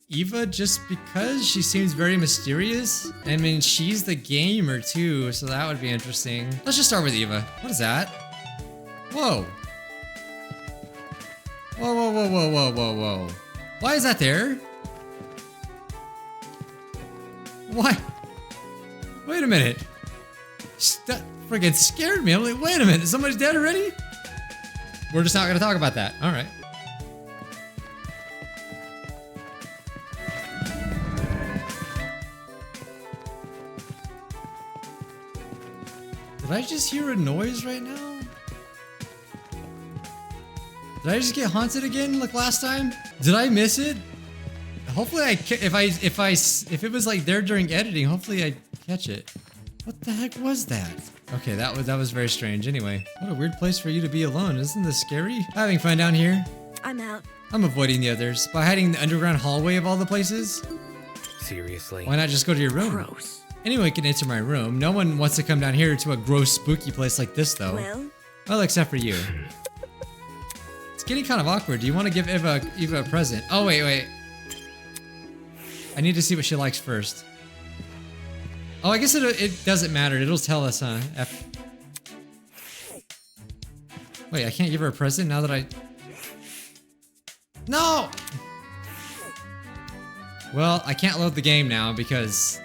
Speaker 1: Eva just because she seems very mysterious. I mean, she's the gamer too, so that would be interesting. Let's just start with Eva. What is that? Whoa. Whoa. Why is that there? Why? Wait a minute. That friggin' scared me. I'm like, wait a minute, somebody's dead already? We're just not gonna talk about that. All right. Did I just hear a noise right now? Did I just get haunted again like last time? Did I miss it? Hopefully if it was like there during editing, hopefully I catch it. What the heck was that? Okay, that was very strange. Anyway, what a weird place for you to be alone. Isn't this scary? Having fun down here?
Speaker 5: I'm out.
Speaker 1: I'm avoiding the others by hiding in the underground hallway of all the places.
Speaker 8: Seriously?
Speaker 1: Why not just go to your room?
Speaker 5: Gross.
Speaker 1: Anyone can enter my room. No one wants to come down here to a gross, spooky place like this, though. Well, except for you. It's getting kind of awkward. Do you want to give Eva a present? Oh, wait. I need to see what she likes first. Oh, I guess it doesn't matter. It'll tell us, huh? Wait, I can't give her a present now that I... No! Well, I can't load the game now because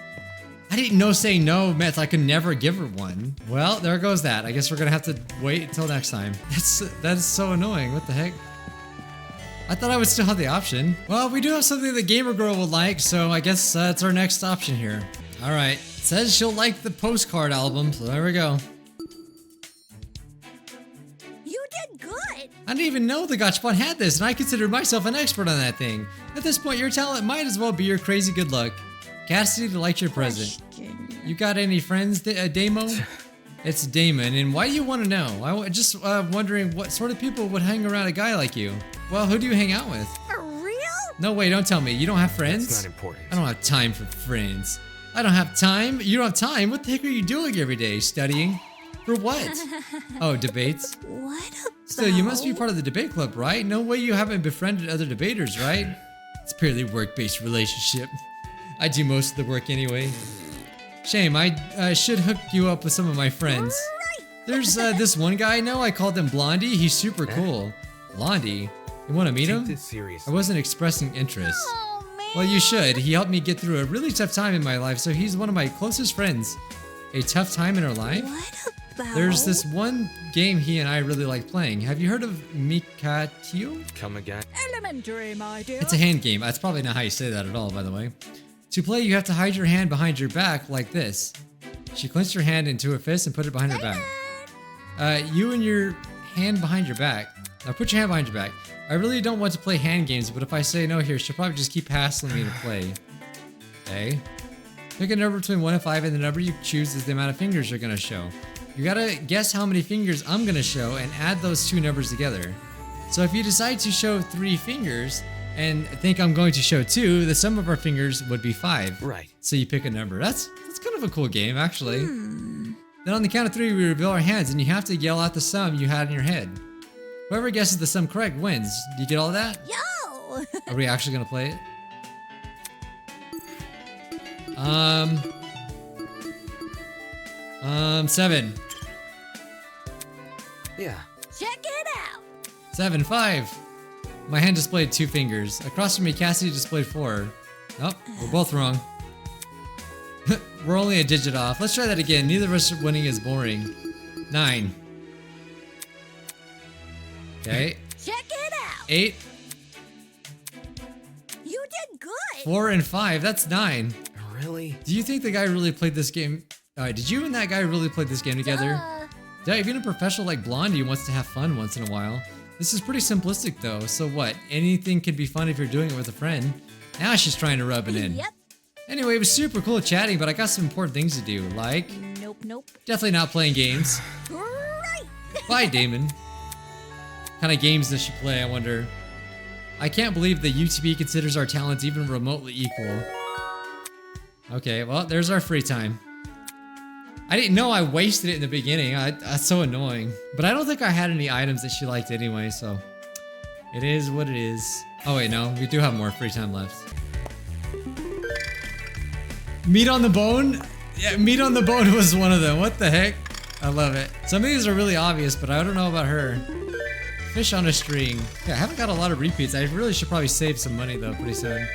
Speaker 1: I didn't know saying no meant I could never give her one. Well, there goes that. I guess we're gonna have to wait until next time. That's so annoying. What the heck? I thought I would still have the option. Well, we do have something the gamer girl would like, so I guess that's our next option here. All right. Says she'll like the postcard album, so there we go.
Speaker 5: You did good.
Speaker 1: I didn't even know the Gachapon had this, and I considered myself an expert on that thing. At this point, your talent might as well be your crazy good luck. Cassidy liked your present. You got any friends, Damon? It's Damon, and why do you want to know? I just wondering what sort of people would hang around a guy like you. Well, who do you hang out with?
Speaker 5: For real?
Speaker 1: No, wait, don't tell me. You don't have friends?
Speaker 8: That's not important.
Speaker 1: I don't have time for friends. I don't have time. You don't have time? What the heck are you doing every day? Studying? For what? Oh, debates?
Speaker 5: What about...
Speaker 1: Still, you must be part of the debate club, right? No way you haven't befriended other debaters, right? It's purely work-based relationship. I do most of the work anyway. Shame, I should hook you up with some of my friends.
Speaker 5: Right.
Speaker 1: There's this one guy I know, I called him Blondie. He's super cool. Blondie? You want to meet
Speaker 8: Take
Speaker 1: him?
Speaker 8: this seriously.
Speaker 1: I wasn't expressing interest.
Speaker 5: Oh, man.
Speaker 1: Well, you should. He helped me get through a really tough time in my life, so he's one of my closest friends. A tough time in her life?
Speaker 5: What about...
Speaker 1: There's this one game he and I really like playing. Have you heard of Mikatio?
Speaker 8: Come again?
Speaker 7: Elementary, my dear.
Speaker 1: It's a hand game. That's probably not how you say that at all, by the way. To play, you have to hide your hand behind your back like this. She clenched her hand into a fist and put it behind her back. You and your hand behind your back. Now put your hand behind your back. I really don't want to play hand games, but if I say no here, she'll probably just keep hassling me to play. Okay. Pick a number between 1 and 5, and the number you choose is the amount of fingers you're gonna show. You gotta guess how many fingers I'm gonna show and add those two numbers together. So if you decide to show 3 fingers and think I'm going to show 2, the sum of our fingers would be 5.
Speaker 8: Right.
Speaker 1: So you pick a number. That's kind of a cool game, actually. Then on the count of 3, we reveal our hands, and you have to yell out the sum you had in your head. Whoever guesses the sum correct wins. Do you get all that?
Speaker 5: Yo!
Speaker 1: Are we actually gonna play it? 7.
Speaker 8: Yeah.
Speaker 5: Check it out!
Speaker 1: 7, 5. My hand displayed 2 fingers. Across from me, Cassidy displayed 4. Nope, we're both wrong. We're only a digit off. Let's try that again. Neither of us winning is boring. 9. Okay.
Speaker 5: Check it out!
Speaker 1: 8.
Speaker 5: You did good!
Speaker 1: 4 and 5. That's 9.
Speaker 8: Really?
Speaker 1: Do you think the guy really played this game? Did you and that guy really play this game together? Yeah, even a professional like Blondie wants to have fun once in a while. This is pretty simplistic though, so what? Anything can be fun if you're doing it with a friend. Now she's trying to rub it in.
Speaker 5: Yep.
Speaker 1: Anyway, it was super cool chatting, but I got some important things to do, like
Speaker 5: Nope.
Speaker 1: definitely not playing games.
Speaker 5: Right!
Speaker 1: Bye, Damon. What kind of games does she play, I wonder? I can't believe the UTB considers our talents even remotely equal. Okay, well, there's our free time. I didn't know I wasted it in the beginning. That's so annoying. But I don't think I had any items that she liked anyway, so it is what it is. Oh wait, no, we do have more free time left. Meat on the bone? Yeah, meat on the bone was one of them. What the heck? I love it. Some of these are really obvious, but I don't know about her. Fish on a string. Yeah, I haven't got a lot of repeats. I really should probably save some money though pretty soon.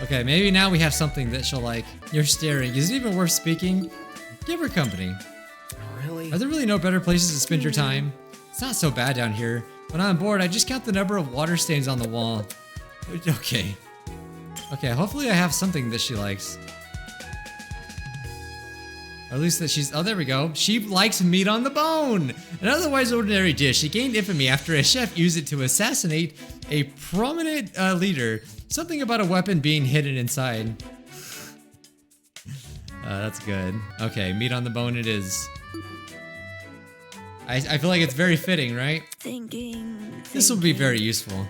Speaker 1: Okay, maybe now we have something that she'll like. You're staring. Is it even worth speaking? Give her company.
Speaker 8: Really?
Speaker 1: Are there really no better places to spend your time? It's not so bad down here. When I'm bored, I just count the number of water stains on the wall. Okay. Okay, hopefully I have something that she likes. Or at least that she's... Oh, there we go. She likes meat on the bone! An otherwise ordinary dish. She gained infamy after a chef used it to assassinate a prominent leader. Something about a weapon being hidden inside. That's good. Okay, meat on the bone it is. I feel like it's very fitting, right?
Speaker 5: Thinking.
Speaker 1: This will be very useful.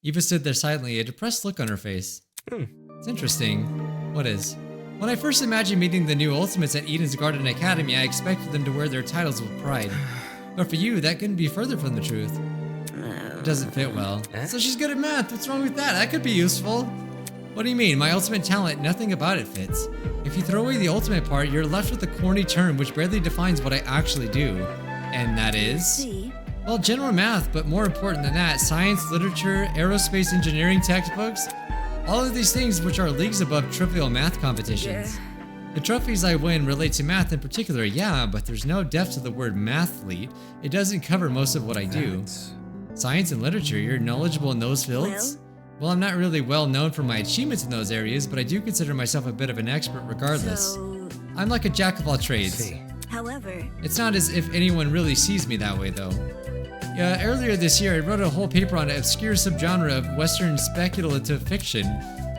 Speaker 1: Eva stood there silently, a depressed look on her face. It's interesting. What is? When I first imagined meeting the new Ultimates at Eden's Garden Academy, I expected them to wear their titles with pride. But for you, that couldn't be further from the truth. It doesn't fit well. So she's good at math. What's wrong with that? That could be useful. What do you mean? My ultimate talent, nothing about it fits. If you throw away the ultimate part, you're left with a corny term which barely defines what I actually do. And that is?
Speaker 5: See?
Speaker 1: Well, general math, but more important than that, science, literature, aerospace engineering textbooks, all of these things which are leagues above trivial math competitions. The trophies I win relate to math in particular, yeah, but there's no depth to the word mathlete. It doesn't cover most of what I do. Science and literature, you're knowledgeable in those fields? Well, I'm not really well known for my achievements in those areas, but I do consider myself a bit of an expert regardless.
Speaker 5: So,
Speaker 1: I'm like a jack of all trades.
Speaker 5: however,
Speaker 1: It's not as if anyone really sees me that way, though. Earlier this year, I wrote a whole paper on an obscure subgenre of Western speculative fiction.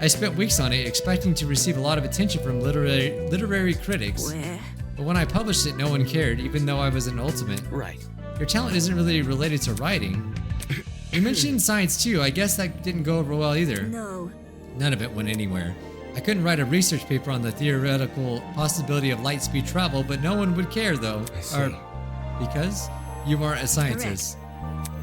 Speaker 1: I spent weeks on it, expecting to receive a lot of attention from literary critics.
Speaker 5: where?
Speaker 1: But when I published it, no one cared, even though I was an ultimate.
Speaker 8: Right.
Speaker 1: Your talent isn't really related to writing. You mentioned science too. I guess that didn't go over well either.
Speaker 5: No.
Speaker 1: None of it went anywhere. I couldn't write a research paper on the theoretical possibility of light speed travel, but no one would care though.
Speaker 8: I see.
Speaker 1: Because you aren't a scientist.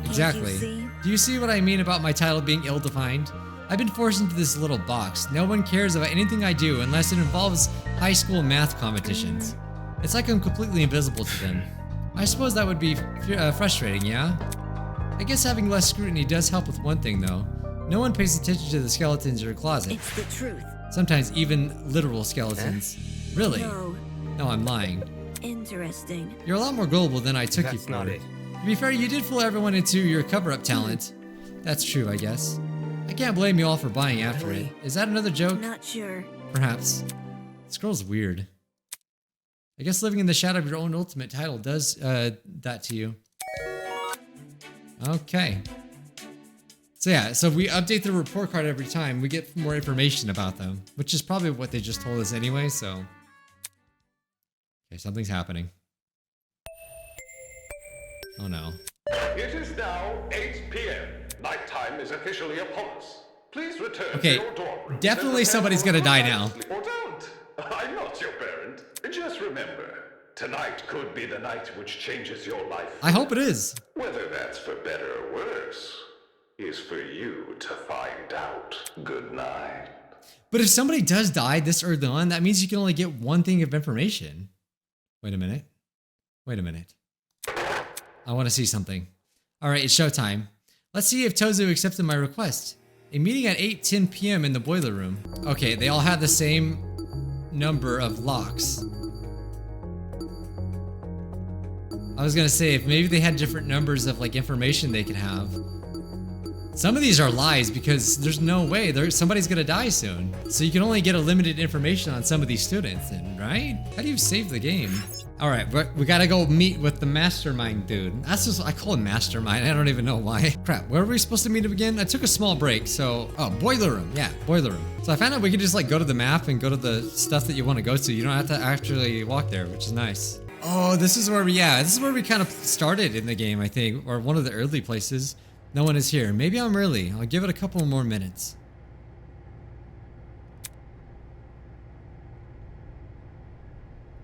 Speaker 1: Exactly.
Speaker 5: see?
Speaker 1: Do you see what I mean about my title being ill-defined? I've been forced into this little box. No one cares about anything I do unless it involves high school math competitions. It's like I'm completely invisible to them. I suppose that would be frustrating, yeah? I guess having less scrutiny does help with one thing though. No one pays attention to the skeletons in your closet.
Speaker 5: It's the truth.
Speaker 1: Sometimes even literal skeletons. Really?
Speaker 5: No.
Speaker 1: No, I'm lying.
Speaker 5: Interesting.
Speaker 1: You're a lot more gullible than I took you
Speaker 8: That's
Speaker 1: for.
Speaker 8: not it.
Speaker 1: To be fair, you did fool everyone into your cover-up talent. That's true, I guess. I can't blame you all for buying after it. Is that another joke?
Speaker 5: Not sure.
Speaker 1: Perhaps. This girl's weird. I guess living in the shadow of your own ultimate title does that to you. Okay. So yeah, so we update the report card every time. We get more information about them, which is probably what they just told us anyway, so. Okay, something's happening. Oh no.
Speaker 4: It is now 8 p.m. Nighttime is officially upon us. Please return
Speaker 1: Okay,
Speaker 4: to your dorm rooms
Speaker 1: definitely
Speaker 4: and
Speaker 1: somebody's
Speaker 4: prepare
Speaker 1: gonna
Speaker 4: for a
Speaker 1: die now.
Speaker 4: sleep. Or don't. I'm not your parent. Just remember, tonight could be the night which changes your life.
Speaker 1: I hope it is.
Speaker 4: Whether that's for better or worse is for you to find out. Good night.
Speaker 1: But if somebody does die this early on, that means you can only get one thing of information. Wait a minute. Wait a minute. I want to see something. All right, it's showtime. Let's see if Tozu accepted my request. A meeting at 8:10 p.m. in the boiler room. Okay, they all have the same number of locks. I was gonna say, if maybe they had different numbers of like information they could have. Some of these are lies because there's no way somebody's gonna die soon. So you can only get a limited information on some of these students, and right? How do you save the game? All right, we gotta go meet with the mastermind dude. That's just, I call him mastermind. I don't even know why. Crap, where were we supposed to meet him again? I took a small break, so, oh, boiler room. Yeah, boiler room. So I found out we could just like go to the map and go to the stuff that you want to go to. You don't have to actually walk there, which is nice. Oh, this is where we kind of started in the game, I think, or one of the early places. No one is here. Maybe I'm early. I'll give it a couple more minutes.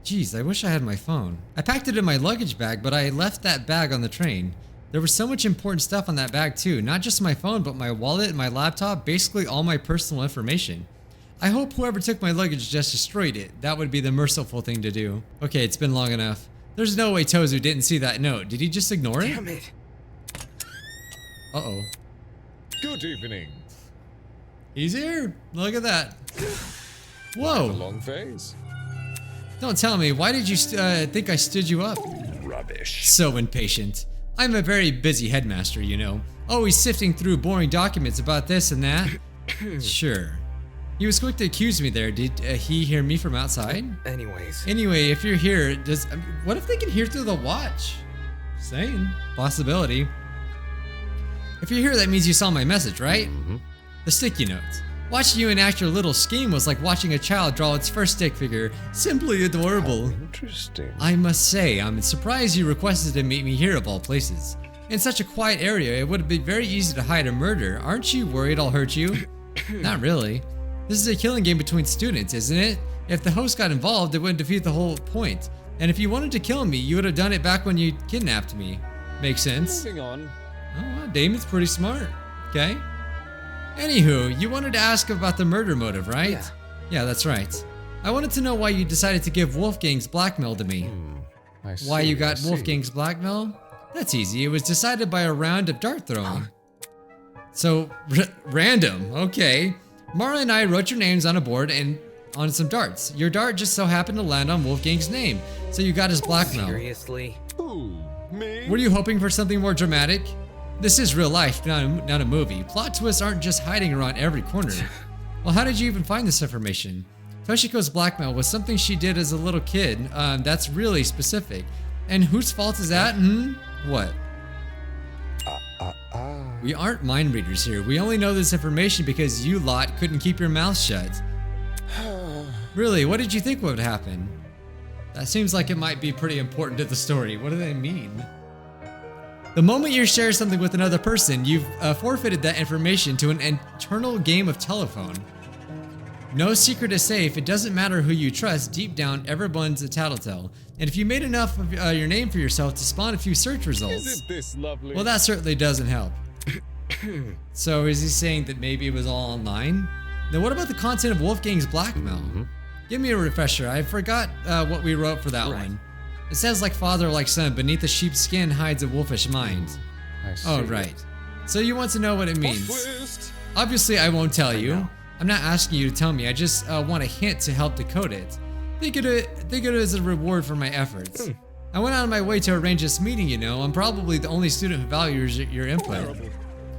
Speaker 1: Jeez, I wish I had my phone. I packed it in my luggage bag, but I left that bag on the train. There was so much important stuff on that bag too. Not just my phone, but my wallet and my laptop, basically all my personal information. I hope whoever took my luggage just destroyed it. That would be the merciful thing to do. Okay, it's been long enough. There's no way Tozu didn't see that note. Did he just ignore it?
Speaker 8: Damn it.
Speaker 1: Uh-oh.
Speaker 3: Good evening.
Speaker 1: He's here. Look at that.
Speaker 3: A
Speaker 1: Whoa.
Speaker 3: long phase.
Speaker 1: Don't tell me. Why did you think I stood you up?
Speaker 3: Rubbish.
Speaker 1: So impatient. I'm a very busy headmaster, you know. Always sifting through boring documents about this and that. Sure. He was quick to accuse me there. Did he hear me from outside?
Speaker 8: Anyways.
Speaker 1: Anyway, if you're here, what if they can hear through the watch? Saying. Possibility. If you're here, that means you saw my message, right?
Speaker 3: Mm-hmm.
Speaker 1: The sticky notes. Watching you enact your little scheme was like watching a child draw its first stick figure. Simply adorable.
Speaker 3: Interesting.
Speaker 1: I must say, I'm surprised you requested to meet me here of all places. In such a quiet area, it would be very easy to hide a murder. Aren't you worried I'll hurt you? Not really. This is a killing game between students, isn't it? If the host got involved, it would defeat the whole point. And if you wanted to kill me, you would have done it back when you kidnapped me. Makes sense.
Speaker 3: Moving on.
Speaker 1: Oh, wow, Damon's pretty smart. Okay. Anywho, you wanted to ask about the murder motive, right? Yeah, that's right. I wanted to know why you decided to give Wolfgang's blackmail to me.
Speaker 3: I see,
Speaker 1: Why you
Speaker 3: I
Speaker 1: got
Speaker 3: see.
Speaker 1: Wolfgang's blackmail? That's easy. It was decided by a round of dart throwing. So, random. Okay. Mara and I wrote your names on a board and on some darts. Your dart just so happened to land on Wolfgang's name, so you got his blackmail.
Speaker 8: Seriously?
Speaker 3: Who? Me?
Speaker 1: Were you hoping for something more dramatic? This is real life, not a movie. Plot twists aren't just hiding around every corner. Well, how did you even find this information? Toshiko's blackmail was something she did as a little kid. That's really specific. And whose fault is that? What? We aren't mind readers here. We only know this information because you lot couldn't keep your mouth shut. Really, what did you think would happen? That seems like it might be pretty important to the story. What do they mean? The moment you share something with another person, you've forfeited that information to an eternal game of telephone. No secret is safe. It doesn't matter who you trust. Deep down, everyone's a tattletale. And if you made enough of your name for yourself to spawn a few search results,
Speaker 3: Isn't this lovely?
Speaker 1: well, that certainly doesn't help. So is he saying that maybe it was all online? Now what about the content of Wolfgang's blackmail? Give me a refresher. I forgot what we wrote for that one. It says like father, like son, beneath the sheep's skin hides a wolfish mind.
Speaker 3: I see.
Speaker 1: Oh, right. So you want to know what it means.
Speaker 3: Twist.
Speaker 1: Obviously, I won't tell you. I'm not asking you to tell me. I just want a hint to help decode it. Think of it as a reward for my efforts. I went out of my way to arrange this meeting, you know. I'm probably the only student who values your input.
Speaker 3: Terrible.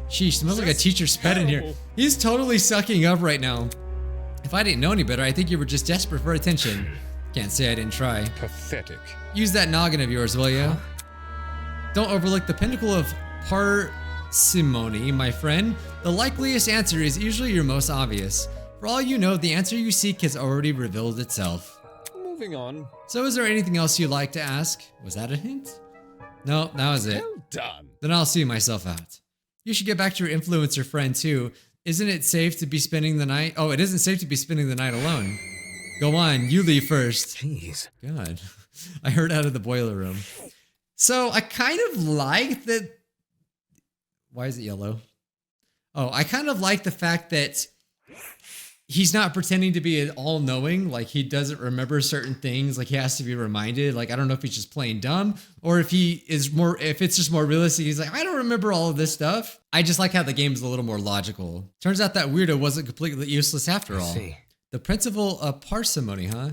Speaker 1: Sheesh, smells like a teacher spat in here.
Speaker 3: Terrible.
Speaker 1: He's totally sucking up right now. If I didn't know any better, I think you were just desperate for attention. Can't say I didn't try.
Speaker 3: Pathetic.
Speaker 1: Use that noggin of yours, will you? Don't overlook the pinnacle of parsimony, my friend. The likeliest answer is usually your most obvious. For all you know, the answer you seek has already revealed itself.
Speaker 3: Moving on.
Speaker 1: So is there anything else you'd like to ask? Was that a hint? No, that was it.
Speaker 3: Well done.
Speaker 1: Then I'll see myself out. You should get back to your influencer friend too. Isn't it safe to be spending the night? Oh, it isn't safe to be spending the night alone. Go on, you leave first.
Speaker 8: Jeez.
Speaker 1: God, I heard out of the boiler room. So I kind of like that. Why is it yellow? Oh, I kind of like the fact that he's not pretending to be all-knowing. Like, he doesn't remember certain things. Like, he has to be reminded. Like, I don't know if he's just playing dumb or if if it's just more realistic. He's like, I don't remember all of this stuff. I just like how the game is a little more logical. Turns out that weirdo wasn't completely useless after all.
Speaker 8: See.
Speaker 1: The principle of parsimony, huh?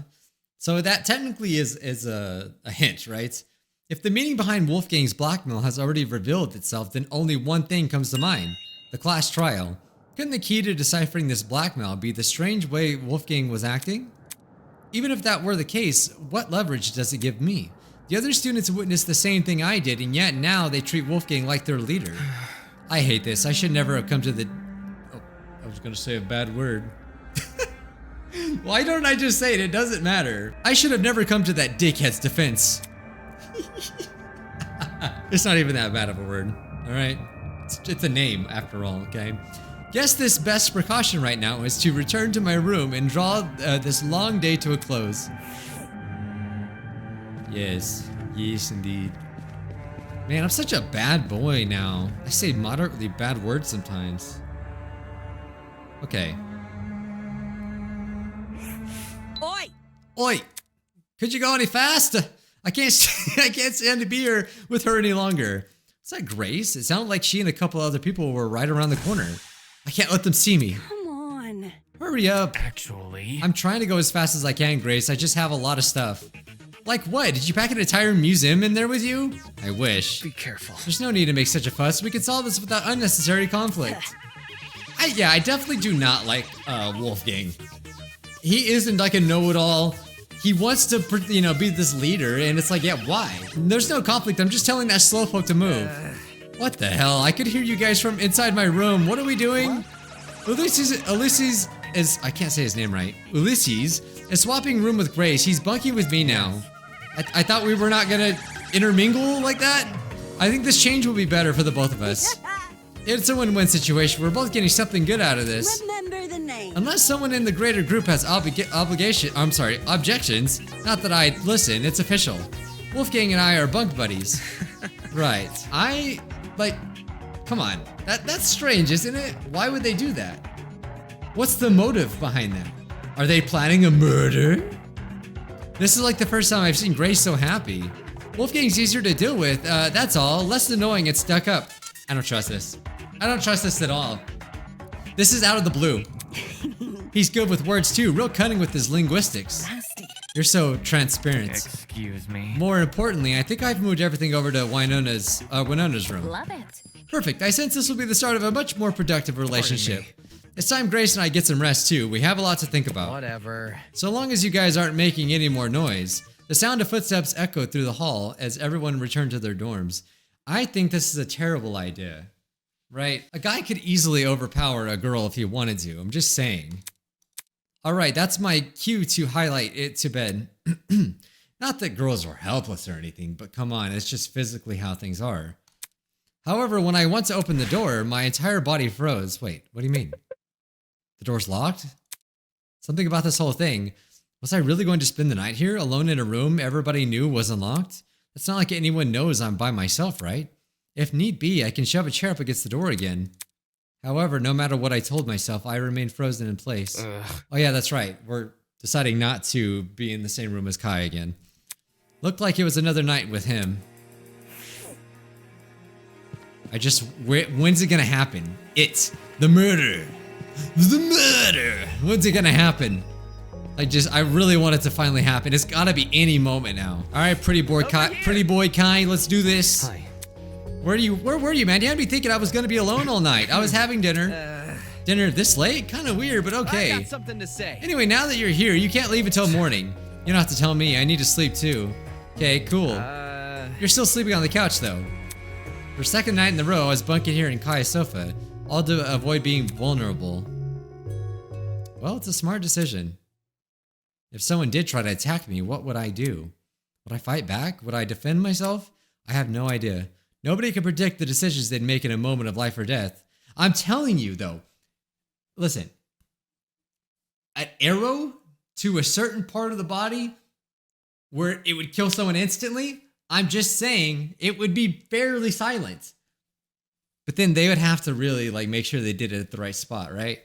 Speaker 1: So that technically is a hint, right? If the meaning behind Wolfgang's blackmail has already revealed itself, then only one thing comes to mind: the class trial. Couldn't the key to deciphering this blackmail be the strange way Wolfgang was acting? Even if that were the case, what leverage does it give me? The other students witnessed the same thing I did, and yet now they treat Wolfgang like their leader. I hate this. I should never have come to the... Oh, I was gonna say a bad word. Why don't I just say it? It doesn't matter. I should have never come to that dickhead's defense. It's not even that bad of a word, all right? It's a name, after all, okay? Guess this best precaution right now is to return to my room and draw this long day to a close. Yes, indeed. Man, I'm such a bad boy now. I say moderately bad words sometimes. Okay.
Speaker 7: Oi!
Speaker 1: Oi! Could you go any faster? I can't stand to be here with her any longer. Is that Grace? It sounded like she and a couple other people were right around the corner. I can't let them see me.
Speaker 5: Come on.
Speaker 1: Hurry up.
Speaker 2: Actually,
Speaker 1: I'm trying to go as fast as I can, Grace. I just have a lot of stuff. Like what? Did you pack an entire museum in there with you? I wish.
Speaker 2: be careful.
Speaker 1: There's no need to make such a fuss. We can solve this without unnecessary conflict. Yeah, I definitely do not like Wolfgang. He isn't like a know-it-all. He wants to, be this leader, and it's like, yeah, why? There's no conflict. I'm just telling that slowpoke to move. What the hell? I could hear you guys from inside my room. What are we doing? Ulysses is, I can't say his name right. Ulysses is swapping room with Grace. He's bunking with me now. I thought we were not gonna intermingle like that. I think this change will be better for the both of us. It's a win-win situation. We're both getting something good out of this.
Speaker 5: Remember the name.
Speaker 1: Unless someone in the greater group has objections. Not that I listen. It's official. Wolfgang and I are bunk buddies. Right. Come on. That's strange, isn't it? Why would they do that? What's the motive behind that? Are they planning a murder? This is like the first time I've seen Grace so happy. Wolfgang's easier to deal with, that's all. Less annoying and stuck up. I don't trust this. I don't trust this at all. This is out of the blue. He's good with words too, real cunning with his linguistics.
Speaker 5: Nasty.
Speaker 1: You're so transparent.
Speaker 2: Excuse me.
Speaker 1: More importantly, I think I've moved everything over to Winona's room.
Speaker 7: Love it.
Speaker 1: Perfect. I sense this will be the start of a much more productive relationship. It's time Grace and I get some rest too. We have a lot to think about.
Speaker 9: Whatever.
Speaker 1: So long as you guys aren't making any more noise. The sound of footsteps echoed through the hall as everyone returned to their dorms. I think this is a terrible idea. Right? A guy could easily overpower a girl if he wanted to. I'm just saying. Alright, that's my cue to highlight it to bed. Not that girls are helpless or anything, but come on, it's just physically how things are. However, when I went to open the door, my entire body froze. Wait, what do you mean? The door's locked? Something about this whole thing. Was I really going to spend the night here, alone in a room everybody knew was unlocked? It's not like anyone knows I'm by myself, right? If need be, I can shove a chair up against the door again. However, no matter what I told myself, I remained frozen in place. Oh yeah, that's right. We're deciding not to be in the same room as Kai again. Looked like it was another night with him. When's it gonna happen? The murder. The murder. When's it gonna happen? I really want it to finally happen. It's gotta be any moment now. All right, pretty boy Kai, let's do this.
Speaker 8: Hi.
Speaker 1: Where were you, man? You had me thinking I was gonna be alone all night. I was having dinner. Dinner this late? Kind of weird, but okay.
Speaker 9: I got something to say.
Speaker 1: Anyway, now that you're here, you can't leave until morning. You don't have to tell me. I need to sleep too. Okay, cool. You're still sleeping on the couch though. For second night in a row, I was bunking here in Kai's sofa, all to avoid being vulnerable. Well, it's a smart decision. If someone did try to attack me, what would I do? Would I fight back? Would I defend myself? I have no idea. Nobody can predict the decisions they'd make in a moment of life or death. I'm telling you, though. Listen. An arrow to a certain part of the body where it would kill someone instantly, I'm just saying it would be fairly silent. But then they would have to really like make sure they did it at the right spot, right?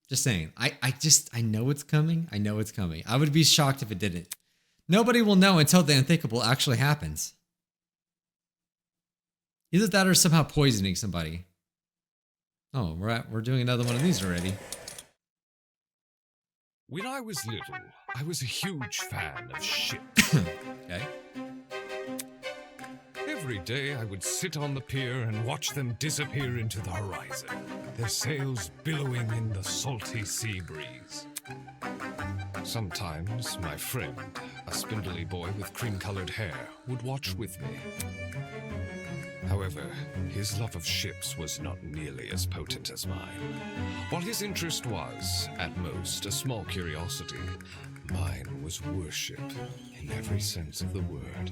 Speaker 1: Just saying. I know it's coming. I know it's coming. I would be shocked if it didn't. Nobody will know until the unthinkable actually happens. Either that or somehow poisoning somebody. Oh, we're doing another one of these already.
Speaker 3: When I was little, I was a huge fan of ships.
Speaker 1: Okay.
Speaker 3: Every day I would sit on the pier and watch them disappear into the horizon, their sails billowing in the salty sea breeze. Sometimes my friend, a spindly boy with cream-colored hair, would watch with me. However, his love of ships was not nearly as potent as mine. While his interest was, at most, a small curiosity, mine was worship in every sense of the word.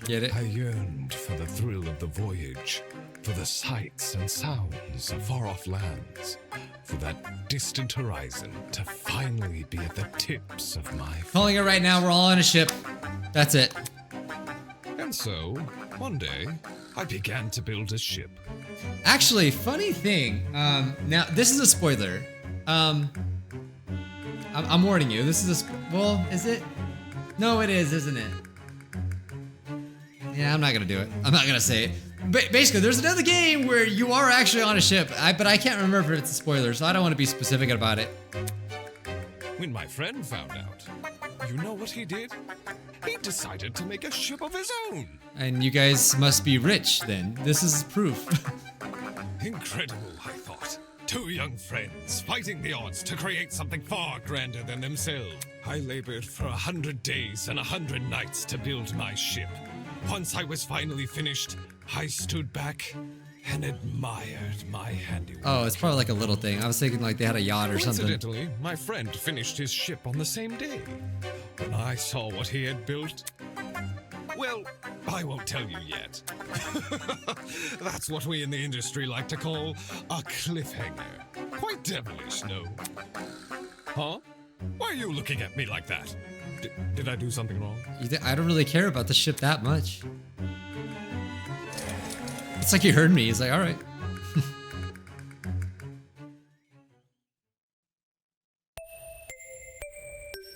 Speaker 1: Get it?
Speaker 3: I yearned for the thrill of the voyage, for the sights and sounds of far-off lands, for that distant horizon to finally be at the tips of my feet.
Speaker 1: Calling it right now, we're all on a ship. That's it.
Speaker 3: And so, one day, I began to build a ship.
Speaker 1: Actually, funny thing. Now this is a spoiler. I'm warning you. This is well, is it? No, it is, isn't it? Yeah, I'm not gonna do it. I'm not gonna say it. But basically, there's another game where you are actually on a ship. But I can't remember if it's a spoiler, so I don't want to be specific about it.
Speaker 3: When my friend found out, you know what he did? He decided to make a ship of his own.
Speaker 1: And you guys must be rich then. This is proof.
Speaker 3: Incredible, I thought. Two young friends fighting the odds to create something far grander than themselves. I labored for 100 days and 100 nights to build my ship. Once I was finally finished, I stood back and admired my handiwork.
Speaker 1: Oh, it's probably like a little thing. I was thinking like they had a yacht or something.
Speaker 3: Coincidentally, my friend finished his ship on the same day. When I saw what he had built, well, I won't tell you yet. That's what we in the industry like to call a cliffhanger. Quite devilish, no? Huh? Why are you looking at me like that? Did I do something wrong?
Speaker 1: I don't really care about the ship that much. It's like he heard me. He's like, all right.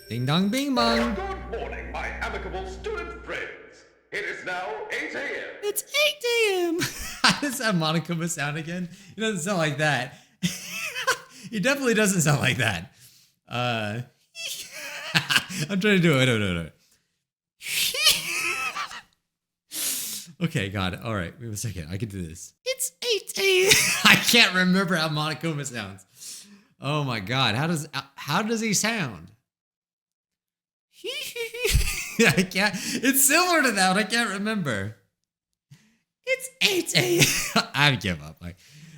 Speaker 1: Ding dong bing bong.
Speaker 4: Good morning, my amicable student friends. It is now 8 a.m.
Speaker 1: It's 8 a.m. How does that Monokuma sound again? He doesn't sound like that. He definitely doesn't sound like that. I'm trying to do it. No. Okay, got it. All right, wait a second. I can do this. It's 8 a.m. I can't remember how Monokuma sounds. Oh my god, how does he sound? I can't. It's similar to that, but I can't remember. It's 8 a.m. I give up.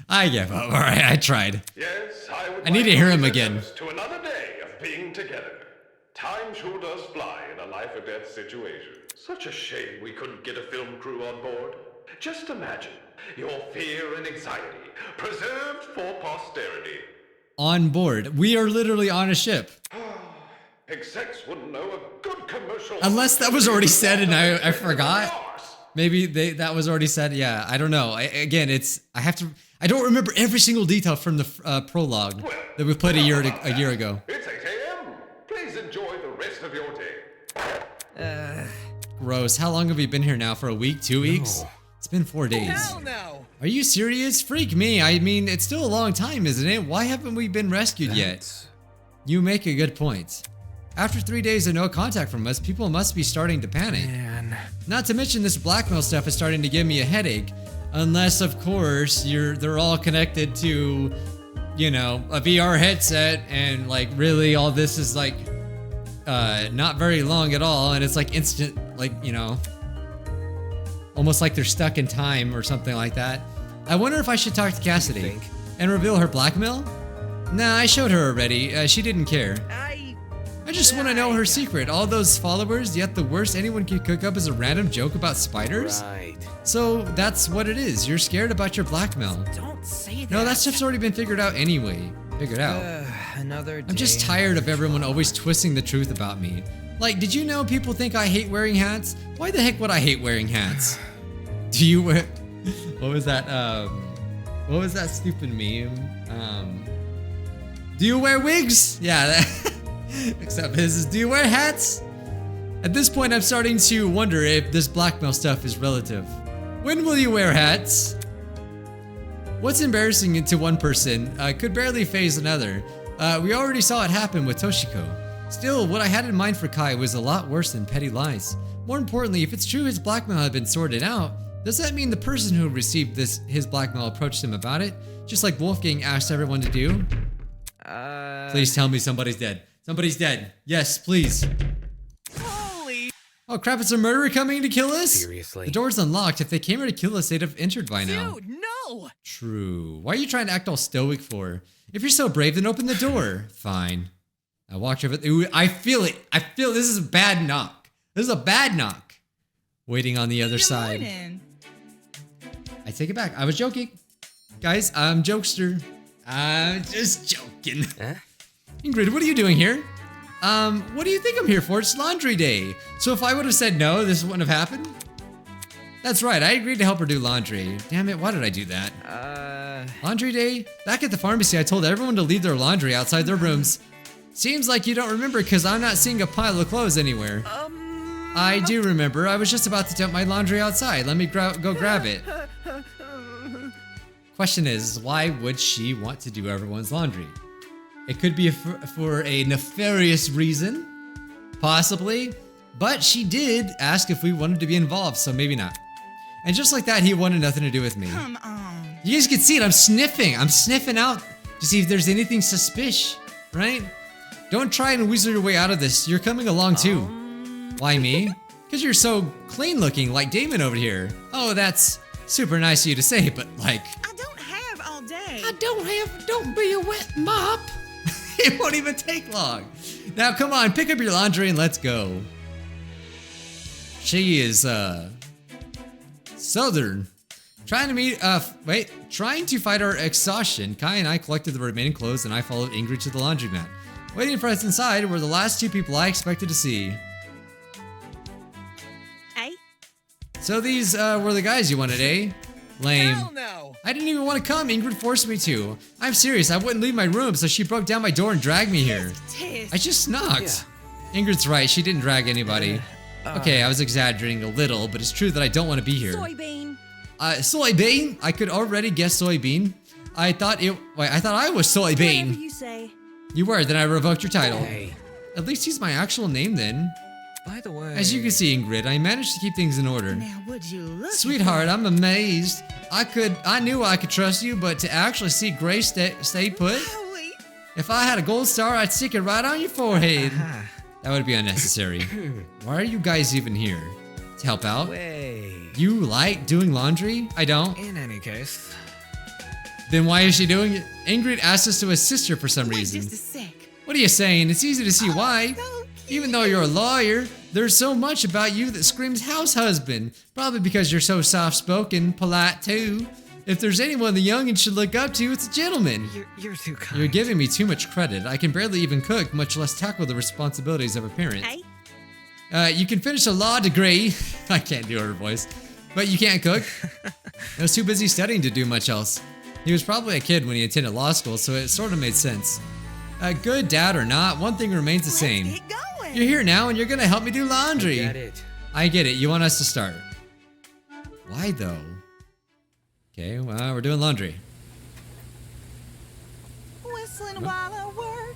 Speaker 1: I give up. All right, I tried.
Speaker 4: Yes,
Speaker 1: I need to hear him again.
Speaker 4: To another day of being together. Time sure does fly in a life or death situation. Such a shame we couldn't get a film crew on board. Just imagine your fear and anxiety preserved for posterity.
Speaker 1: On board. We are literally on a ship.
Speaker 4: Execs wouldn't know a good commercial.
Speaker 1: Unless that was already said and I forgot. Maybe that was already said. Yeah, I don't know. I don't remember every single detail from the prologue that we played a year ago.
Speaker 4: It's 8 a.m. Please enjoy the rest of your day.
Speaker 1: Gross. How long have we been here now? For a week? 2 weeks? It's been 4 days.
Speaker 9: Hell no!
Speaker 1: Are you serious? Freak me. I mean, it's still a long time, isn't it? Why haven't we been rescued yet? You make a good point. After 3 days of no contact from us, people must be starting to panic.
Speaker 9: Man.
Speaker 1: Not to mention this blackmail stuff is starting to give me a headache. Unless, of course, they're all connected to, you know, a VR headset, and like really all this is like not very long at all, and it's like instant, like, you know, almost like they're stuck in time or something like that. I wonder if I should talk to Cassidy and reveal her blackmail? Nah, I showed her already. She didn't care. I just want to know her secret. All those followers, yet the worst anyone can cook up is a random joke about spiders?
Speaker 8: Right.
Speaker 1: So that's what it is. You're scared about your blackmail.
Speaker 9: Don't say that.
Speaker 1: No, that stuff's already been figured out anyway. Figured out.
Speaker 9: Another day.
Speaker 1: I'm just tired of everyone always twisting the truth about me. Like, did you know people think I hate wearing hats? Why the heck would I hate wearing hats? Do you wear... What was that, what was that stupid meme? Do you wear wigs? Yeah, that... Except his is, do you wear hats? At this point, I'm starting to wonder if this blackmail stuff is relative. When will you wear hats? What's embarrassing to one person could barely faze another. We already saw it happen with Toshiko. Still, what I had in mind for Kai was a lot worse than petty lies. More importantly, if it's true his blackmail had been sorted out, does that mean the person who received his blackmail approached him about it? Just like Wolfgang asked everyone to do? Please tell me somebody's dead. Somebody's dead. Yes, please.
Speaker 6: Holy.
Speaker 1: Oh crap, it's a murderer coming to kill us?
Speaker 8: Seriously?
Speaker 1: The door's unlocked. If they came here to kill us, they'd have entered by now.
Speaker 6: Dude, no.
Speaker 1: True. Why are you trying to act all stoic for? If you're so brave, then open the door. Fine. I walked over. Ooh, I feel it. I feel this is a bad knock. This is a bad knock. Waiting on the other
Speaker 6: Good
Speaker 1: side.
Speaker 6: morning.
Speaker 1: I take it back. I was joking. Guys, I'm jokester. I'm just joking.
Speaker 8: Huh?
Speaker 1: Ingrid, what are you doing here? What do you think I'm here for? It's laundry day. So if I would have said no, this wouldn't have happened? That's right, I agreed to help her do laundry. Damn it, why did I do that? Laundry day? Back at the pharmacy, I told everyone to leave their laundry outside their rooms. Seems like you don't remember because I'm not seeing a pile of clothes anywhere. I do remember. I was just about to dump my laundry outside. Let me go grab it. Question is, why would she want to do everyone's laundry? It could be for a nefarious reason, possibly, but she did ask if we wanted to be involved, so maybe not. And just like that, he wanted nothing to do with me.
Speaker 6: Come on.
Speaker 1: You guys can see it, I'm sniffing out to see if there's anything suspicious, right? Don't try and weasel your way out of this, you're coming along too. Why me? Because you're so clean looking, like Damon over here. Oh, that's super nice of you to say, but like...
Speaker 6: I don't have all day.
Speaker 1: Don't be a wet mop. It won't even take long. Now come on, pick up your laundry and let's go. She is southern. Trying to fight our exhaustion. Kai and I collected the remaining clothes and I followed Ingrid to the laundromat. Waiting for us inside were the last two people I expected to see.
Speaker 5: Hey?
Speaker 1: So these were the guys you wanted, eh? Lame.
Speaker 6: Hell no.
Speaker 1: I didn't even want to come. Ingrid forced me to. I'm serious. I wouldn't leave my room, so she broke down my door and dragged me here.
Speaker 6: Tisk.
Speaker 1: I just knocked. Ingrid's right. She didn't drag anybody. Okay, I was exaggerating a little, but it's true that I don't want to be here.
Speaker 7: Soybean.
Speaker 1: Soybean? I could already guess soybean. I thought I was
Speaker 5: Whatever
Speaker 1: soybean.
Speaker 5: you say.
Speaker 1: You were. Then I revoked your title.
Speaker 8: Hey,
Speaker 1: At least he's my actual name then.
Speaker 8: by the way...
Speaker 1: As you can see, Ingrid, I managed to keep things in order.
Speaker 6: Now would you look?
Speaker 1: Sweetheart, I'm amazed. I knew I could trust you, but to actually see Grace stay put,
Speaker 6: Holy.
Speaker 1: if I had a gold star, I'd stick it right on your forehead. That would be unnecessary. Why are you guys even here? To help out?
Speaker 9: Wait.
Speaker 1: You like doing laundry? I don't.
Speaker 9: In any case.
Speaker 1: Then why is she doing it? Ingrid asked us to assist her for some
Speaker 6: Wait
Speaker 1: reason.
Speaker 6: just a sec.
Speaker 1: What are you saying? It's easy to see why.
Speaker 6: So
Speaker 1: Even though you're a lawyer, there's so much about you that screams house husband. Probably because you're so soft-spoken, polite too. If there's anyone the youngin' should look up to, it's a gentleman.
Speaker 9: You're too kind.
Speaker 1: You're giving me too much credit. I can barely even cook, much less tackle the responsibilities of a parent.
Speaker 5: Hey?
Speaker 1: You can finish a law degree. I can't do her voice. But you can't cook. I was too busy studying to do much else. He was probably a kid when he attended law school, so it sort of made sense. Good dad or not, one thing remains the same.
Speaker 6: Let's get going.
Speaker 1: You're here now and you're gonna help me do laundry.
Speaker 8: Get it.
Speaker 1: I get it. You want us to start. Why though? Okay, well, we're doing laundry.
Speaker 6: Whistling while I work.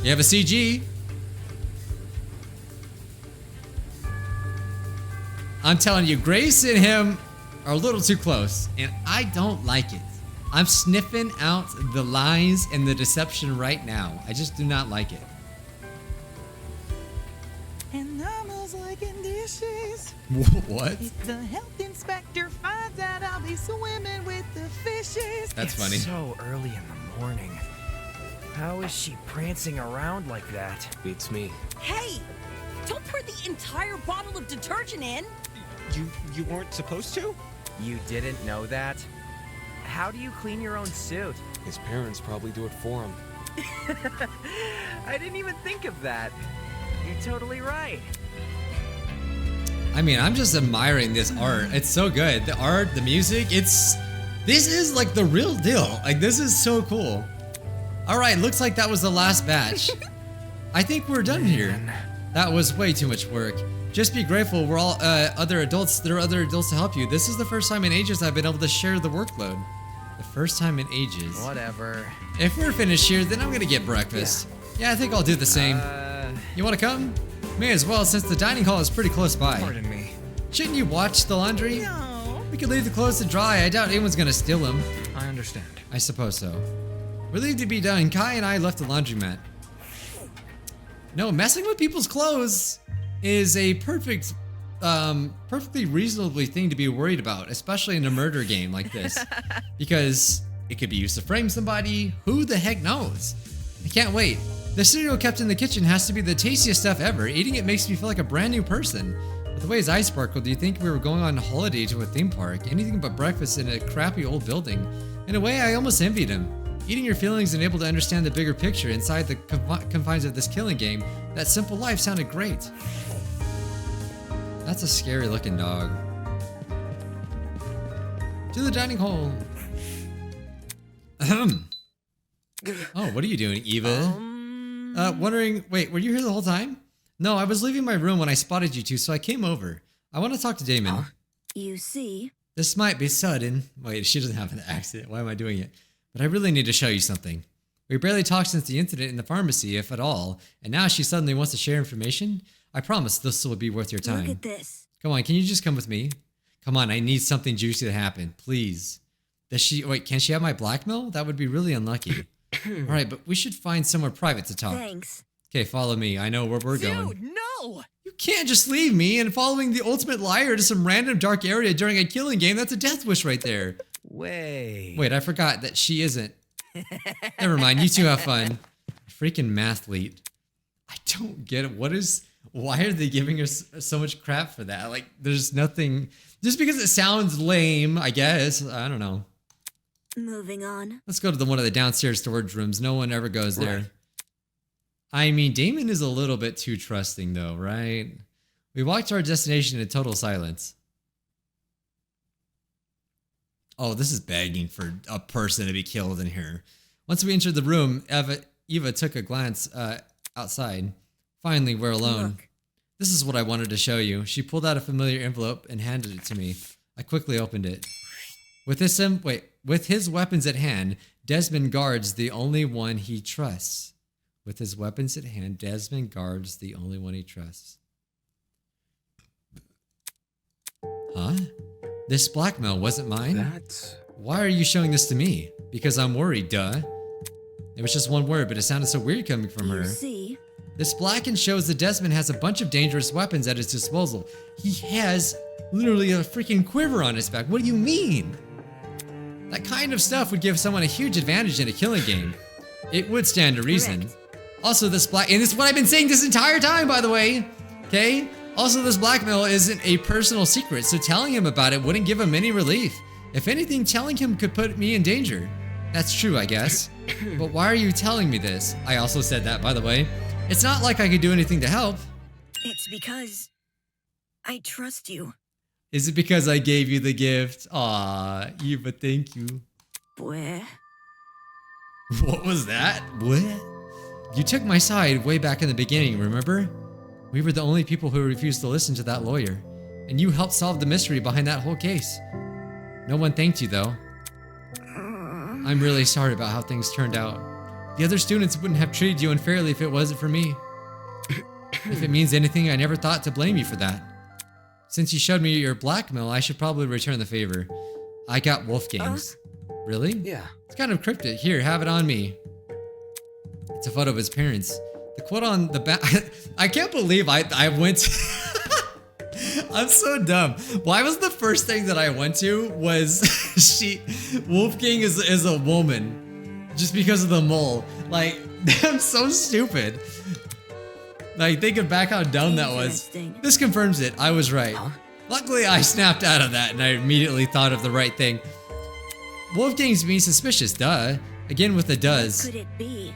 Speaker 1: You have a CG. I'm telling you, Grace and him are a little too close, and I don't like it. I'm sniffing out the lies and the deception right now. I just do not like it.
Speaker 6: And almost like in the fishes.
Speaker 1: What?
Speaker 6: If the health inspector finds out I'll be swimming with the fishes.
Speaker 1: That's
Speaker 9: It's
Speaker 1: funny.
Speaker 9: so early in the morning. How is she prancing around like that?
Speaker 8: Beats me.
Speaker 7: Hey! Don't pour the entire bottle of detergent in!
Speaker 10: You weren't supposed to?
Speaker 9: You didn't know that? How do you clean your own suit?
Speaker 8: His parents probably do it for him.
Speaker 9: I didn't even think of that. You're totally right.
Speaker 1: I mean, I'm just admiring this art. It's so good. The art, the music, this is like the real deal. Like, this is so cool. All right, looks like that was the last batch. I think we're done here. That was way too much work. Just be grateful we're all other adults. There are other adults to help you. This is the first time in ages I've been able to share the workload. The first time in ages.
Speaker 9: Whatever.
Speaker 1: If we're finished here, then I'm gonna get breakfast. Yeah, I think I'll do the same. You wanna come? May as well, since the dining hall is pretty close by.
Speaker 2: Pardon me.
Speaker 1: Shouldn't you watch the laundry?
Speaker 6: No.
Speaker 1: We could leave the clothes to dry. I doubt anyone's gonna steal them.
Speaker 2: I understand.
Speaker 1: I suppose so. Relieved to be done, Kai and I left the laundromat. No, messing with people's clothes is a perfectly reasonably thing to be worried about, especially in a murder game like this. Because it could be used to frame somebody. Who the heck knows? I can't wait. The cereal kept in the kitchen has to be the tastiest stuff ever. Eating it makes me feel like a brand new person. With the way his eyes sparkled, do you think we were going on holiday to a theme park? Anything but breakfast in a crappy old building. In a way, I almost envied him. Eating your feelings and able to understand the bigger picture inside the confines of this killing game, that simple life sounded great. That's a scary looking dog. To the dining hall. Ahem. Oh, what are you doing, Eva? Wondering, wait, were you here the whole time? No, I was leaving my room when I spotted you two, so I came over. I want to talk to Damon.
Speaker 5: You see?
Speaker 1: This might be sudden. Wait, she doesn't have an accent. Why am I doing it? But I really need to show you something. We barely talked since the incident in the pharmacy, if at all, and now she suddenly wants to share information? I promise this will be worth your time.
Speaker 5: Look at this.
Speaker 1: Come on, can you just come with me? Come on, I need something juicy to happen, please. Wait, can she have my blackmail? That would be really unlucky. Alright, but we should find somewhere private to talk.
Speaker 5: Thanks.
Speaker 1: Okay, follow me. I know where we're going.
Speaker 6: Dude, no.
Speaker 1: You can't just leave me and following the ultimate liar to some random dark area during a killing game. That's a death wish right there.
Speaker 9: Wait.
Speaker 1: Wait, I forgot that she isn't. Never mind, you two have fun. Freaking mathlete. I don't get it. Why are they giving us so much crap for that? Like, there's nothing, just because it sounds lame, I guess. I don't know.
Speaker 5: Moving on.
Speaker 1: Let's go to one of the downstairs storage rooms. No one ever goes there.
Speaker 8: Right.
Speaker 1: I mean, Damon is a little bit too trusting though, right? We walked to our destination in total silence. Oh, this is begging for a person to be killed in here. Once we entered the room, Eva took a glance outside. Finally, we're alone.
Speaker 5: Look.
Speaker 1: This is what I wanted to show you. She pulled out a familiar envelope and handed it to me. I quickly opened it. With his weapons at hand, Desmond guards the only one he trusts. With his weapons at hand, Desmond guards the only one he trusts. Huh? This blackmail wasn't mine?
Speaker 8: That's...
Speaker 1: Why are you showing this to me? Because I'm worried, duh. It was just one word, but it sounded so weird coming from her.
Speaker 5: You see?
Speaker 1: This blacken shows that Desmond has a bunch of dangerous weapons at his disposal. He has literally a freaking quiver on his back. What do you mean? That kind of stuff would give someone a huge advantage in a killing game. It would stand to reason.
Speaker 5: Correct.
Speaker 1: Also, and this is what I've been saying this entire time, by the way. Okay? Also, this blackmail isn't a personal secret, so telling him about it wouldn't give him any relief. If anything, telling him could put me in danger. That's true, I guess. But why are you telling me this? I also said that, by the way. It's not like I could do anything to help.
Speaker 5: It's because I trust you.
Speaker 1: Is it because I gave you the gift? Aw, Eva, thank you.
Speaker 5: Boy.
Speaker 1: What was that? What? You took my side way back in the beginning, remember? We were the only people who refused to listen to that lawyer. And you helped solve the mystery behind that whole case. No one thanked you, though. I'm really sorry about how things turned out. The other students wouldn't have treated you unfairly if it wasn't for me. If it means anything, I never thought to blame you for that. Since you showed me your blackmail, I should probably return the favor. I got Wolfgang's. Really?
Speaker 8: Yeah.
Speaker 1: It's kind of cryptic. Here, have it on me. It's a photo of his parents. The quote on the back... I can't believe I went... I'm so dumb. Why was the first thing that I went to was Wolfgang is a woman just because of the mole. Like, I'm so stupid. Like, thinking back how dumb that was. This confirms it. I was right. Luckily, I snapped out of that and I immediately thought of the right thing. Wolfgang's being suspicious, duh. Again with the does.
Speaker 5: Could it be?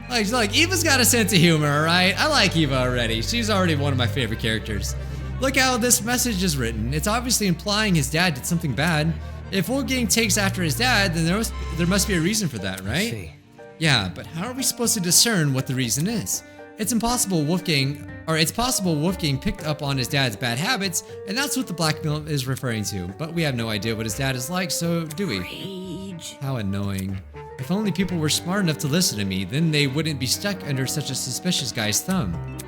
Speaker 1: Like, Eva's got a sense of humor, alright? I like Eva already. She's already one of my favorite characters. Look how this message is written. It's obviously implying his dad did something bad. If Wolfgang takes after his dad, then there must be a reason for that, right? Yeah, but how are we supposed to discern what the reason is? It's possible Wolfgang picked up on his dad's bad habits, and that's what the blackmail is referring to. But we have no idea what his dad is like, so do we?
Speaker 5: Rage.
Speaker 1: How annoying. If only people were smart enough to listen to me, then they wouldn't be stuck under such a suspicious guy's thumb.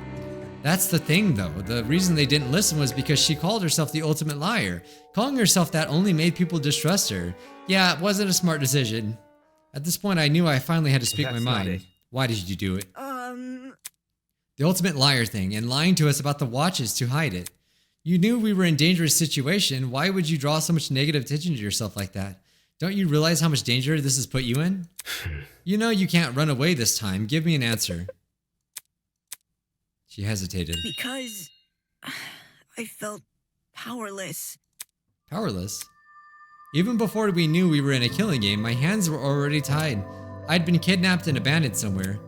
Speaker 1: That's the thing though, the reason they didn't listen was because she called herself the ultimate liar. Calling herself that only made people distrust her. Yeah, it wasn't a smart decision. At this point I knew I finally had to speak my mind. Why did you do it? The ultimate liar thing, and lying to us about the watches to hide it. You knew we were in a dangerous situation, why would you draw so much negative attention to yourself like that? Don't you realize how much danger this has put you in? You know you can't run away this time. Give me an answer. She hesitated.
Speaker 5: Because I felt powerless.
Speaker 1: Powerless? Even before we knew we were in a killing game, my hands were already tied. I'd been kidnapped and abandoned somewhere.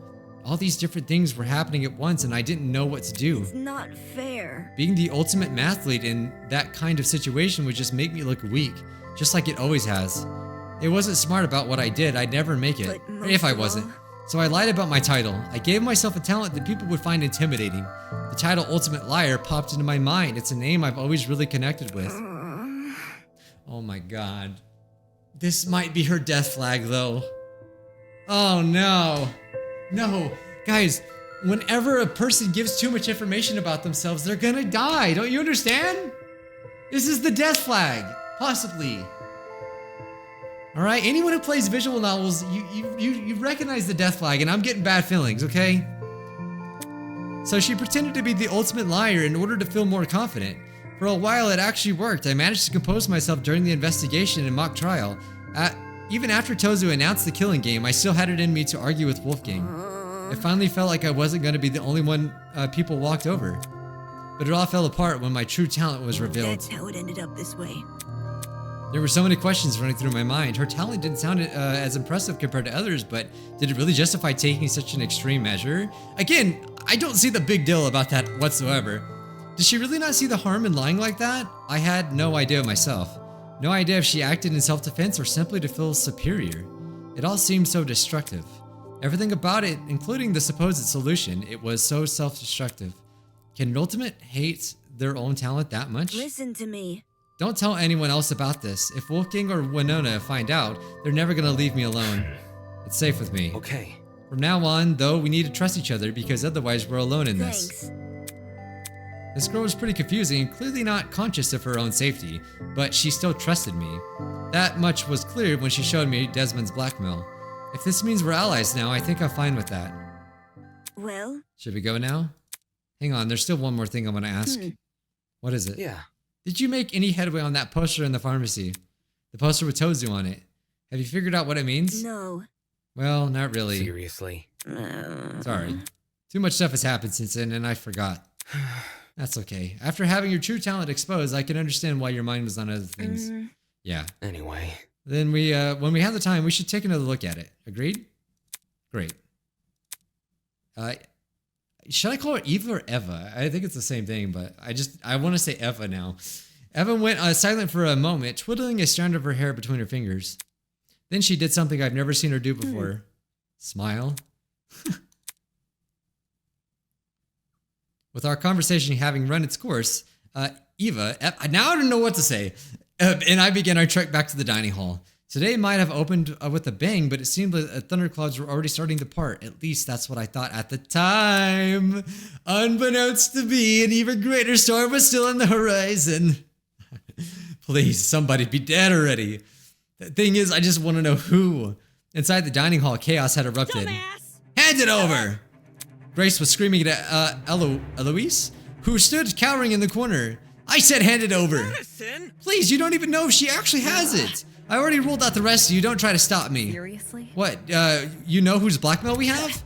Speaker 1: All these different things were happening at once and I didn't know what to do.
Speaker 5: It's not fair.
Speaker 1: Being the ultimate mathlete in that kind of situation would just make me look weak, just like it always has. It wasn't smart about what I did, I'd never make it, if I wasn't. So I lied about my title. I gave myself a talent that people would find intimidating. The title Ultimate Liar popped into my mind. It's a name I've always really connected with. Oh my god. This might be her death flag though. Oh no. No. Guys, whenever a person gives too much information about themselves, they're gonna die. Don't you understand? This is the death flag. Possibly. Alright, anyone who plays visual novels, you recognize the death flag, and I'm getting bad feelings, okay? So she pretended to be the ultimate liar in order to feel more confident. For a while it actually worked. I managed to compose myself during the investigation and mock trial. Even after Tozu announced the killing game, I still had it in me to argue with Wolfgang. It finally felt like I wasn't going to be the only one people walked over. But it all fell apart when my true talent was revealed.
Speaker 5: That's how it ended up this way.
Speaker 1: There were so many questions running through my mind. Her talent didn't sound as impressive compared to others, but did it really justify taking such an extreme measure? Again, I don't see the big deal about that whatsoever. Did she really not see the harm in lying like that? I had no idea myself. No idea if she acted in self-defense or simply to feel superior. It all seemed so destructive. Everything about it, including the supposed solution, it was so self-destructive. Can an ultimate hate their own talent that much?
Speaker 5: Listen to me.
Speaker 1: Don't tell anyone else about this. If Wolfgang or Winona find out, they're never gonna leave me alone. It's safe with me.
Speaker 8: Okay.
Speaker 1: From now on, though, we need to trust each other because otherwise we're alone in this.
Speaker 5: Thanks.
Speaker 1: This girl was pretty confusing and clearly not conscious of her own safety, but she still trusted me. That much was clear when she showed me Desmond's blackmail. If this means we're allies now, I think I'm fine with that.
Speaker 5: Well?
Speaker 1: Should we go now? Hang on, there's still one more thing I want to ask. What is it?
Speaker 8: Yeah.
Speaker 1: Did you make any headway on that poster in the pharmacy? The poster with Tozu on it. Have you figured out what it means?
Speaker 5: No.
Speaker 1: Well, not really.
Speaker 8: Seriously.
Speaker 1: Sorry. Too much stuff has happened since then and I forgot. That's okay. After having your true talent exposed, I can understand why your mind was on other things. Yeah.
Speaker 8: Anyway.
Speaker 1: Then when we have the time, we should take another look at it. Agreed? Great. Should I call her Eva or Eva? I think it's the same thing, but I want to say Eva now. Eva went silent for a moment, twiddling a strand of her hair between her fingers. Then she did something I've never seen her do before. Smile. With our conversation having run its course, Eva, now I don't know what to say. And I began our trek back to the dining hall. Today might have opened with a bang, but it seemed like thunderclouds were already starting to part. At least that's what I thought at the time. Unbeknownst to me, an even greater storm was still on the horizon. Please, somebody be dead already. The thing is, I just want to know who. Inside the dining hall, chaos had erupted.
Speaker 7: Dumbass!
Speaker 1: Hand it over! Grace was screaming at Eloise, who stood cowering in the corner. I said hand it over.
Speaker 9: Madison!
Speaker 1: Please, you don't even know if she actually has it. I already ruled out the rest of you. Don't try to stop me.
Speaker 7: Seriously?
Speaker 1: What, you know whose blackmail we have?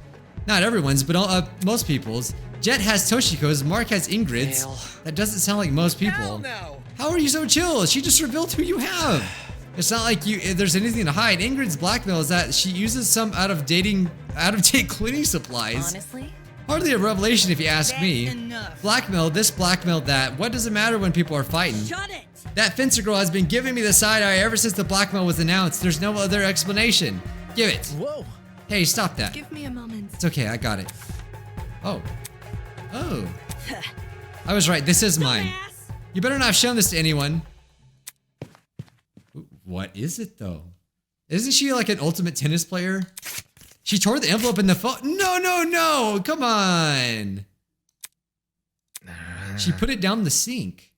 Speaker 1: Not everyone's, but most people's. Jet has Toshiko's, Mark has Ingrid's.
Speaker 10: Fail.
Speaker 1: That doesn't sound like most people.
Speaker 9: Hell no!
Speaker 1: How are you so chill? She just revealed who you have. It's not like there's anything to hide. Ingrid's blackmail is that she uses some out-of-date cleaning supplies.
Speaker 7: Honestly?
Speaker 1: Hardly a revelation if you ask me.
Speaker 6: enough.
Speaker 1: Blackmail this, blackmail that. What does it matter when people are fighting?
Speaker 7: Shut it!
Speaker 1: That fencer girl has been giving me the side eye ever since the blackmail was announced. There's no other explanation. Give it.
Speaker 9: Whoa!
Speaker 1: Hey, stop that.
Speaker 5: Give me a moment.
Speaker 1: It's okay, I got it. Oh. Oh. I was right, this is mine.
Speaker 7: Dumbass!
Speaker 1: You better not have shown this to anyone. What is it though? Isn't she like an ultimate tennis player? She tore the envelope in the phone. No, come on. She put it down the sink.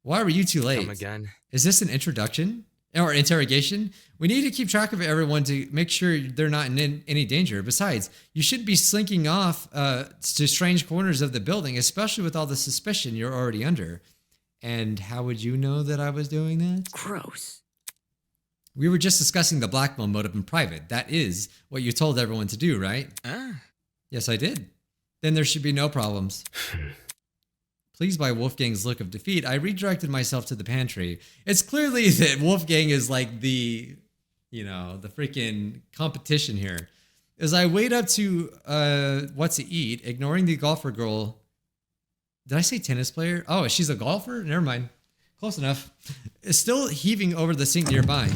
Speaker 1: Why were you too late?
Speaker 10: Come again.
Speaker 1: Is this an introduction or interrogation? We need to keep track of everyone to make sure they're not in any danger. Besides, you should be slinking off to strange corners of the building, especially with all the suspicion you're already under. And how would you know that I was doing that?
Speaker 5: Gross.
Speaker 1: We were just discussing the blackmail motive in private. That is what you told everyone to do, right? Yes, I did. Then there should be no problems. Pleased by Wolfgang's look of defeat, I redirected myself to the pantry. It's clearly that Wolfgang is like the freaking competition here. As I wait up to what to eat, ignoring the golfer girl. Did I say tennis player? Oh, she's a golfer? Never mind. Close enough. Still heaving over the sink nearby.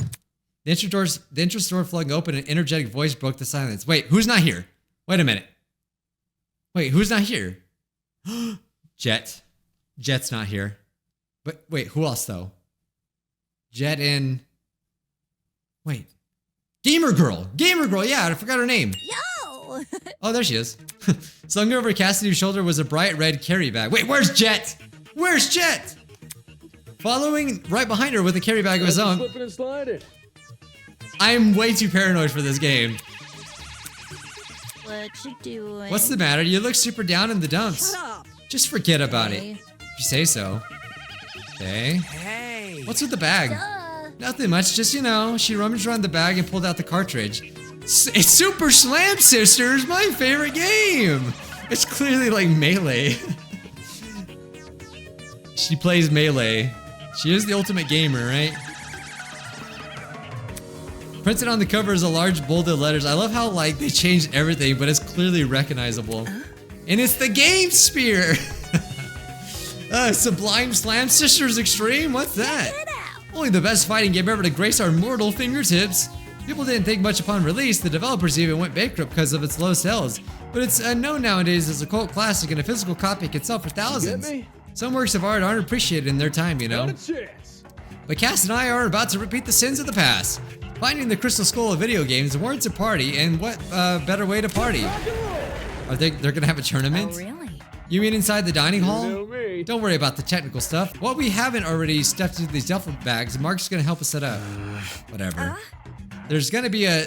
Speaker 1: The entrance door flung open, an energetic voice broke the silence. Wait, who's not here? Wait a minute. Wait, who's not here? Jet. Jet's not here. But wait, who else though? Jet and... Wait. Gamer girl, yeah, I forgot her name.
Speaker 7: Yo!
Speaker 1: Oh, there she is. Slung over Cassidy's shoulder was a bright red carry bag. Wait, where's Jet? Where's Jet? Following right behind her with a carry bag of his own.
Speaker 8: Slipping and sliding.
Speaker 1: I'm way too paranoid for this game.
Speaker 7: What you doing?
Speaker 1: What's the matter? You look super down in the dumps.
Speaker 7: Shut up!
Speaker 1: Just forget about it.
Speaker 7: Hey.
Speaker 1: If you say so. Okay.
Speaker 9: Hey!
Speaker 1: What's with the bag?
Speaker 7: Duh.
Speaker 1: Nothing much, just, she rummaged around the bag and pulled out the cartridge. It's Super Slam Sisters, my favorite game! It's clearly like Melee. She plays Melee. She is the ultimate gamer, right? Printed on the cover is a large bolded letters. I love how they changed everything, but it's clearly recognizable. And it's the Game Spear! Sublime Slam Sisters Extreme? What's that? Only the best fighting game ever to grace our mortal fingertips. People didn't think much upon release. The developers even went bankrupt because of its low sales. But it's known nowadays as a cult classic, and a physical copy can sell for thousands. Some works of art aren't appreciated in their time, But Cass and I are about to repeat the sins of the past. Finding the Crystal Skull of video games warrants a party, and what better way to party? They're gonna have a tournament?
Speaker 7: Oh, really?
Speaker 1: You mean inside the dining hall? Don't worry about the technical stuff. What we haven't already stuffed into these duffel bags, Mark's gonna help us set up. Whatever. There's gonna be a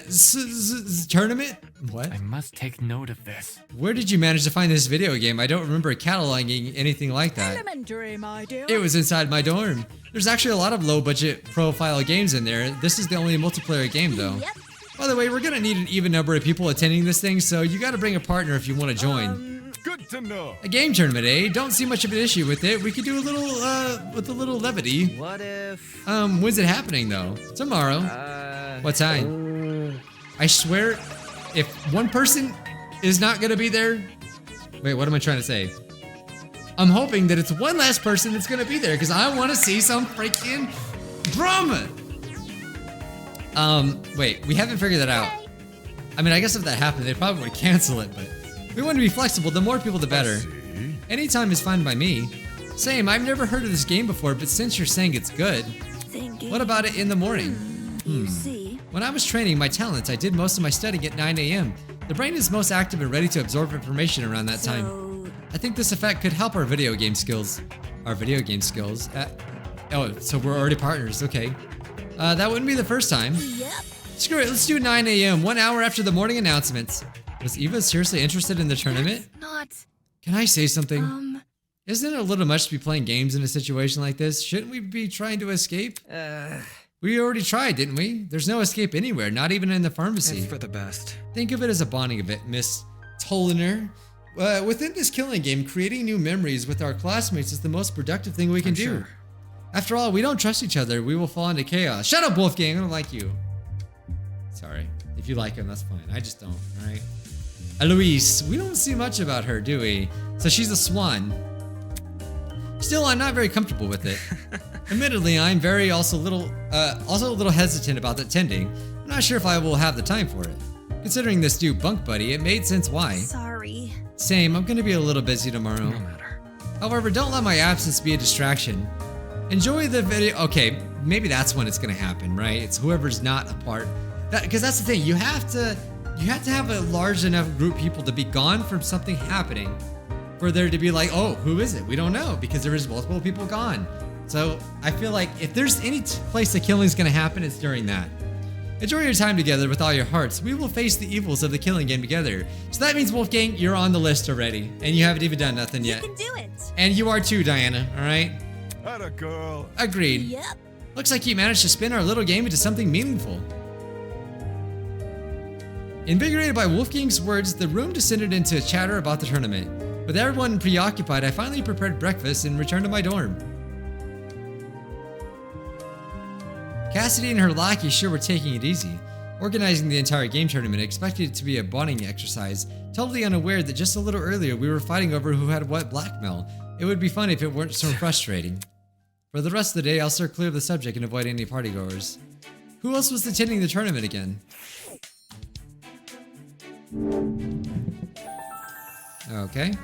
Speaker 1: tournament? What?
Speaker 2: I must take note of this.
Speaker 1: Where did you manage to find this video game? I don't remember cataloging anything like that.
Speaker 6: Elementary, my dear.
Speaker 1: It was inside my dorm. There's actually a lot of low-budget profile games in there. This is the only multiplayer game, though.
Speaker 7: Yep.
Speaker 1: By the way, we're gonna need an even number of people attending this thing, so you gotta bring a partner if you want to join.
Speaker 3: Good to know.
Speaker 1: A game tournament, eh? Don't see much of an issue with it. We could do a little, with a little levity.
Speaker 9: What if...
Speaker 1: When's it happening, though? Tomorrow. What time? I swear, if one person is not gonna be there... Wait, what am I trying to say? I'm hoping that it's one last person that's gonna be there, because I want to see some freaking drama! Wait, we haven't figured that out. I mean, I guess if that happened, they probably would cancel it, but... We want to be flexible, the more people the better. Anytime is fine by me. Same, I've never heard of this game before, but since you're saying it's good...
Speaker 5: Thinking.
Speaker 1: What about it in the morning?
Speaker 5: You see?
Speaker 1: When I was training my talents, I did most of my studying at 9 a.m. The brain is most active and ready to absorb information around that time.
Speaker 5: So,
Speaker 1: I think this effect could help our video game skills. Oh, so we're already partners, okay. That wouldn't be the first time.
Speaker 5: yep.
Speaker 1: Screw it, let's do 9 a.m., 1 hour after the morning announcements. Was Eva seriously interested in the tournament?
Speaker 5: Not.
Speaker 1: Can I say something? Isn't it a little much to be playing games in a situation like this? Shouldn't we be trying to escape? We already tried, didn't we? There's no escape anywhere, not even in the pharmacy.
Speaker 10: It's for the best.
Speaker 1: Think of it as a bonding event, Miss Toliner. Within this killing game, creating new memories with our classmates is the most productive thing we can do.
Speaker 10: Sure.
Speaker 1: After all, we don't trust each other. We will fall into chaos. Shut up, Wolfgang. I don't like you. Sorry. If you like him, that's fine. I just don't, all right? Eloise, we don't see much about her, do we? So she's a swan. Still, I'm not very comfortable with it. Admittedly, I'm also a little hesitant about attending. I'm not sure if I will have the time for it. Considering this new bunk buddy, it made sense why.
Speaker 5: Sorry.
Speaker 1: Same, I'm gonna be a little busy tomorrow.
Speaker 10: No matter.
Speaker 1: However, don't let my absence be a distraction. Enjoy the video. Okay, maybe that's when it's gonna happen, right? It's whoever's not a part. Because that's the thing. You have to have a large enough group of people to be gone from something happening for there to be like, oh, who is it? We don't know because there is multiple people gone. So I feel like if there's any place the killing's gonna happen, it's during that. Enjoy your time together with all your hearts. We will face the evils of the killing game together. So that means, Wolfgang, you're on the list already, and you haven't even done nothing yet.
Speaker 7: You can do it.
Speaker 1: And you are too, Diana, all right?
Speaker 3: Atta girl.
Speaker 1: Agreed.
Speaker 7: Yep.
Speaker 1: Looks like you managed to spin our little game into something meaningful. Invigorated by Wolfgang's words, the room descended into a chatter about the tournament. With everyone preoccupied, I finally prepared breakfast and returned to my dorm. Cassidy and her lackey sure were taking it easy, organizing the entire game tournament, expected it to be a bonding exercise, totally unaware that just a little earlier we were fighting over who had what blackmail. It would be fun if it weren't so frustrating. For the rest of the day, I'll steer clear of the subject and avoid any partygoers. Who else was attending the tournament again? Okay.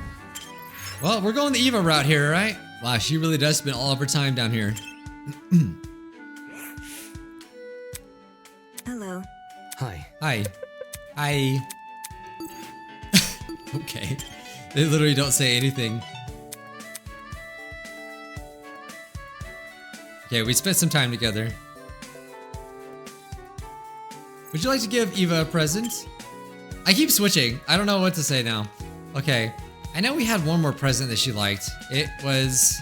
Speaker 1: Well, we're going the Eva route here, right? Wow, she really does spend all of her time down here.
Speaker 5: Hello.
Speaker 10: Hi.
Speaker 1: Hi. Hi. Okay. They literally don't say anything. Okay, we spent some time together. Would you like to give Eva a present? I keep switching. I don't know what to say now. Okay. I know we had one more present that she liked. It was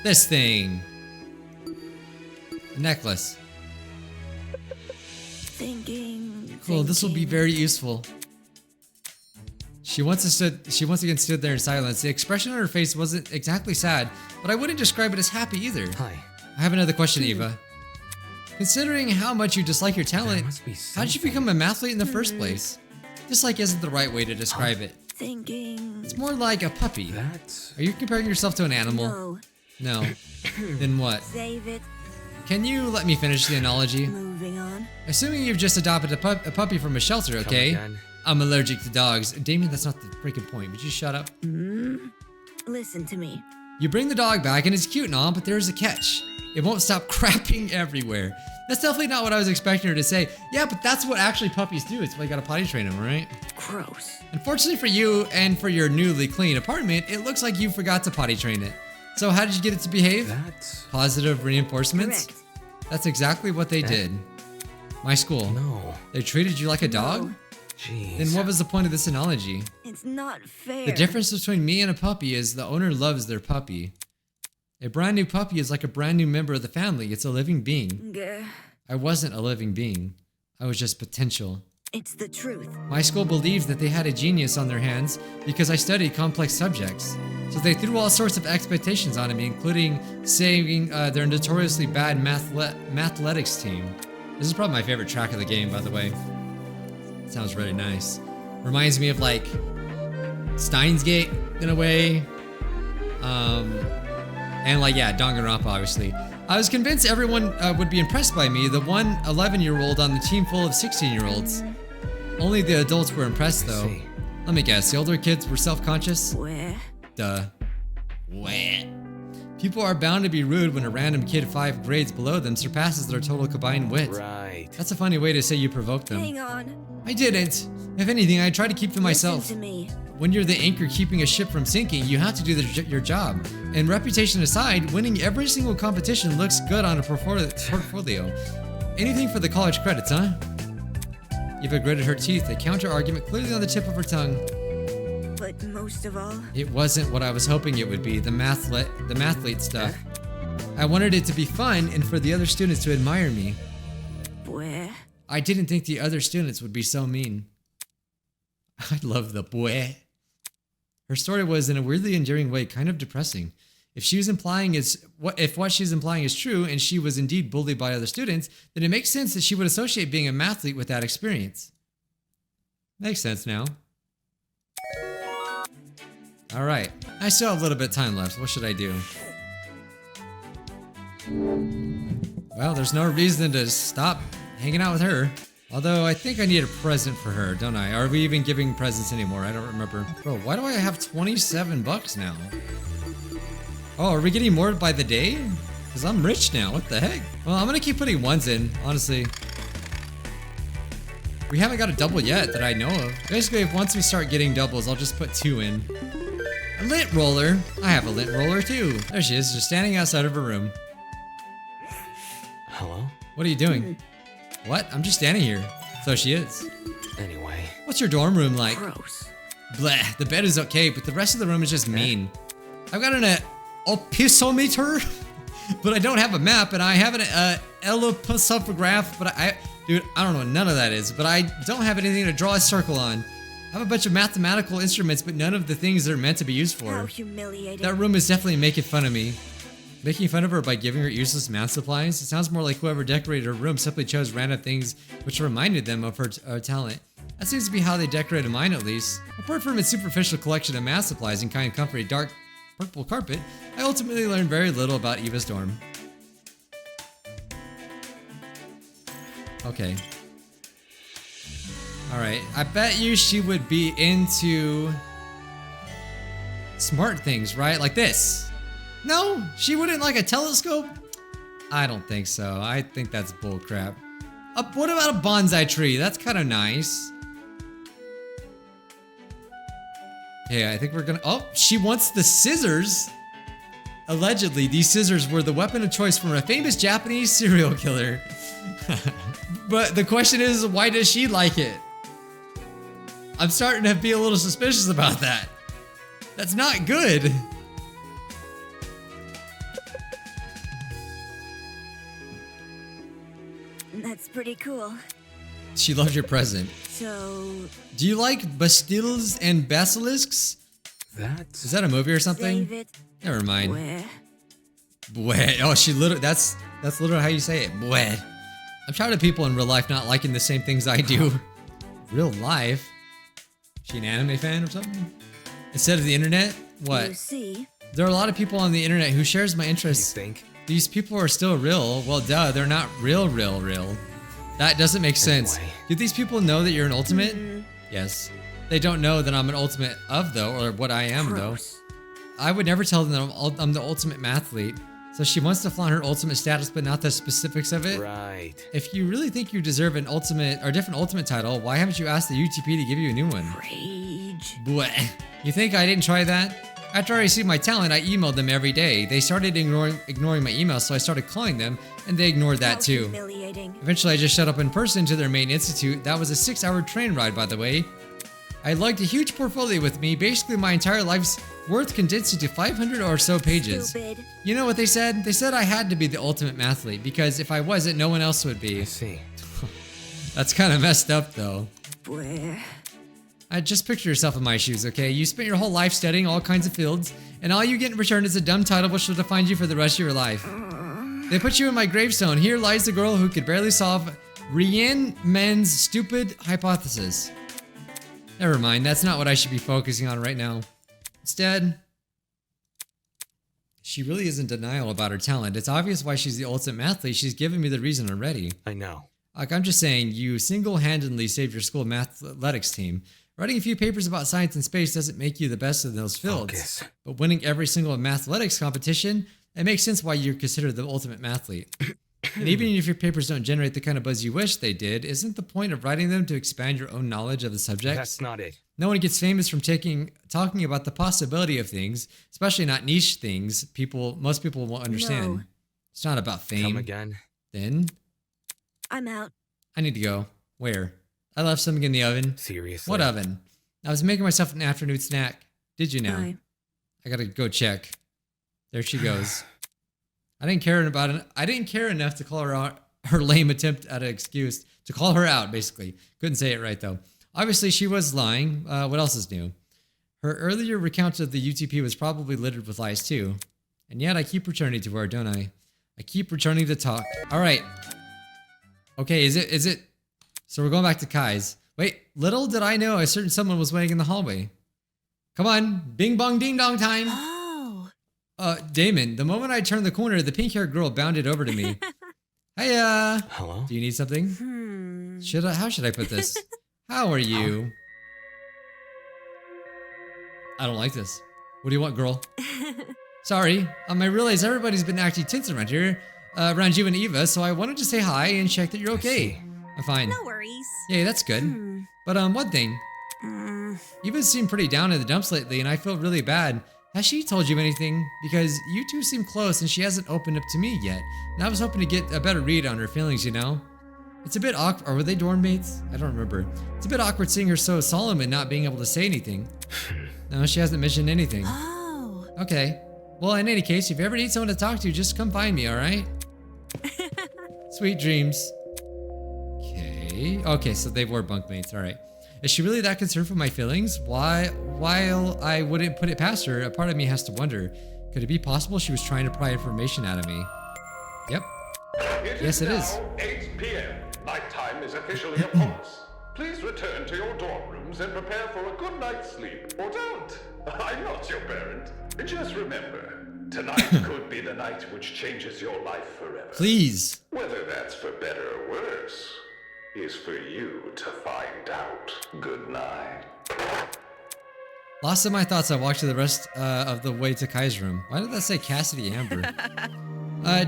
Speaker 1: this thing. A necklace.
Speaker 5: Cool,
Speaker 1: this will be very useful. She once again stood there in silence. The expression on her face wasn't exactly sad, but I wouldn't describe it as happy either.
Speaker 10: Hi.
Speaker 1: I have another question, Eva. Considering how much you dislike your talent, how did you become a mathlete in the first place? Dislike isn't the right way to describe it. It's more like a puppy. Are you comparing yourself to an animal? No. Then what?
Speaker 5: Save it.
Speaker 1: Can you let me finish the analogy?
Speaker 5: Moving on.
Speaker 1: Assuming you've just adopted a puppy from a shelter, okay? I'm allergic to dogs. Damon, that's not the freaking point. Would you shut up?
Speaker 5: Listen to me.
Speaker 1: You bring the dog back and it's cute and all, but there's a catch. It won't stop crapping everywhere. That's definitely not what I was expecting her to say. Yeah, but that's what actually puppies do. It's why you gotta potty train them, right?
Speaker 5: Gross.
Speaker 1: Unfortunately for you and for your newly clean apartment, it looks like you forgot to potty train it. So how did you get it to behave? Positive reinforcements?
Speaker 5: Correct.
Speaker 1: That's exactly what they did. My school.
Speaker 10: No.
Speaker 1: They treated you like a dog?
Speaker 10: Jeez.
Speaker 1: Then what was the point of this analogy?
Speaker 5: It's not fair.
Speaker 1: The difference between me and a puppy is the owner loves their puppy. A brand new puppy is like a brand new member of the family. It's a living being. I wasn't a living being. I was just potential.
Speaker 5: It's the truth.
Speaker 1: My school believed that they had a genius on their hands because I studied complex subjects. So they threw all sorts of expectations on me, including saving their notoriously bad mathletics team. This is probably my favorite track of the game, by the way. It sounds really nice. Reminds me of like Steins Gate in a way. And like, yeah, Danganronpa, obviously. I was convinced everyone would be impressed by me, the one 11-year-old on the team full of 16-year-olds. Only the adults were impressed, though. Let me guess, the older kids were self-conscious?
Speaker 5: Where?
Speaker 1: Duh. Where? People are bound to be rude when a random kid 5 grades below them surpasses their total combined wit.
Speaker 10: Right.
Speaker 1: That's a funny way to say you provoked them.
Speaker 5: Hang on.
Speaker 1: I didn't. If anything, I tried to keep to myself.
Speaker 5: Listen to me.
Speaker 1: When you're the anchor keeping a ship from sinking, you have to do your job. And reputation aside, winning every single competition looks good on a portfolio. Anything for the college credits, huh? Eva gritted her teeth, a counter-argument clearly on the tip of her tongue.
Speaker 5: But most of all,
Speaker 1: It wasn't what I was hoping it would be, the mathlete stuff. I wanted it to be fun and for the other students to admire me.
Speaker 5: where?
Speaker 1: I didn't think the other students would be so mean. I love the boy. Her story was, in a weirdly endearing way, kind of depressing. If what she's implying is true, and she was indeed bullied by other students, then it makes sense that she would associate being a mathlete with that experience. Makes sense now. All right, I still have a little bit of time left. What should I do? Well, there's no reason to stop hanging out with her. Although I think I need a present for her, don't I? Are we even giving presents anymore? I don't remember. Bro, why do I have 27 bucks now? Oh, are we getting more by the day? Because I'm rich now, what the heck? Well, I'm gonna keep putting ones in, honestly. We haven't got a double yet that I know of. Basically, if once we start getting doubles, I'll just put 2 in. A lint roller? I have a lint roller too. There she is, just standing outside of her room.
Speaker 10: Hello?
Speaker 1: What are you doing? What? I'm just standing here. So she is.
Speaker 10: Anyway.
Speaker 1: What's your dorm room like?
Speaker 5: Gross.
Speaker 1: Bleh, the bed is okay, but the rest of the room is just mean. I've got an opisometer, but I don't have a map, and I have an elipsograph, but dude, I don't know what none of that is, but I don't have anything to draw a circle on. I have a bunch of mathematical instruments, but none of the things they're meant to be used for.
Speaker 5: How humiliating.
Speaker 1: That room is definitely making fun of me. Making fun of her by giving her useless math supplies? It sounds more like whoever decorated her room simply chose random things which reminded them of her talent. That seems to be how they decorated mine, at least. Apart from its superficial collection of math supplies and kind comfort, a dark purple carpet, I ultimately learned very little about Eva's dorm. Okay. Alright, I bet you she would be into smart things, right? Like this. No, she wouldn't like a telescope? I don't think so. I think that's bullcrap. What about a bonsai tree? That's kind of nice. Okay, I think we're gonna... Oh, she wants the scissors. Allegedly, these scissors were the weapon of choice from a famous Japanese serial killer. But the question is, why does she like it? I'm starting to be a little suspicious about that. That's not good.
Speaker 5: That's pretty cool.
Speaker 1: She loves your present.
Speaker 5: So...
Speaker 1: Do you like Bastilles and Basilisks? Is that a movie or something?
Speaker 5: Save it.
Speaker 1: Never mind.
Speaker 5: Where?
Speaker 1: Bweh. Oh, she literally, that's literally how you say it. Bweh. I'm tired of people in real life not liking the same things I do. Real life? She an anime fan or something? Instead of the internet? What?
Speaker 5: You see?
Speaker 1: There are a lot of people on the internet who shares my interests.
Speaker 10: You think?
Speaker 1: These people are still real. Well, duh, they're not real. That doesn't make sense.
Speaker 10: Anyway.
Speaker 1: Do these people know that you're an ultimate? Yes. They don't know that I'm an ultimate of, though, or what I am,
Speaker 5: Gross.
Speaker 1: though. I would never tell them that I'm the ultimate mathlete. So she wants to flaunt her ultimate status, but not the specifics of it.
Speaker 10: Right.
Speaker 1: If you really think you deserve an ultimate or different ultimate title, why haven't you asked the UTP to give you a new one?
Speaker 5: Rage.
Speaker 1: Bleh. You think I didn't try that? After I received my talent, I emailed them every day. They started ignoring my emails, so I started calling them, and they ignored that
Speaker 5: How
Speaker 1: too.
Speaker 5: humiliating.
Speaker 1: Eventually, I just showed up in person to their main institute. That was a 6-hour train ride, by the way. I lugged a huge portfolio with me, basically my entire life's worth condensed into 500 or so pages.
Speaker 5: Stupid.
Speaker 1: You know what they said? They said I had to be the ultimate mathlete, because if I wasn't, no one else would be.
Speaker 10: I see.
Speaker 1: That's kind of messed up, though.
Speaker 5: Where?
Speaker 1: I just picture yourself in my shoes, okay? You spent your whole life studying all kinds of fields, and all you get in return is a dumb title which will define you for the rest of your life. They put you in my gravestone. Here lies the girl who could barely solve Rieman's stupid hypothesis. Never mind, that's not what I should be focusing on right now. Instead, she really is in denial about her talent. It's obvious why she's the ultimate mathlete. She's given me the reason already.
Speaker 10: I know.
Speaker 1: Like, I'm just saying, you single-handedly saved your school mathletics team. Writing a few papers about science and space doesn't make you the best in those fields.
Speaker 10: Focus.
Speaker 1: But winning every single mathletics competition, it makes sense why you're considered the ultimate mathlete. And even if your papers don't generate the kind of buzz you wish they did, isn't the point of writing them to expand your own knowledge of the subject?
Speaker 10: That's not it.
Speaker 1: No one gets famous from talking about the possibility of things, especially not niche things most people won't understand.
Speaker 5: No.
Speaker 1: It's not about fame.
Speaker 10: Come again.
Speaker 1: Then?
Speaker 5: I'm out.
Speaker 1: I need to go. Where? I left something in the oven.
Speaker 10: Seriously.
Speaker 1: What oven? I was making myself an afternoon snack. Did you now?
Speaker 5: Hi.
Speaker 1: I gotta go check. There she goes. I didn't care about it. I didn't care enough to call her out. Her lame attempt at an excuse to call her out, basically. Couldn't say it right though. Obviously, she was lying. What else is new? Her earlier recount of the UTP was probably littered with lies too. And yet I keep returning to her, don't I? I keep returning to talk. All right. Okay, is it? So we're going back to Kai's. Wait, little did I know a certain someone was waiting in the hallway. Come on, bing bong ding dong time.
Speaker 5: Oh.
Speaker 1: Damon, the moment I turned the corner, the pink-haired girl bounded over to me. Hiya.
Speaker 10: Hello?
Speaker 1: Do you need something? How should I put this? How are you? I don't like this. What do you want, girl? Sorry, I realize everybody's been acting tense around here, around you and Eva, so I wanted to say hi and check that you're okay. I'm fine.
Speaker 5: No worries.
Speaker 1: Yeah, that's good. But one thing. Eva's seemed pretty down in the dumps lately, and I feel really bad. Has she told you anything? Because you two seem close, and she hasn't opened up to me yet. And I was hoping to get a better read on her feelings, you know? It's a bit awkward. Or were they dorm mates? I don't remember. It's a bit awkward seeing her so solemn and not being able to say anything. No, she hasn't mentioned anything.
Speaker 5: Oh.
Speaker 1: Okay. Well, in any case, if you ever need someone to talk to, just come find me, alright? Sweet dreams. Okay, so they were bunkmates, alright. Is she really that concerned for my feelings? While I wouldn't put it past her, a part of me has to wonder, could it be possible she was trying to pry information out of me? Yep. Yes, it is.
Speaker 4: 8 p.m. Nighttime is officially upon us. Please return to your dorm rooms and prepare for a good night's sleep. Or don't. I'm not your parent. And just remember, tonight could be the night which changes your life forever.
Speaker 1: Please.
Speaker 4: Whether that's for better or worse is for you to find out. Good night.
Speaker 1: Lost in my thoughts, I walked to the rest of the way to Kai's room. Why did that say Cassidy Amber?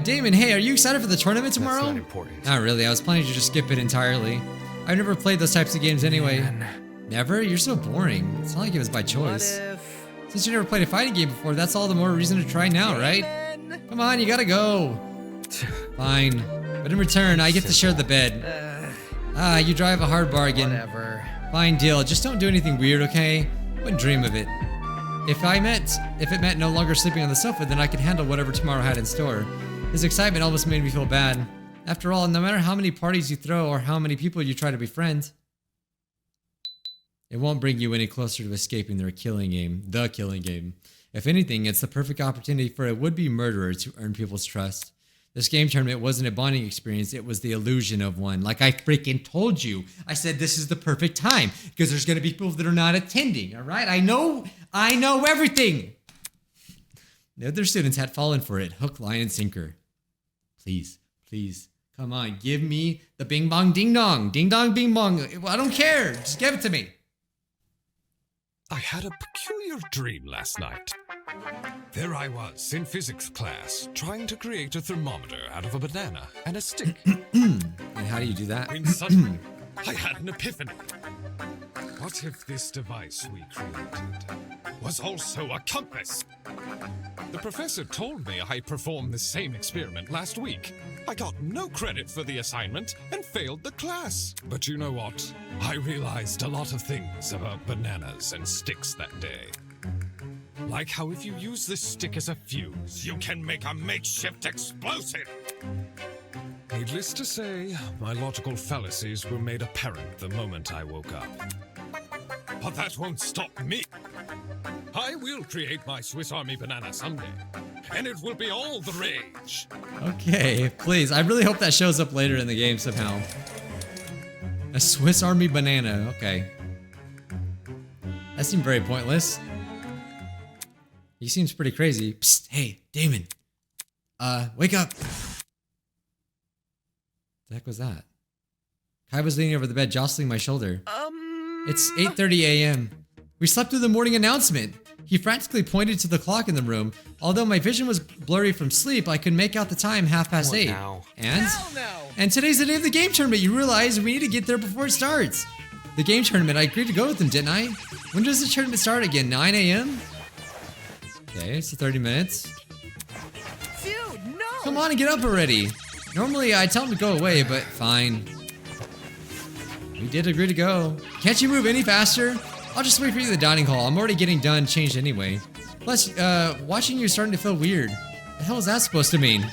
Speaker 1: Damon, hey, are you excited for the tournament tomorrow?
Speaker 8: That's not important.
Speaker 1: Not really. I was planning to just skip it entirely. I've never played those types of games anyway.
Speaker 9: Man.
Speaker 1: Never? You're so boring. It's not like it was by choice.
Speaker 9: What if...
Speaker 1: Since you never played a fighting game before, that's all the more reason to try now, right? Come on, you gotta go. Fine. But in return, I get to share the bed. You drive a hard bargain.
Speaker 9: Whatever.
Speaker 1: Fine deal. Just don't do anything weird, okay? Wouldn't dream of it. If it meant no longer sleeping on the sofa, then I could handle whatever tomorrow had in store. His excitement almost made me feel bad. After all, no matter how many parties you throw or how many people you try to befriend, it won't bring you any closer to escaping the killing game. If anything, it's the perfect opportunity for a would-be murderer to earn people's trust. This game tournament wasn't a bonding experience, it was the illusion of one. Like I freaking told you. I said this is the perfect time because there's going to be people that are not attending, all right? I know everything. The other students had fallen for it, hook, line, and sinker. Please, come on, give me the bing bong ding dong. Ding dong bing bong. I don't care. Just give it to me.
Speaker 3: I had a peculiar dream last night. There I was in physics class, trying to create a thermometer out of a banana and a stick.
Speaker 1: And how do you do that?
Speaker 3: When suddenly, I had an epiphany. What if this device we created was also a compass? The professor told me I performed the same experiment last week. I got no credit for the assignment and failed the class. But you know what? I realized a lot of things about bananas and sticks that day. Like how if you use this stick as a fuse, you can make a makeshift explosive. Needless to say, my logical fallacies were made apparent the moment I woke up. But that won't stop me. I will create my Swiss Army banana someday, and it will be all the rage.
Speaker 1: Okay, please. I really hope that shows up later in the game somehow. A Swiss Army banana. Okay. That seemed very pointless. He seems pretty crazy. Psst, hey, Damon. Wake up. What the heck was that? Kai was leaning over the bed, jostling my shoulder. It's 8:30 a.m. We slept through the morning announcement. He frantically pointed to the clock in the room. Although my vision was blurry from sleep, I could make out the time 8:30.
Speaker 8: Now.
Speaker 1: And today's the day of the game tournament. You realize we need to get there before it starts. The game tournament, I agreed to go with them, didn't I? When does the tournament start again? 9 a.m.? Okay, so 30 minutes.
Speaker 6: Dude, no!
Speaker 1: Come on and get up already. Normally I tell him to go away, but fine. We did agree to go. Can't you move any faster? I'll just wait for you in the dining hall. I'm already getting done changed anyway. Plus, watching you is starting to feel weird. The hell is that supposed to mean?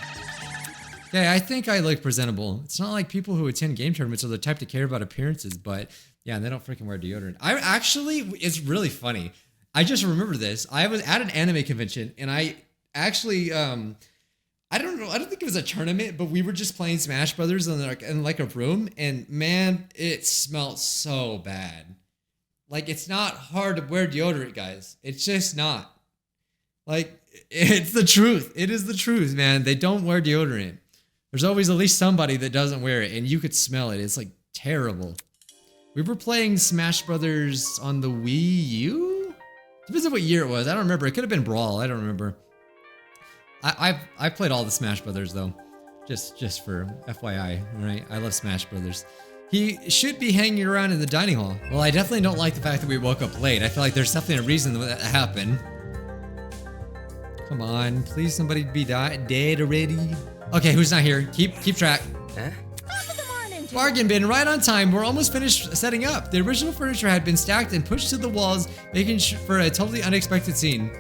Speaker 1: Okay, I think I look presentable. It's not like people who attend game tournaments are the type to care about appearances, but yeah, they don't freaking wear deodorant. I actually, it's really funny. I just remember this. I was at an anime convention and I actually, I don't know, I don't think it was a tournament, but we were just playing Smash Brothers in like a room, and man, it smelled so bad. Like, it's not hard to wear deodorant, guys. It's just not. Like, it's the truth. It is the truth, man. They don't wear deodorant. There's always at least somebody that doesn't wear it, and you could smell it. It's like terrible. We were playing Smash Brothers on the Wii U? Depends on what year it was. I don't remember. It could have been Brawl. I don't remember. I've played all the Smash Brothers though. Just for FYI, all right? I love Smash Brothers. He should be hanging around in the dining hall. Well, I definitely don't like the fact that we woke up late. I feel like there's definitely a reason that happened. Come on, please somebody be dead already. Okay, who's not here? Keep track.
Speaker 5: Top of the morning,
Speaker 1: Bargain bin, right on time. We're almost finished setting up. The original furniture had been stacked and pushed to the walls, making for a totally unexpected scene.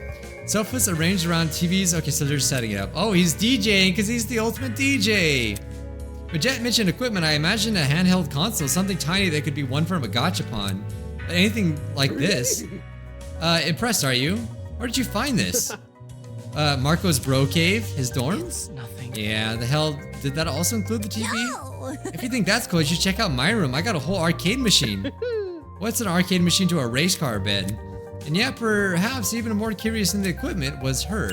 Speaker 1: Sofas arranged around TVs. Okay, so they're setting it up. Oh, he's DJing because he's the ultimate DJ. But Jet mentioned equipment. I imagined a handheld console, something tiny that could be won from a gachapon. But anything like this. Impressed, are you? Where did you find this? Marco's bro cave, his dorm?
Speaker 2: It's nothing.
Speaker 1: Yeah, the hell, did that also include the TV?
Speaker 5: No.
Speaker 1: If you think that's cool, you should check out my room. I got a whole arcade machine. What's an arcade machine to a race car bed? And yeah, perhaps even more curious than the equipment was her.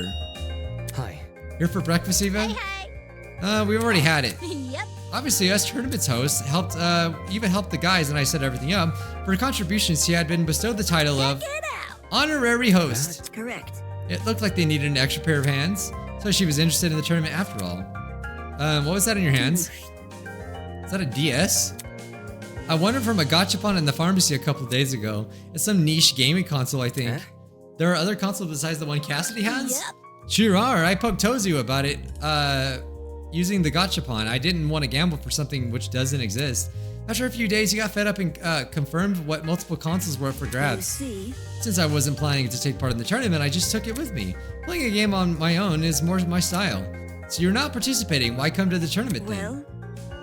Speaker 10: Hi.
Speaker 1: Here for breakfast, Eva?
Speaker 5: Hey,
Speaker 1: We've already had it.
Speaker 5: hey. Yep.
Speaker 1: Obviously, us tournament's hosts even helped the guys, and I set everything up. For her contributions, she had been bestowed the title of
Speaker 5: Get out.
Speaker 1: Honorary Host.
Speaker 5: Correct.
Speaker 1: It looked like they needed an extra pair of hands, so she was interested in the tournament after all. What was that in your hands? Is that a DS? I won it from a gachapon in the pharmacy a couple days ago. It's some niche gaming console, I think. There are other consoles besides the one Cassidy has?
Speaker 5: Yep.
Speaker 1: Sure are. I poked Tozu about it, using the gachapon. I didn't want to gamble for something which doesn't exist. After a few days, he got fed up and confirmed what multiple consoles were up for grabs.
Speaker 5: See.
Speaker 1: Since I wasn't planning to take part in the tournament, I just took it with me. Playing a game on my own is more my style. So you're not participating, why come to the tournament then?
Speaker 5: Well,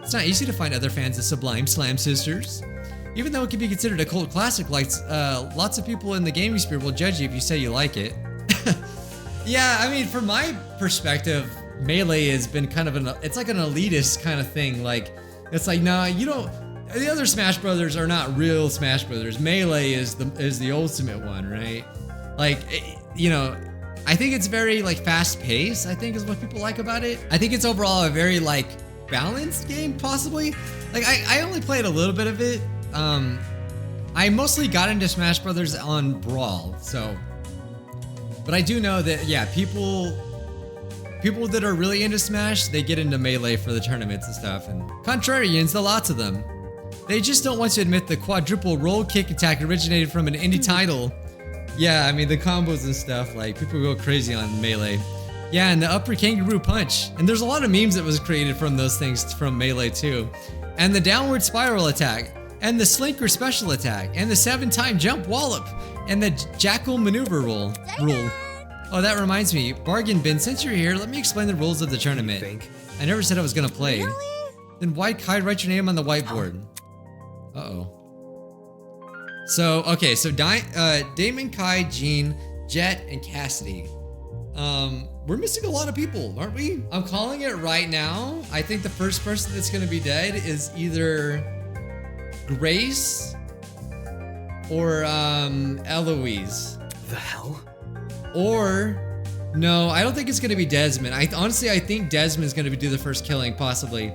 Speaker 1: It's not easy to find other fans of Sublime Slam Sisters. Even though it can be considered a cult classic, like lots of people in the gaming sphere will judge you if you say you like it. Yeah, I mean, from my perspective, Melee has been kind of it's like an elitist kind of thing. Like, it's like, nah, you don't. The other Smash Brothers are not real Smash Brothers. Melee is the ultimate one, right? Like, you know, I think it's very like fast paced. I think is what people like about it. I think it's overall a very like balanced game, possibly. Like, I only played a little bit of it. I mostly got into Smash Brothers on Brawl, so. But I do know that, yeah, people that are really into Smash, they get into Melee for the tournaments and stuff. And contrarians, there are lots of them. They just don't want to admit the quadruple roll kick attack originated from an indie title. Yeah, I mean, the combos and stuff, like, people go crazy on Melee. Yeah, and the upper kangaroo punch. And there's a lot of memes that was created from those things from Melee too. And the downward spiral attack. And the slinker special attack. And the 7-time jump wallop. And the jackal maneuver rule. Oh, that reminds me. Bargain bin, since you're here, let me explain the rules of the tournament. I never said I was gonna play.
Speaker 5: really?
Speaker 1: Then why write your name on the whiteboard? Uh-oh. So, okay, so Damon, Kai, Jean, Jet, and Cassidy. We're missing a lot of people, aren't we? I'm calling it right now. I think the first person that's gonna be dead is either Grace or Eloise.
Speaker 10: The hell?
Speaker 1: Or no, I don't think it's gonna be Desmond. I think Desmond's gonna do the first killing, possibly.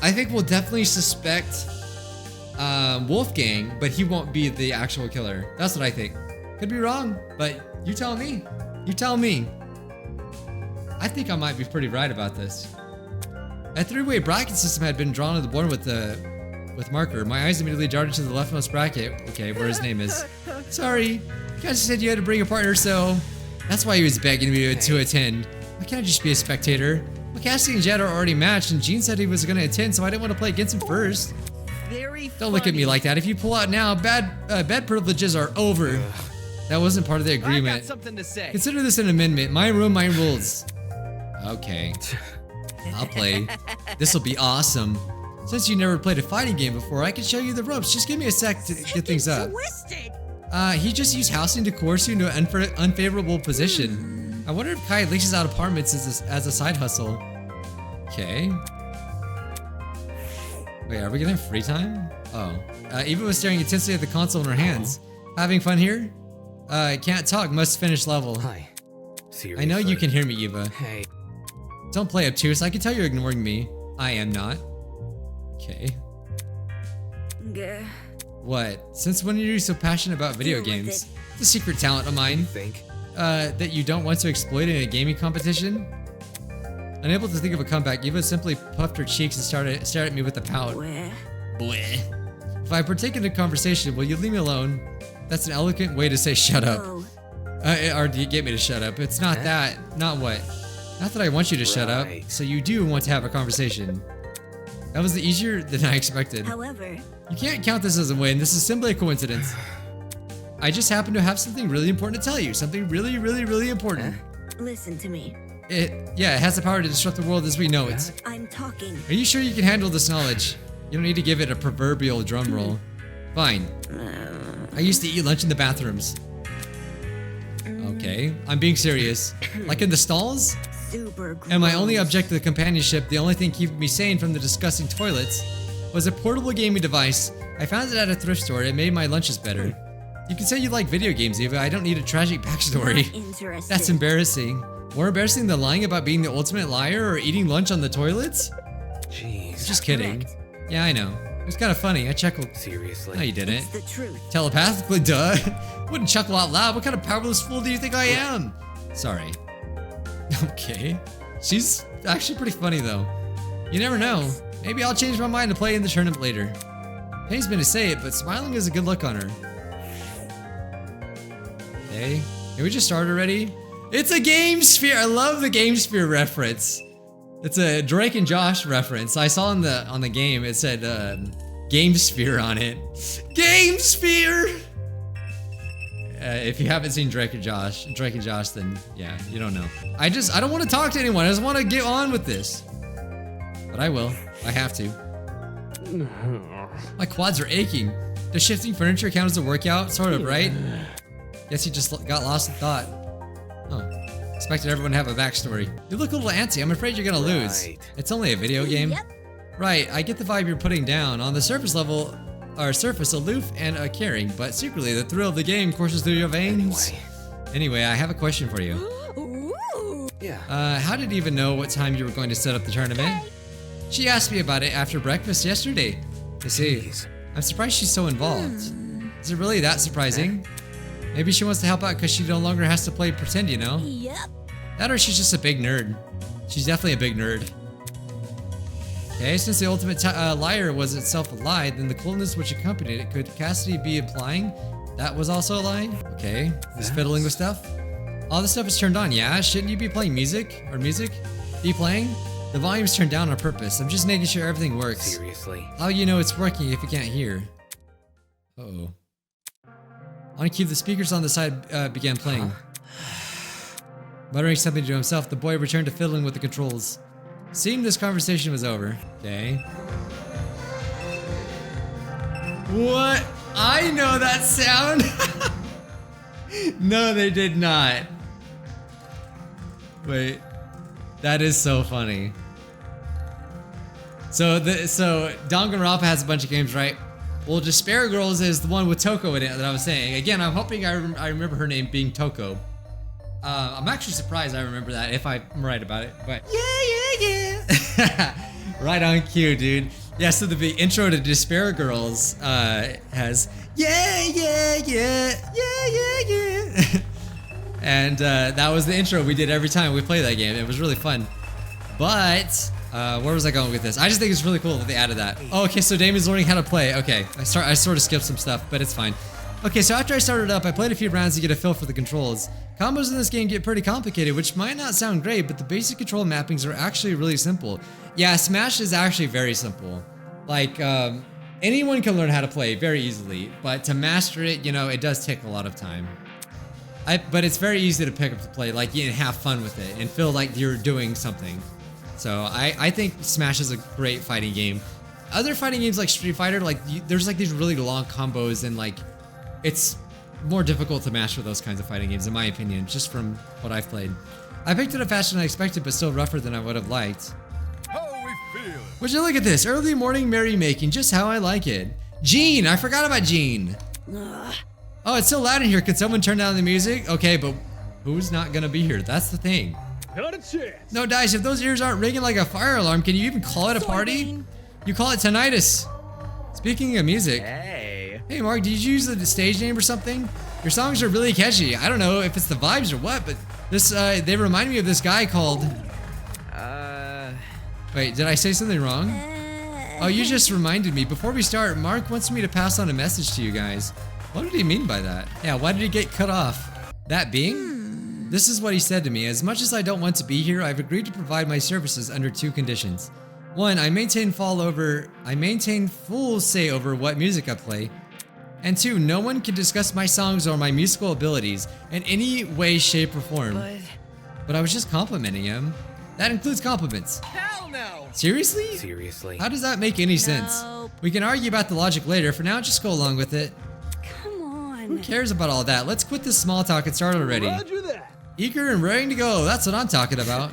Speaker 1: I think we'll definitely suspect Wolfgang, but he won't be the actual killer. That's what I think. Could be wrong, but you tell me. You tell me. I think I might be pretty right about this. A three-way bracket system had been drawn on the board with marker. My eyes immediately darted to the leftmost bracket. Okay, where his name is. Sorry, you guys said you had to bring a partner, so that's why he was begging me to attend. Why can't I just be a spectator? Well, Cassidy and Jet are already matched, and Gene said he was going to attend, so I didn't want to play against him first.
Speaker 9: very
Speaker 1: Don't look at me like that. If you pull out now, bed privileges are over. That wasn't part of the
Speaker 9: I got
Speaker 1: agreement.
Speaker 9: something to say.
Speaker 1: Consider this an amendment. My room, my rules. Okay. I'll play. This'll be awesome. Since you never played a fighting game before, I can show you the ropes. Just give me a sec to get things up.
Speaker 7: Twisted.
Speaker 1: He just used housing to coerce you into an unfavorable position. I wonder if Kai leases out apartments as a side hustle. Okay. Wait, are we gonna have free time? Oh. Eva was staring intensely at the console in her hands. Having fun here? Can't talk, must finish level.
Speaker 10: Hi.
Speaker 1: I know you can hear me, Eva.
Speaker 10: Hey.
Speaker 1: Don't play obtuse, I can tell you're ignoring me. I am not. Okay. What? Since when are you so passionate about video games? It's a secret talent of mine.
Speaker 10: Think?
Speaker 1: That you don't want to exploit in a gaming competition? Unable to think of a comeback, Eva simply puffed her cheeks and stared at me with a pout. Bleh. If I partake in a conversation, will you leave me alone? That's an eloquent way to say shut up. Or do you get me to shut up? It's not that. Not what? Not that I want you to shut up. So you do want to have a conversation. That was easier than I expected.
Speaker 5: However,
Speaker 1: you can't count this as a win. This is simply a coincidence. I just happen to have something really important to tell you. Something really, really, really important.
Speaker 5: listen to me.
Speaker 1: It has the power to disrupt the world as we know it.
Speaker 5: I'm talking.
Speaker 1: Are you sure you can handle this knowledge? You don't need to give it a proverbial drum roll. Fine. I used to eat lunch in the bathrooms. Okay, I'm being serious. Like in the stalls?
Speaker 5: Super gross.
Speaker 1: And my only object to the companionship, the only thing keeping me sane from the disgusting toilets, was a portable gaming device. I found it at a thrift store. It made my lunches better. You can say you like video games, Eva. I don't need a tragic backstory.
Speaker 5: Interested.
Speaker 1: That's embarrassing. More embarrassing than lying about being the ultimate liar or eating lunch on the toilets?
Speaker 10: Jeez.
Speaker 1: Just kidding.
Speaker 5: Correct.
Speaker 1: Yeah, I know. It was kind of funny. I chuckled.
Speaker 10: Seriously.
Speaker 1: No, you didn't.
Speaker 5: It's the truth.
Speaker 1: Telepathically, duh. Wouldn't chuckle out loud. What kind of powerless fool do you think I am? Sorry. Okay. She's actually pretty funny, though. You never know. Maybe I'll change my mind to play in the tournament later. Pains me to say it, but smiling is a good look on her. Okay. Can we just start already? It's a Game Sphere! I love the Game Sphere reference. It's a Drake and Josh reference. I saw on the game it said Game Sphere on it. Game Sphere! If you haven't seen Drake and Josh, then yeah, you don't know. I don't want to talk to anyone. I just want to get on with this. But I will. I have to. My quads are aching. Does shifting furniture count as a workout? Sort of, right? Guess you just got lost in thought. Oh. Expected everyone to have a backstory. You look a little antsy. I'm afraid you're gonna lose. It's only a video game.
Speaker 5: Yep.
Speaker 1: Right, I get the vibe you're putting down. On the surface level, or surface, aloof and caring, but secretly the thrill of the game courses through your veins. Anyway, I have a question for you.
Speaker 5: Ooh.
Speaker 10: Yeah.
Speaker 1: How did Eva know what time you were going to set up the tournament? She asked me about it after breakfast yesterday. You see, I'm surprised she's so involved. Is it really that surprising? Maybe she wants to help out because she no longer has to play pretend, you know?
Speaker 5: Yep.
Speaker 1: That or she's just a big nerd. She's definitely a big nerd. Okay, since the ultimate liar was itself a lie, then the coolness which accompanied it, could Cassidy be implying that was also a lie? Okay, just fiddling with stuff. All this stuff is turned on, yeah? Shouldn't you be playing music? Or music? Be playing? The volume's turned down on purpose. I'm just making sure everything works.
Speaker 10: Seriously.
Speaker 1: How you know it's working if you can't hear? Uh-oh. On cue, the speakers on the side began playing. Muttering something to himself, the boy returned to fiddling with the controls. Seeing this conversation was over. Okay. What? I know that sound! No, they did not. Wait. That is so funny. So Danganronpa has a bunch of games, right? Well, Despair Girls is the one with Toko in it that I was saying. Again, I'm hoping I remember her name being Toko. I'm actually surprised I remember that if I'm right about it, but yeah. Right on cue, dude. Yeah, so the intro to Despair Girls has yeah. And that was the intro we did every time we played that game. It was really fun. But where was I going with this? I just think it's really cool that they added that. Oh, okay, so Damon's learning how to play. Okay, I sort of skipped some stuff, but it's fine. Okay, so after I started up, I played a few rounds to get a feel for the controls. Combos in this game get pretty complicated, which might not sound great, but the basic control mappings are actually really simple. Yeah, Smash is actually very simple. Like, Anyone can learn how to play very easily, but to master it, you know, it does take a lot of time. But it's very easy to pick up to play, like, you know, have fun with it and feel like you're doing something. So I think Smash is a great fighting game. Other fighting games like Street Fighter, like there's like these really long combos and like it's more difficult to master those kinds of fighting games in my opinion, just from what I've played. I picked it up faster than I expected, but still rougher than I would have liked.
Speaker 3: How we feeling?
Speaker 1: Would you look at this? Early morning merrymaking, just how I like it. Gene, I forgot about Gene. Oh, it's so loud in here. Could someone turn down the music? Okay, but who's not gonna be here? That's the thing.
Speaker 11: Not a chance.
Speaker 1: No, Dice, if those ears aren't ringing like a fire alarm, can you even call it a party? You call it tinnitus. Speaking of music.
Speaker 9: Hey.
Speaker 1: Hey, Mark, did you use the stage name or something? Your songs are really catchy. I don't know if it's the vibes or what, but this, they remind me of this guy called... Wait, did I say something wrong? Oh, you just reminded me. Before we start, Mark wants me to pass on a message to you guys. What did he mean by that? Yeah, why did he get cut off? That being? This is what he said to me. As much as I don't want to be here, I've agreed to provide my services under 2 conditions. 1, I maintain full say over what music I play. And 2, no one can discuss my songs or my musical abilities in any way, shape, or form. But I was just complimenting him. That includes compliments.
Speaker 9: Hell no!
Speaker 1: Seriously?
Speaker 10: Seriously.
Speaker 1: How does that make any sense? We can argue about the logic later. For now, just go along with it.
Speaker 5: Come on.
Speaker 1: Who cares about all that? Let's quit this small talk and start already.
Speaker 11: Roger that.
Speaker 1: Eager and raring to go. That's what I'm talking about.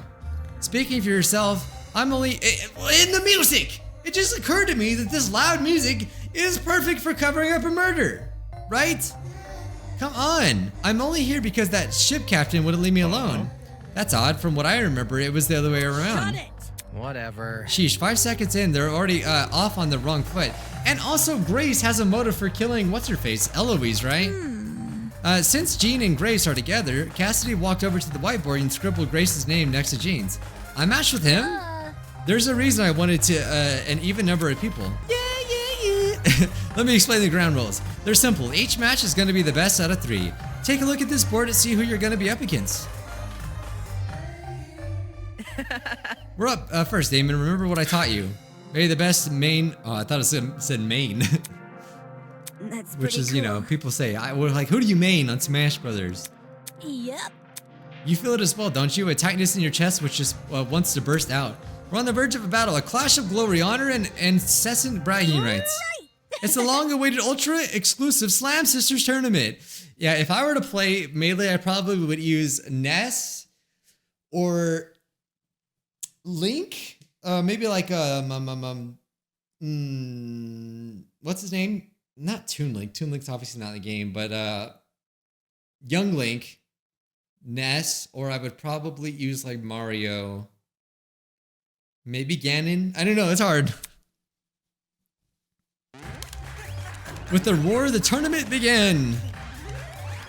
Speaker 1: Speaking for yourself, I'm only in the music. It just occurred to me that this loud music is perfect for covering up a murder, right? Come on. I'm only here because that ship captain wouldn't leave me alone. That's odd. From what I remember, it was the other way around.
Speaker 7: Shut it!
Speaker 9: Whatever.
Speaker 1: Sheesh, 5 seconds in, they're already off on the wrong foot. And also, Grace has a motive for killing what's-her-face, Eloise, right? Since Jean and Grace are together, Cassidy walked over to the whiteboard and scribbled Grace's name next to Jean's. I matched with him. There's a reason I wanted to an even number of people. Yeah. Let me explain the ground rules. They're simple. Each match is going to be the best out of 3. Take a look at this board to see who you're going to be up against. We're up first, Damon. Remember what I taught you. Maybe the best main... Oh, I thought it said main.
Speaker 5: That's
Speaker 1: Which is,
Speaker 5: pretty
Speaker 1: you know,
Speaker 5: cool.
Speaker 1: people say, we're like, who do you main on Smash Brothers?
Speaker 5: Yep.
Speaker 1: You feel it as well, don't you? A tightness in your chest which just wants to burst out. We're on the verge of a battle, a clash of glory, honor, and incessant bragging rights. It's the long-awaited ultra-exclusive Slam Sisters tournament. Yeah, if I were to play Melee, I probably would use Ness or Link. Maybe like what's his name? Not Toon Link. Toon Link's obviously not in the game, but Young Link, Ness, or I would probably use like Mario. Maybe Ganon? I don't know, it's hard. With the roar, the tournament began.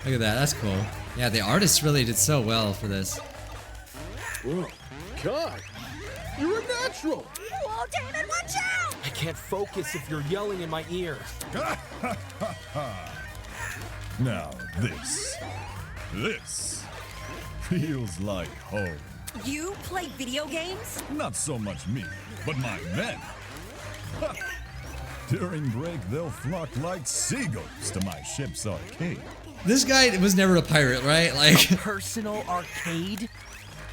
Speaker 1: Look at that, that's cool. Yeah, the artists really did so well for this.
Speaker 11: Whoa, God, you're a natural.
Speaker 5: Whoa, Damon, watch out!
Speaker 8: I can't focus if you're yelling in my ear.
Speaker 12: Now this feels like home.
Speaker 7: You play video games?
Speaker 12: Not so much me, but my men. During break, they'll flock like seagulls to my ship's arcade.
Speaker 1: This guy was never a pirate, right? Like,
Speaker 9: Personal arcade?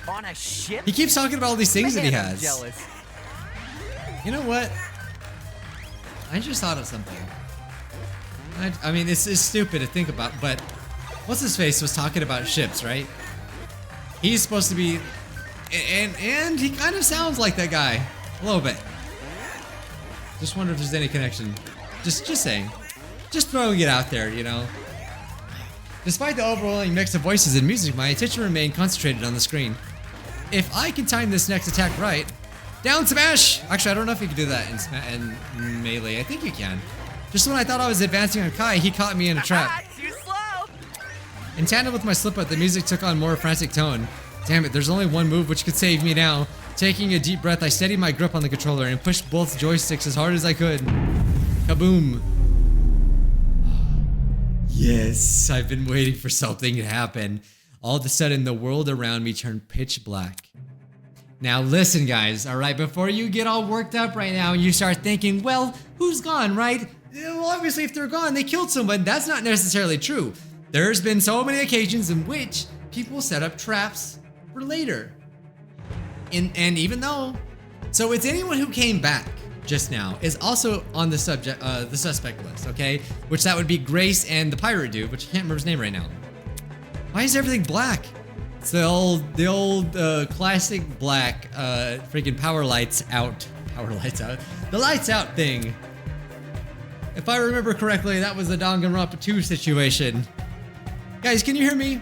Speaker 9: On a ship?
Speaker 1: he keeps talking about all these things that he
Speaker 9: Man, I'm
Speaker 1: has.
Speaker 9: jealous.
Speaker 1: You know what? I just thought of something. I mean, it's stupid to think about, but what's his face was talking about ships, right? He's supposed to be, and he kind of sounds like that guy a little bit. Just wonder if there's any connection. Just saying, just throwing it out there, you know. Despite the overwhelming mix of voices and music, my attention remained concentrated on the screen. If I can time this next attack right, down smash! Actually, I don't know if you can do that in Melee. I think you can. Just when I thought I was advancing on Kai, he caught me in a trap.
Speaker 9: Too slow!
Speaker 1: In tandem with my slip-up, the music took on more frantic tone. Damn it, there's only one move which could save me now. Taking a deep breath, I steadied my grip on the controller and pushed both joysticks as hard as I could. Kaboom. Yes, I've been waiting for something to happen. All of a sudden, the world around me turned pitch black. Now listen, guys, all right? Before you get all worked up right now and you start thinking, well, who's gone, right? Well, obviously, if they're gone, they killed someone. That's not necessarily true. There's been so many occasions in which people set up traps for later. And even though, so it's anyone who came back just now is also on the suspect list, okay? Which that would be Grace and the pirate dude, which I can't remember his name right now. Why is everything black? It's the old classic black freaking power lights out. The lights out thing. If I remember correctly, that was the Danganronpa 2 situation. Guys, can you hear me?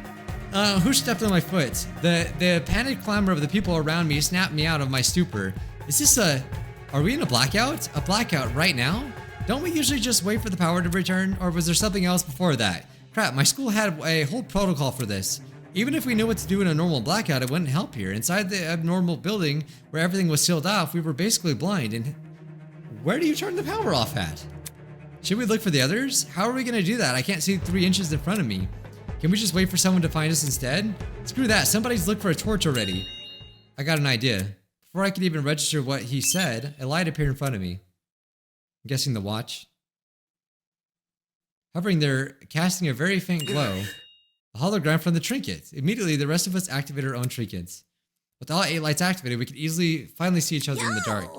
Speaker 1: Who stepped on my foot? The panicked clamor of the people around me snapped me out of my stupor. Is this are we in a blackout? A blackout right now? Don't we usually just wait for the power to return? Or was there something else before that? Crap, my school had a whole protocol for this. Even if we knew what to do in a normal blackout, it wouldn't help here. Inside the abnormal building where everything was sealed off, we were basically blind. And where do you turn the power off at? Should we look for the others? How are we gonna do that? I can't see 3 inches in front of me. Can we just wait for someone to find us instead? Screw that, somebody's looked for a torch already. I got an idea. Before I could even register what he said, a light appeared in front of me. I'm guessing the watch. Hovering there, casting a very faint glow. A hologram from the Trinket. Immediately, the rest of us activated our own trinkets. With all 8 lights activated, we could easily finally see each other in the dark.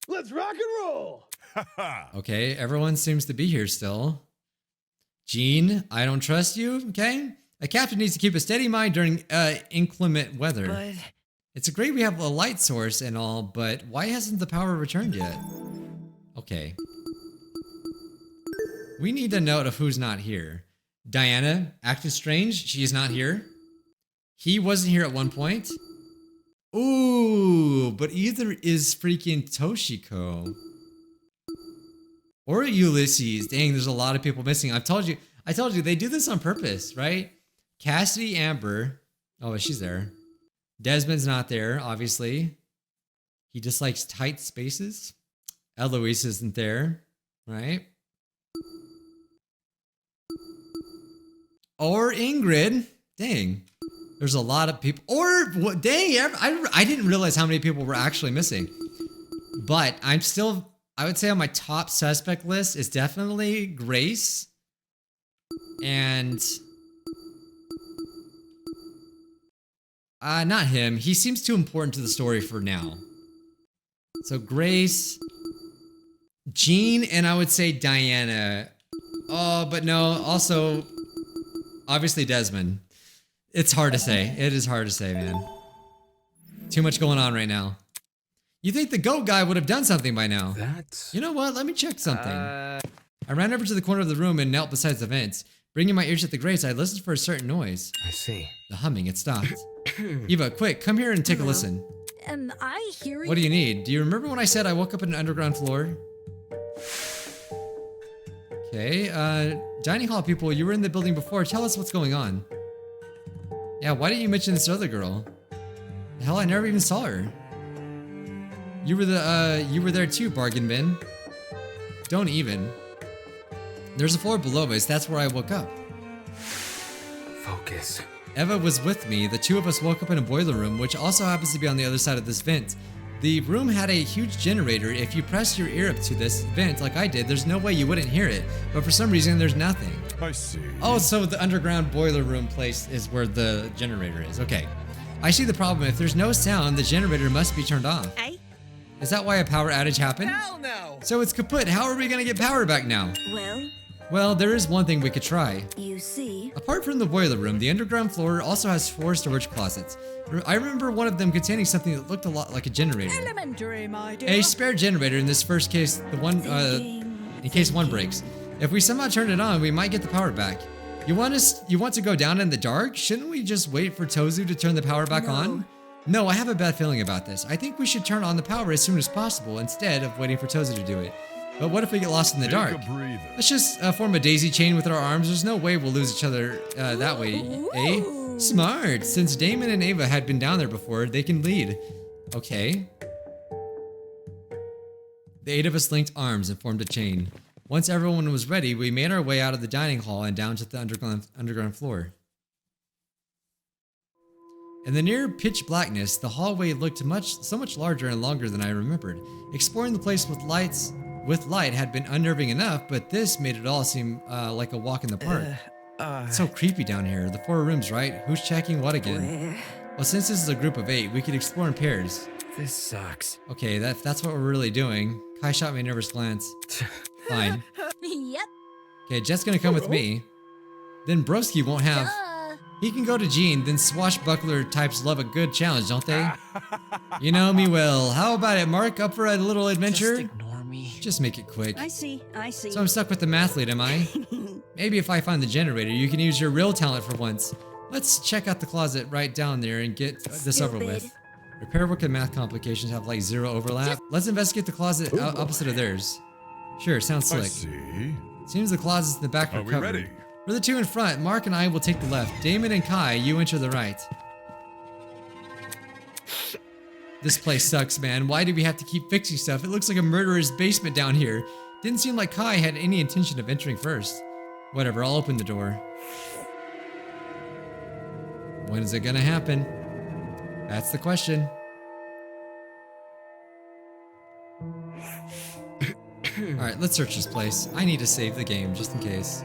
Speaker 11: Let's rock and roll!
Speaker 1: Okay, everyone seems to be here still. Jean, I don't trust you, okay? A captain needs to keep a steady mind during inclement weather.
Speaker 9: But
Speaker 1: It's great we have a light source and all, but why hasn't the power returned yet? Okay. We need a note of who's not here. Diana, acted strange, she's not here. He wasn't here at one point. Ooh, but either is freaking Toshiko. Or Ulysses. Dang, there's a lot of people missing. I told you, they do this on purpose, right? Cassidy, Amber. Oh, she's there. Desmond's not there, obviously. He dislikes tight spaces. Eloise isn't there, right? Or Ingrid. Dang. There's a lot of people. Or, what? Dang, I didn't realize how many people were actually missing. But I'm still, I would say on my top suspect list is definitely Grace. And not him. He seems too important to the story for now. So Grace, Jean, and I would say Diana. Oh, but no, also, obviously Desmond. It's hard to say. It is hard to say, man. Too much going on right now. You think the goat guy would have done something by now? You know what? Let me check something. I ran over to the corner of the room and knelt beside the vents. Bringing my ears to the grates, I listened for a certain noise.
Speaker 10: I see.
Speaker 1: The humming, it stopped. Eva, quick, come here and take a listen.
Speaker 5: Am I hearing?
Speaker 1: What do you need? Do you remember when I said I woke up in an underground floor? Okay, dining hall people, you were in the building before. Tell us what's going on. Yeah, why didn't you mention this other girl? The hell, I never even saw her. You were there too, bargain bin. Don't even. There's a floor below us, that's where I woke up.
Speaker 10: Focus.
Speaker 1: Eva was with me. The two of us woke up in a boiler room, which also happens to be on the other side of this vent. The room had a huge generator. If you pressed your ear up to this vent like I did, there's no way you wouldn't hear it. But for some reason, there's nothing.
Speaker 12: I see.
Speaker 1: Oh, so the underground boiler room place is where the generator is. Okay. I see the problem. If there's no sound, the generator must be turned off. Is that why a power outage happened?
Speaker 6: Hell no!
Speaker 1: So it's kaput. How are we gonna get power back now?
Speaker 5: Well,
Speaker 1: there is one thing we could try.
Speaker 5: you see.
Speaker 1: Apart from the boiler room, the underground floor also has 4 storage closets. I remember one of them containing something that looked a lot like a generator.
Speaker 6: Elementary, my dear.
Speaker 1: A spare generator in this first case, the one, in case one breaks. If we somehow turn it on, we might get the power back. You want to go down in the dark? Shouldn't we just wait for Tozu to turn the power back on? No, I have a bad feeling about this. I think we should turn on the power as soon as possible instead of waiting for Tozu to do it. But what if we get lost in the dark? Let's just form a daisy chain with our arms. There's no way we'll lose each other that way, eh? Smart. Since Damon and Ava had been down there before, they can lead. Okay. The 8 of us linked arms and formed a chain. Once everyone was ready, we made our way out of the dining hall and down to the underground floor. In the near pitch blackness, the hallway looked so much larger and longer than I remembered. Exploring the place with light had been unnerving enough, but this made it all seem like a walk in the park. It's so creepy down here. The 4 rooms, right? Who's checking what again? Well, since this is a group of 8, we could explore in pairs.
Speaker 9: This sucks.
Speaker 1: Okay, that's what we're really doing. Kai shot me a nervous glance. Fine.
Speaker 5: Yep.
Speaker 1: Okay, Jet's gonna come with me. Then Broski won't have... He can go to Gene, then swashbuckler types love a good challenge, don't they? You know me well. How about it, Mark? Up for a little adventure?
Speaker 2: Just ignore me.
Speaker 1: Just make it quick.
Speaker 5: I see.
Speaker 1: So I'm stuck with the mathlete, am I? Maybe if I find the generator, you can use your real talent for once. Let's check out the closet right down there and get this over with. Repair work and math complications have like 0 overlap. Let's investigate the closet opposite of theirs. Sure, sounds slick.
Speaker 12: I see.
Speaker 1: Seems the closet's in the back are covered.
Speaker 12: Ready?
Speaker 1: For the 2 in front, Mark and I will take the left. Damon and Kai, you enter the right. This place sucks, man. Why do we have to keep fixing stuff? It looks like a murderer's basement down here. Didn't seem like Kai had any intention of entering first. Whatever, I'll open the door. When is it gonna happen? That's the question. Alright, let's search this place. I need to save the game, just in case.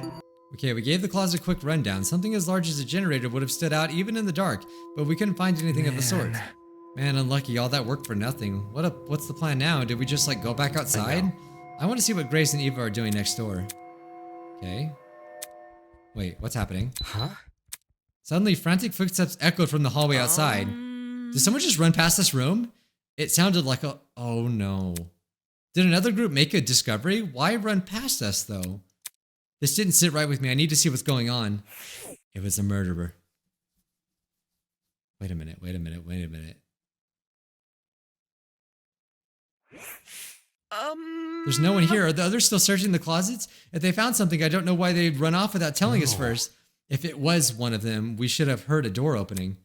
Speaker 1: Okay, we gave the closet a quick rundown. Something as large as a generator would have stood out even in the dark, but we couldn't find anything of the sort. Man, unlucky, all that work for nothing. What's the plan now? Did we just like go back outside? I want to see what Grace and Eva are doing next door. Okay. Wait, what's happening?
Speaker 9: Huh?
Speaker 1: Suddenly, frantic footsteps echoed from the hallway outside. Did someone just run past this room? It sounded like a... Oh no. Did another group make a discovery? Why run past us though? This didn't sit right with me. I need to see what's going on. It was a murderer. Wait a minute. There's no one here. Are the others still searching the closets? If they found something, I don't know why they'd run off without telling us first. If it was one of them, we should have heard a door opening.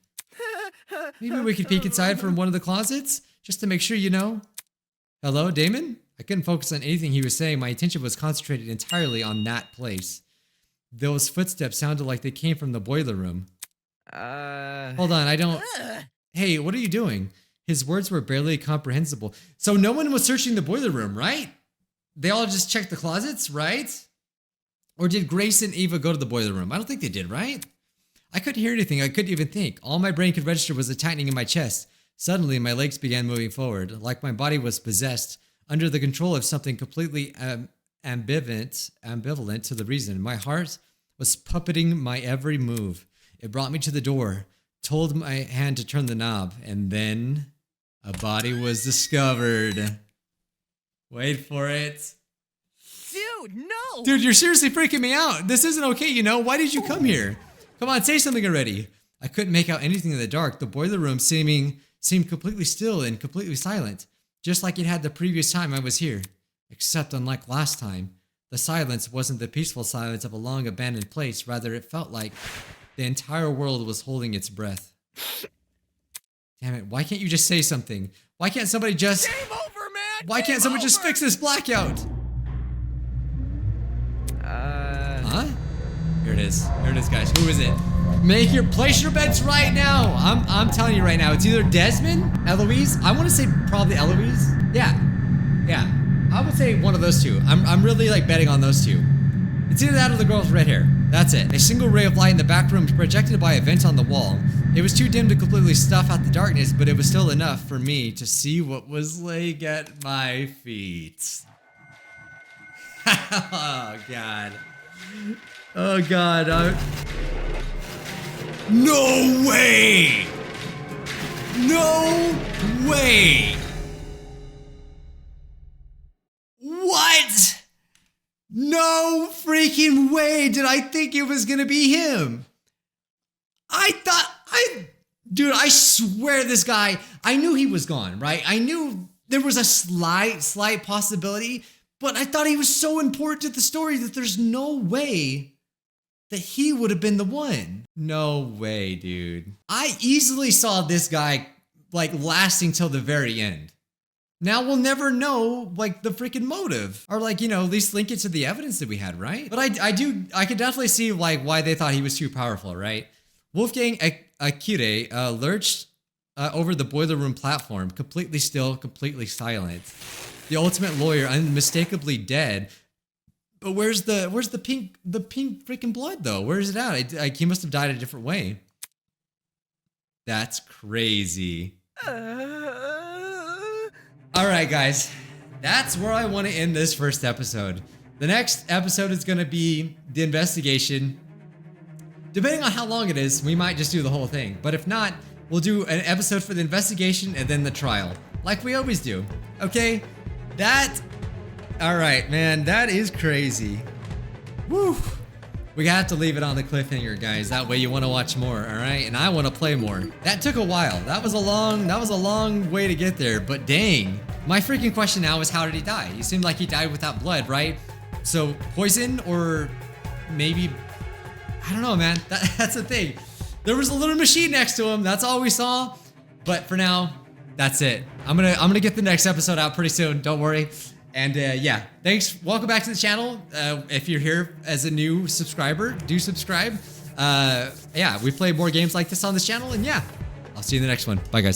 Speaker 1: Maybe we could peek inside from one of the closets? Just to make sure, you know. Hello, Damon? I couldn't focus on anything he was saying. My attention was concentrated entirely on that place. Those footsteps sounded like they came from the boiler room. Hold on, I don't... Hey, what are you doing? His words were barely comprehensible. So no one was searching the boiler room, right? They all just checked the closets, right? Or did Grace and Eva go to the boiler room? I don't think they did, right? I couldn't hear anything. I couldn't even think. All my brain could register was a tightening in my chest. Suddenly, my legs began moving forward, like my body was possessed, under the control of something completely ambivalent to the reason. My heart was puppeting my every move. It brought me to the door, told my hand to turn the knob, and then a body was discovered. Wait for it.
Speaker 7: Dude, no!
Speaker 1: Dude, you're seriously freaking me out. This isn't okay, you know? Why did you come here? Come on, say something already. I couldn't make out anything in the dark. The boiler room seemed completely still and completely silent, just like it had the previous time I was here. Except unlike last time, the silence wasn't the peaceful silence of a long abandoned place. Rather, it felt like the entire world was holding its breath. Damn it, why can't you just say something? Why can't somebody just...
Speaker 7: Game over, man!
Speaker 1: Why can't someone just fix this blackout? Huh? Here it is. Here it is, guys. Who is it? Place your bets right now. I'm telling you right now. It's either Desmond, Eloise. I want to say probably Eloise. Yeah. I would say one of those two. I'm really like betting on those two. It's either that or the girl with red hair. That's it. A single ray of light in the back room projected by a vent on the wall. It was too dim to completely stuff out the darkness, but it was still enough for me to see what was laying at my feet. Oh, God. Oh, God. No way! No way! What? No freaking way did I think it was gonna be him. Dude, I swear this guy, I knew he was gone, right? I knew there was a slight possibility, but I thought he was so important to the story that there's no way that he would have been the one. No way, dude. I easily saw this guy like lasting till the very end. Now we'll never know like the freaking motive, or like, you know, at least link it to the evidence that we had, right? But I could definitely see like why they thought he was too powerful, right? Wolfgang Akire lurched over the boiler room platform, completely still, completely silent. The ultimate lawyer, unmistakably dead. But where's the pink freaking blood though? Where is it at? Like he must have died a different way. That's crazy. All right, guys, that's where I want to end this first episode. The next episode is going to be the investigation. Depending on how long it is, we might just do the whole thing. But if not, we'll do an episode for the investigation and then the trial, like we always do. Okay? All right, man, that is crazy. Woo! We have to leave it on the cliffhanger, guys. That way you want to watch more, all right? And I want to play more. That took a while. That was a long way to get there, but dang. My freaking question now is, how did he die? He seemed like he died without blood, right? So poison, or maybe, I don't know, man. That's the thing. There was a little machine next to him. That's all we saw. But for now, that's it. I'm gonna get the next episode out pretty soon. Don't worry. And yeah, thanks. Welcome back to the channel. If you're here as a new subscriber, do subscribe. Yeah, we play more games like this on this channel. And yeah, I'll see you in the next one. Bye, guys.